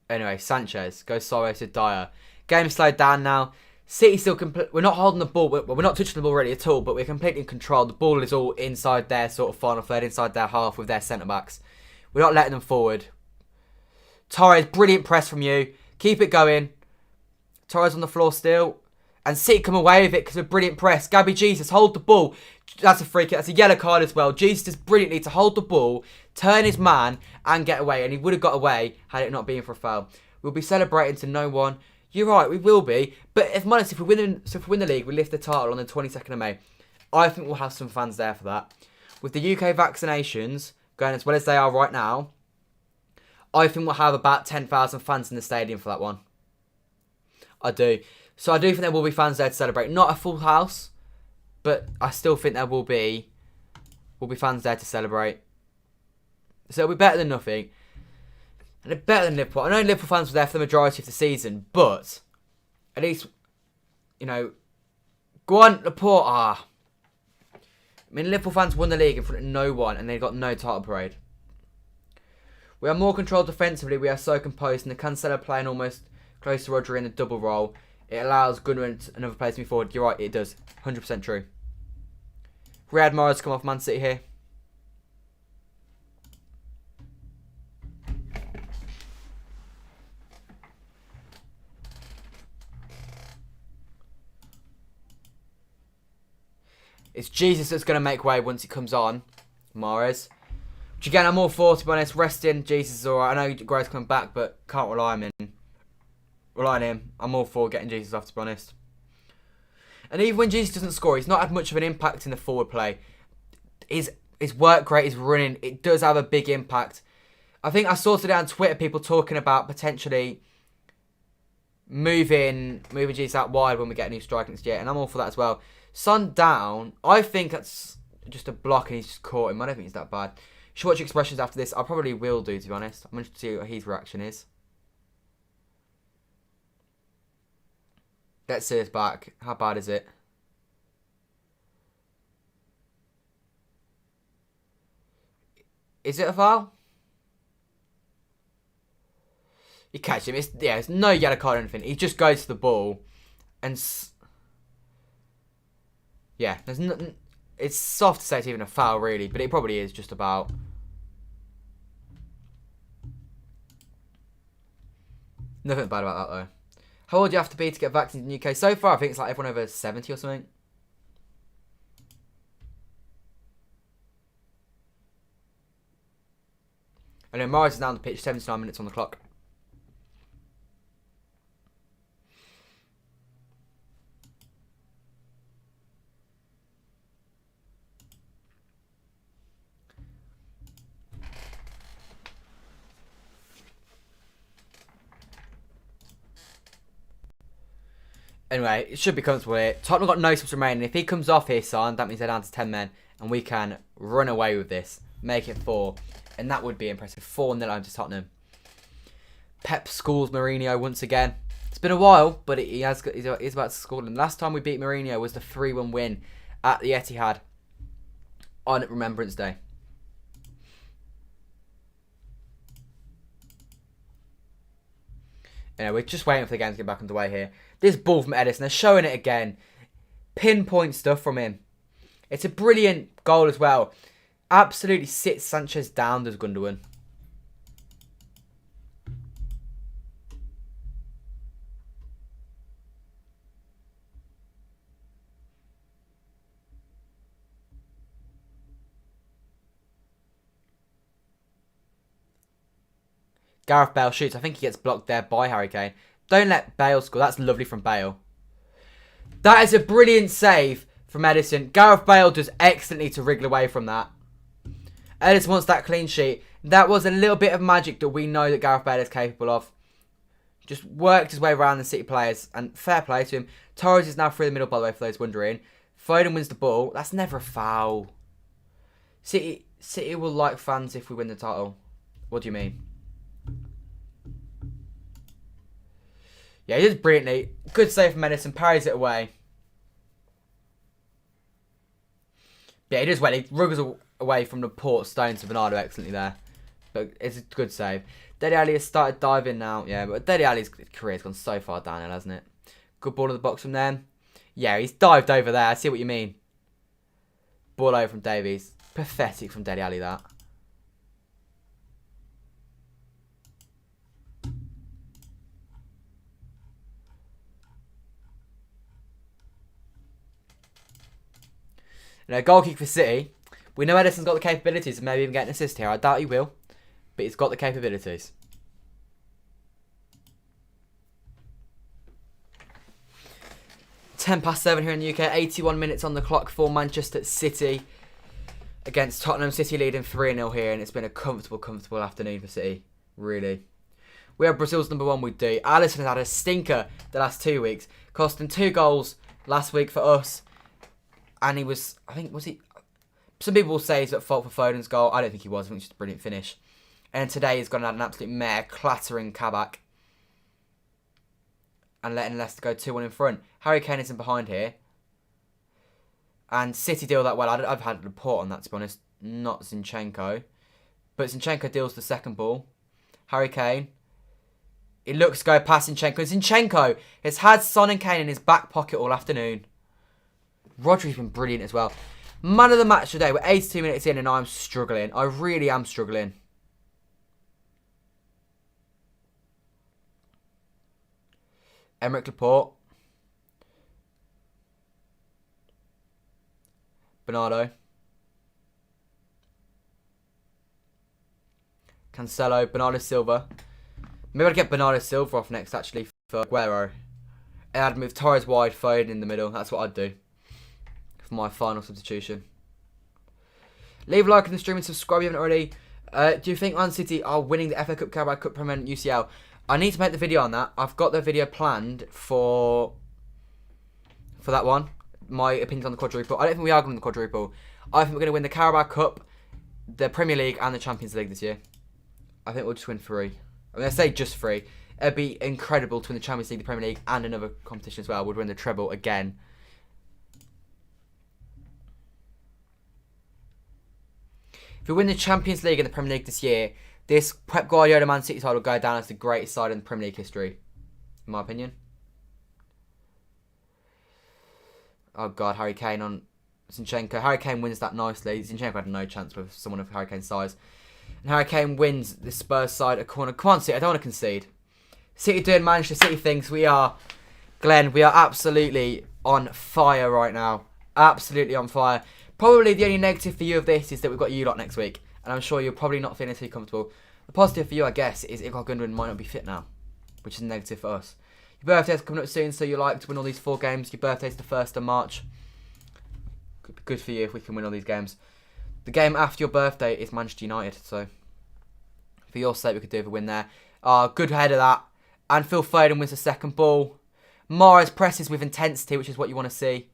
Anyway, Sanchez goes Suarez to Dyer. Game slowed down now. City still we're not holding the ball. We're not touching the ball really at all, but we're completely in control. The ball is all inside their sort of final third, inside their half with their centre backs. We're not letting them forward. Torres, brilliant press from you. Keep it going. Torres on the floor still. And City come away with it because of a brilliant press. Gabby Jesus, hold the ball. That's a free kick. That's a yellow card as well. Jesus does brilliantly to hold the ball, turn his man, and get away. And he would have got away had it not been for a foul. We'll be celebrating to no one. You're right, we will be. But if we win the league, we lift the title on the 22nd of May. I think we'll have some fans there for that. With the UK vaccinations going as well as they are right now, I think we'll have about 10,000 fans in the stadium for that one. I do. So I do think there will be fans there to celebrate. Not a full house, but I still think there will be fans there to celebrate. So it'll be better than nothing. And it's better than Liverpool. I know Liverpool fans were there for the majority of the season, but At least, you know, go on, Laporte. I mean, Liverpool fans won the league in front of no one, and they got no title parade. We are more controlled defensively. We are so composed, and the Cancelo playing almost close to Rodri in the double role. It allows Gundogan another place to move forward. You're right, it does. 100% true. Riyad Mahrez come off Man City here. It's Jesus that's going to make way once he comes on. Mahrez. Which again, I'm all for, to be honest. Resting, Jesus is alright. I know Guerrero's coming back, but can't rely on him. I'm all for getting Jesus off, to be honest. And even when Jesus doesn't score, he's not had much of an impact in the forward play. His work rate, his running, it does have a big impact. I think I saw today on Twitter people talking about potentially moving Jesus out wide when we get a new striker next year, and I'm all for that as well. Son down, I think that's just a block and he's just caught him. I don't think it's that bad. You should watch expressions after this. I probably will do, to be honest. I'm going to see what his reaction is. Let's see his back. How bad is it? Is it a foul? You catch him. It's no yellow card or anything. He just goes to the ball. And yeah, it's soft to say it's even a foul, really. But it probably is just about. Nothing bad about that, though. How old do you have to be to get vaccinated in the UK? So far, I think it's like everyone over 70 or something. And then Morris is now on the pitch, 79 minutes on the clock. Anyway, it should be comfortable here. Tottenham got no subs remaining. If he comes off here, son, that means they're down to 10 men. And we can run away with this. Make it 4. And that would be impressive. 4-0 home to Tottenham. Pep schools Mourinho once again. It's been a while, but he's about to school him. Last time we beat Mourinho was the 3-1 win at the Etihad on Remembrance Day. Anyway, we're just waiting for the game to get back underway here. This ball from Ederson, they're showing it again. Pinpoint stuff from him. It's a brilliant goal as well. Absolutely sits Sanchez down, does Gundogan. Gareth Bale shoots. I think he gets blocked there by Harry Kane. Don't let Bale score. That's lovely from Bale. That is a brilliant save from Ederson. Gareth Bale does excellently to wriggle away from that. Ederson wants that clean sheet. That was a little bit of magic that we know that Gareth Bale is capable of. Just worked his way around the City players. And fair play to him. Torres is now through the middle, by the way, for those wondering. Foden wins the ball. That's never a foul. City will like fans if we win the title. What do you mean? Yeah, he did brilliantly. Good save from Ederson. Parries it away. Yeah, he does well. He ruggles away from the port stone to Bernardo excellently there. But it's a good save. Dele Alli has started diving now. Yeah, but Dele Alli's career has gone so far downhill, hasn't it? Good ball in the box from them. Yeah, he's dived over there. I see what you mean. Ball over from Davies. Pathetic from Dele Alli, that. Goal kick for City. We know Ederson's got the capabilities of maybe even getting an assist here. I doubt he will. But he's got the capabilities. (7:10) here in the UK. 81 minutes on the clock for Manchester City against Tottenham. City leading 3-0 here. And it's been a comfortable afternoon for City. Really. We have Brazil's number 1, we do. Alisson has had a stinker the last 2 weeks. Costing 2 goals last week for us. And he was, some people will say he's at fault for Foden's goal. I don't think he was. I think it's just a brilliant finish. And today he's gone and had an absolute mare clattering Kabak. and letting Leicester go 2-1 in front. Harry Kane isn't behind here. And City deal that well. I've had a report on that, to be honest. Not Zinchenko. But Zinchenko deals the second ball. Harry Kane. It looks to go past Zinchenko. Zinchenko has had Son and Kane in his back pocket all afternoon. Rodri's been brilliant as well. Man of the match today. We're 82 minutes in and I'm struggling. I really am struggling. Emerick Laporte. Bernardo. Cancelo. Bernardo Silva. Maybe I'd get Bernardo Silva off next, actually, for Aguero. And I'd move Torres wide, Foden in the middle. That's what I'd do for my final substitution. Leave a like on the stream and subscribe if you haven't already. Do you think Man City are winning the FA Cup, Carabao Cup, Premier and UCL? I need to make the video on that. I've got the video planned for that one. My opinions on the quadruple. I don't think we are going to win the quadruple. I think we're going to win the Carabao Cup, the Premier League and the Champions League this year. I think we'll just win 3. I mean, I say just 3. It'd be incredible to win the Champions League, the Premier League, and another competition as well. We'd win the treble again. If we win the Champions League and the Premier League this year, this Pep Guardiola Man City side will go down as the greatest side in the Premier League history, in my opinion. Oh God, Harry Kane on Zinchenko. Harry Kane wins that nicely. Zinchenko had no chance with someone of Harry Kane's size. And Harry Kane wins the Spurs side a corner. Come on, City, I don't want to concede. City doing Manchester City things. We are, Glenn, we are absolutely on fire right now. Absolutely on fire. Probably the only negative for you of this is that we've got you lot next week. And I'm sure you're probably not feeling too comfortable. The positive for you, I guess, is Etihad Gundogan might not be fit now. Which is a negative for us. Your birthday's coming up soon, so you like to win all these 4 games. Your birthday's the 1st of March. Could be good for you if we can win all these games. The game after your birthday is Manchester United, so for your sake, we could do with a win there. Good header that. And Phil Foden wins the second ball. Mahrez presses with intensity, which is what you want to see.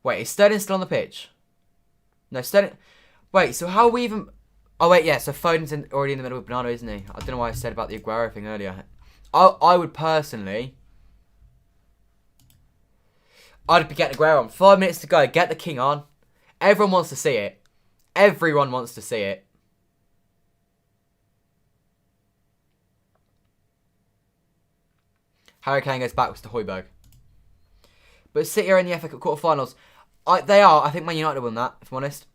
Wait, is Sterling still on the pitch? No, Sterling... Wait, so how are we even... Oh, wait, yeah, so Foden's already in the middle with Bernardo, isn't he? I don't know why I said about the Aguero thing earlier. I would personally... I'd be getting Aguero on. 5 minutes to go. Get the king on. Everyone wants to see it. Everyone wants to see it. Harry Kane goes backwards to Højbjerg. But City are in the FA Cup quarterfinals. They are. I think Man United will win that, if I'm honest.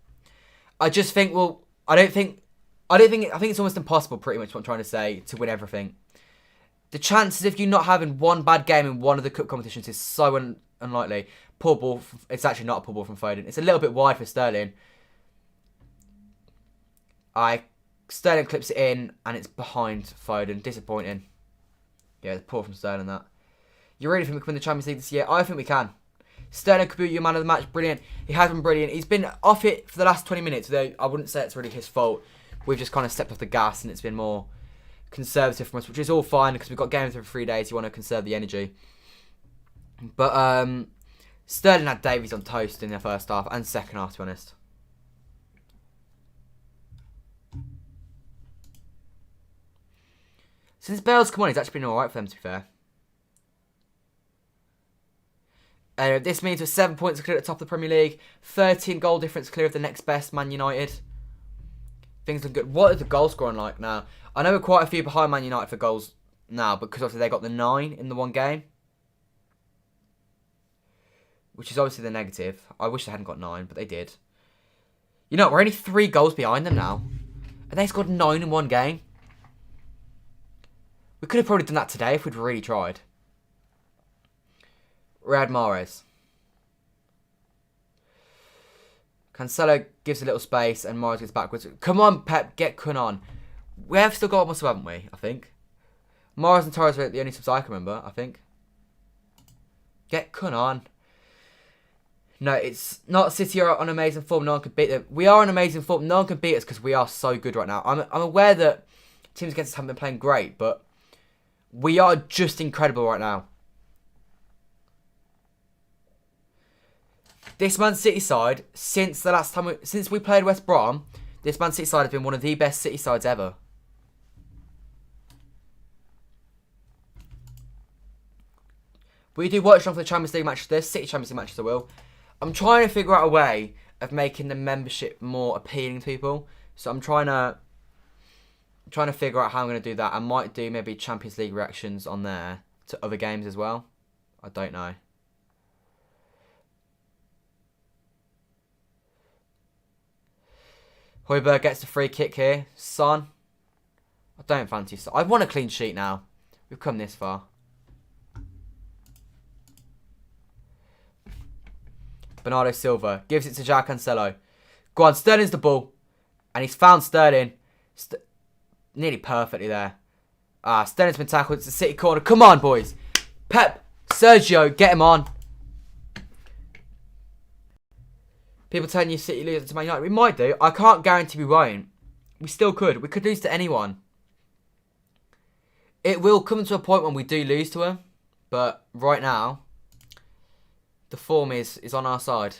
I just think, well, I think it's almost impossible, pretty much what I'm trying to say, to win everything. The chances of you not having one bad game in one of the cup competitions is so unlikely. Poor ball. It's actually not a poor ball from Foden. It's a little bit wide for Sterling. Sterling clips it in, and it's behind Foden. Disappointing. Yeah, it's poor from Sterling, that. You really think we can win the Champions League this year? I think we can. Sterling could be your man of the match. Brilliant. He has been brilliant. He's been off it for the last 20 minutes, though I wouldn't say it's really his fault. We've just kind of stepped off the gas, and it's been more conservative from us, which is all fine, because we've got games every 3 days. You want to conserve the energy. But Sterling had Davies on toast in the first half and second half, to be honest. Since Bale's come on, he's actually been alright for them, to be fair. This means we're 7 points clear at the top of the Premier League. 13 goal difference clear of the next best, Man United. Things look good. What is the goal scoring like now? I know we're quite a few behind Man United for goals now, because obviously they got the 9 in the one game. Which is obviously the negative. I wish they hadn't got 9, but they did. You know, we're only 3 goals behind them now. And they scored 9 in one game. We could have probably done that today if we'd really tried. Riyad Mahrez. Cancelo gives a little space and Mahrez gets backwards. Come on, Pep, get Kun on. We have still got muscle, haven't we? I think. Mahrez and Torres are the only subs I can remember, I think. Get Kun on. No, it's not City are on amazing form. No one can beat them. We are on amazing form. No one can beat us because we are so good right now. I'm aware that teams against us haven't been playing great, but we are just incredible right now. This Man City side, since the last time since we played West Brom, This Man City side has been one of the best City sides ever. We do watch along for the Champions League matches. There's City Champions League matches I will. I'm trying to figure out a way of making the membership more appealing to people. So I'm trying to figure out how I'm going to do that. I might do maybe Champions League reactions on there to other games as well. I don't know. Højbjerg gets the free kick here. Son. I don't fancy Son. I want a clean sheet now. We've come this far. Bernardo Silva gives it to João Cancelo. Go on, Sterling's the ball. And he's found Sterling. Nearly perfectly there. Sterling's been tackled. It's a City corner. Come on, boys. Pep, Sergio, get him on. People telling you City lose to Man United. We might do. I can't guarantee we won't. We still could. We could lose to anyone. It will come to a point when we do lose to them. But right now, the form is on our side.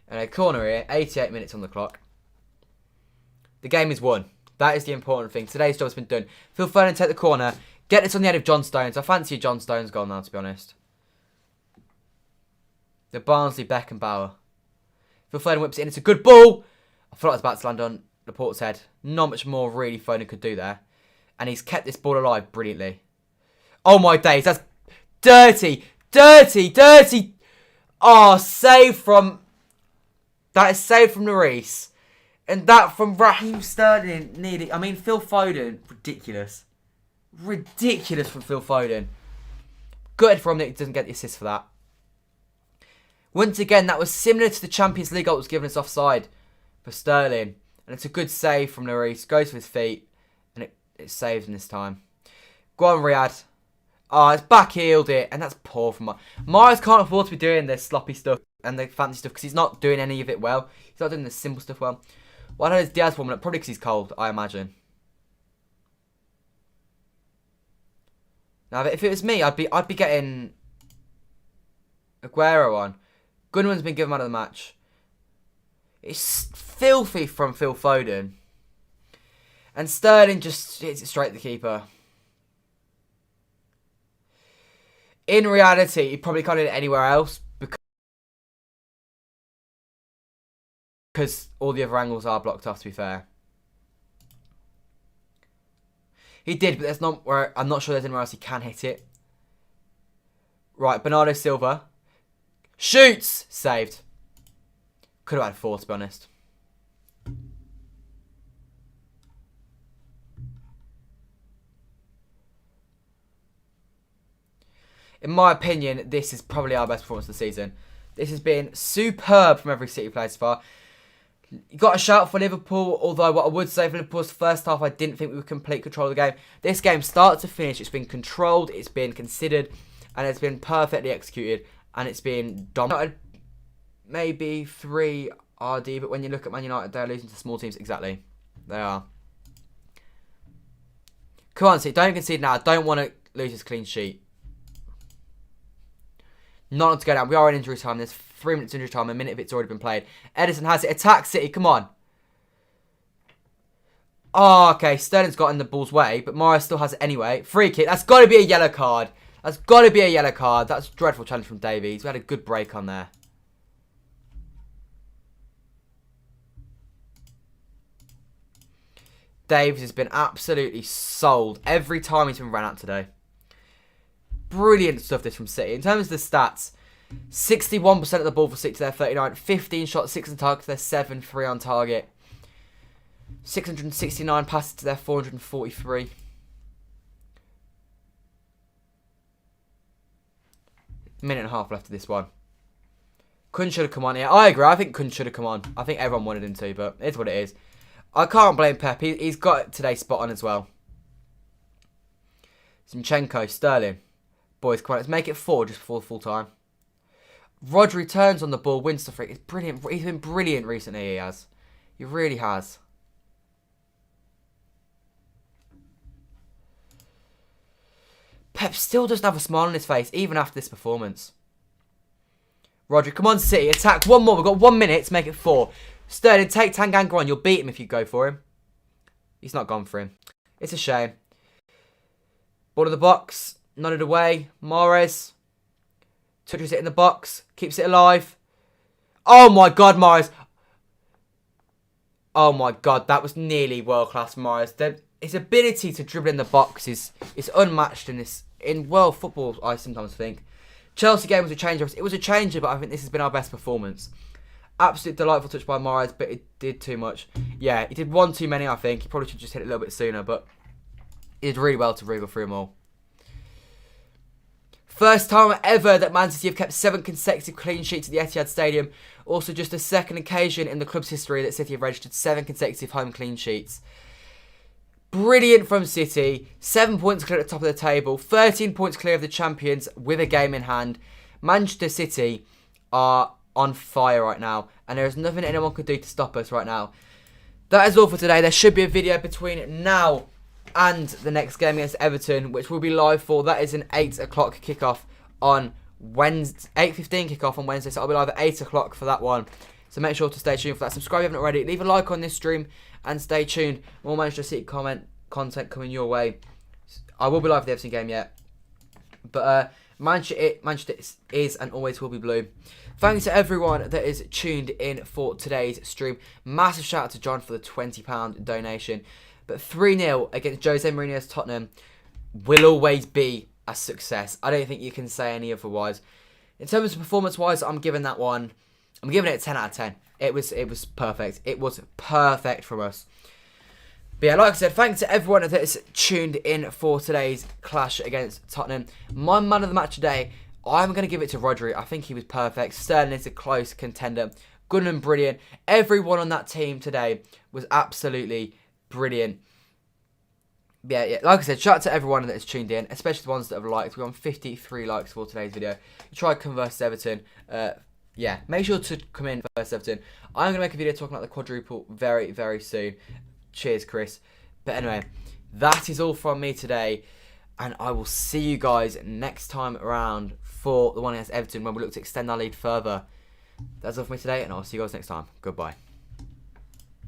And a corner here. 88 minutes on the clock. The game is won. That is the important thing. Today's job's been done. Phil Foden take the corner. Get this on the head of John Stones. I fancy John Stones goal now, to be honest. The Barnsley Beckenbauer. Phil Foden whips it in. It's a good ball. I thought it was about to land on Laporte's head. Not much more really Foden could do there. And he's kept this ball alive brilliantly. Oh my days. That's dirty. Dirty. Dirty. Oh, save from... That is saved from Lloris. And that from Raheem Sterling. Nearly. I mean, Phil Foden. Ridiculous. Ridiculous from Phil Foden. Good for him that he doesn't get the assist for that. Once again, that was similar to the Champions League goal that was given us offside for Sterling. And it's a good save from Lloris. Goes for his feet. And it saves him this time. Go on, Riyadh. Oh, it's back-heeled it. And that's poor from Mahrez can't afford to be doing this sloppy stuff and the fancy stuff because he's not doing any of it well. He's not doing the simple stuff well. Why is Diaz warming up? Probably because he's cold, I imagine. Now, if it was me, I'd be getting Aguero on. Gundogan's been given man of the match. It's filthy from Phil Foden. And Sterling just hits it straight at the keeper. In reality, he probably can't hit it anywhere else because all the other angles are blocked off, to be fair. He did, but there's not where I'm not sure there's anywhere else he can hit it. Right, Bernardo Silva. Shoots! Saved. Could have had 4, to be honest. In my opinion, this is probably our best performance of the season. This has been superb from every City player so far. You got a shout for Liverpool, although what I would say for Liverpool's first half, I didn't think we were complete control of the game. This game, start to finish, it's been controlled, it's been considered, and it's been perfectly executed, and it's been dominated. Maybe 3 RD, but when you look at Man United, they're losing to small teams. Exactly. They are. Come on, City, don't concede now. I don't want to lose this clean sheet. Not on to go down. We are in injury time. There's 3 minutes injury time. A minute if it's already been played. Ederson has it. Attack City. Come on. Oh, okay. Sterling's got in the ball's way, but Mahrez still has it anyway. Free kick. That's got to be a yellow card. That's got to be a yellow card. That's a dreadful challenge from Davies. We had a good break on there. Davies has been absolutely sold every time he's been ran at today. Brilliant stuff this from City. In terms of the stats, 61% of the ball for City to their 39, 15 shots, 6 on target to their 7, 3 on target. 669 passes to their 443. Minute and a half left of this one. Kun should have come on here. I agree. I think Kun should have come on. I think everyone wanted him to, but it's what it is. I can't blame Pep. He's got today spot on as well. Zinchenko, Sterling. Boys, come on, let's make it 4 just before full time. Rodri turns on the ball, wins the free. It's brilliant. He's been brilliant recently, he has. He really has. Pep still doesn't have a smile on his face, even after this performance. Rodri, come on, City. Attack. One more. We've got 1 minute to make it 4. Sterling, take Tanganga on. You'll beat him if you go for him. He's not gone for him. It's a shame. Ball in the box. Nodded away. Mahrez. Touches it in the box. Keeps it alive. Oh, my God, Mahrez. Oh, my God. That was nearly world-class, Mahrez. His ability to dribble in the box is unmatched in world football, I sometimes think. Chelsea game was a changer. It was a changer, but I think this has been our best performance. Absolute delightful touch by Mahrez, but it did too much. Yeah, he did one too many, I think. He probably should just hit it a little bit sooner, but he did really well to wriggle through them all. First time ever that Man City have kept 7 consecutive clean sheets at the Etihad Stadium. Also just the second occasion in the club's history that City have registered 7 consecutive home clean sheets. Brilliant from City. 7 points clear at the top of the table. 13 points clear of the champions with a game in hand. Manchester City are on fire right now. And there is nothing anyone could do to stop us right now. That is all for today. There should be a video between now and the next game against Everton, which we'll be live for. That is an 8 o'clock kickoff on Wednesday. 8:15 kickoff on Wednesday. So I'll be live at 8 o'clock for that one. So make sure to stay tuned for that. Subscribe if you haven't already. Leave a like on this stream and stay tuned. More Manchester City content coming your way. I will be live for the Everton game yet. But Manchester is and always will be blue. Thanks to everyone that is tuned in for today's stream. Massive shout out to John for the £20 donation. But 3-0 against Jose Mourinho's Tottenham will always be a success. I don't think you can say any otherwise. In terms of performance-wise, I'm giving that one. I'm giving it a 10 out of 10. It was perfect. It was perfect from us. But yeah, like I said, thanks to everyone that is tuned in for today's clash against Tottenham. My man of the match today, I'm going to give it to Rodri. I think he was perfect. Sterling is a close contender. Gundogan, brilliant. Everyone on that team today was absolutely brilliant. Yeah, like I said, shout out to everyone that is tuned in, especially the ones that have liked. We're on 53 likes for today's video. You tried converse Everton. Yeah, make sure to come in first, Everton. I'm going to make a video talking about the quadruple very, very soon. Cheers, Chris. But anyway, that is all from me today. And I will see you guys next time around for the one against Everton when we look to extend our lead further. That's all for me today, and I'll see you guys next time. Goodbye.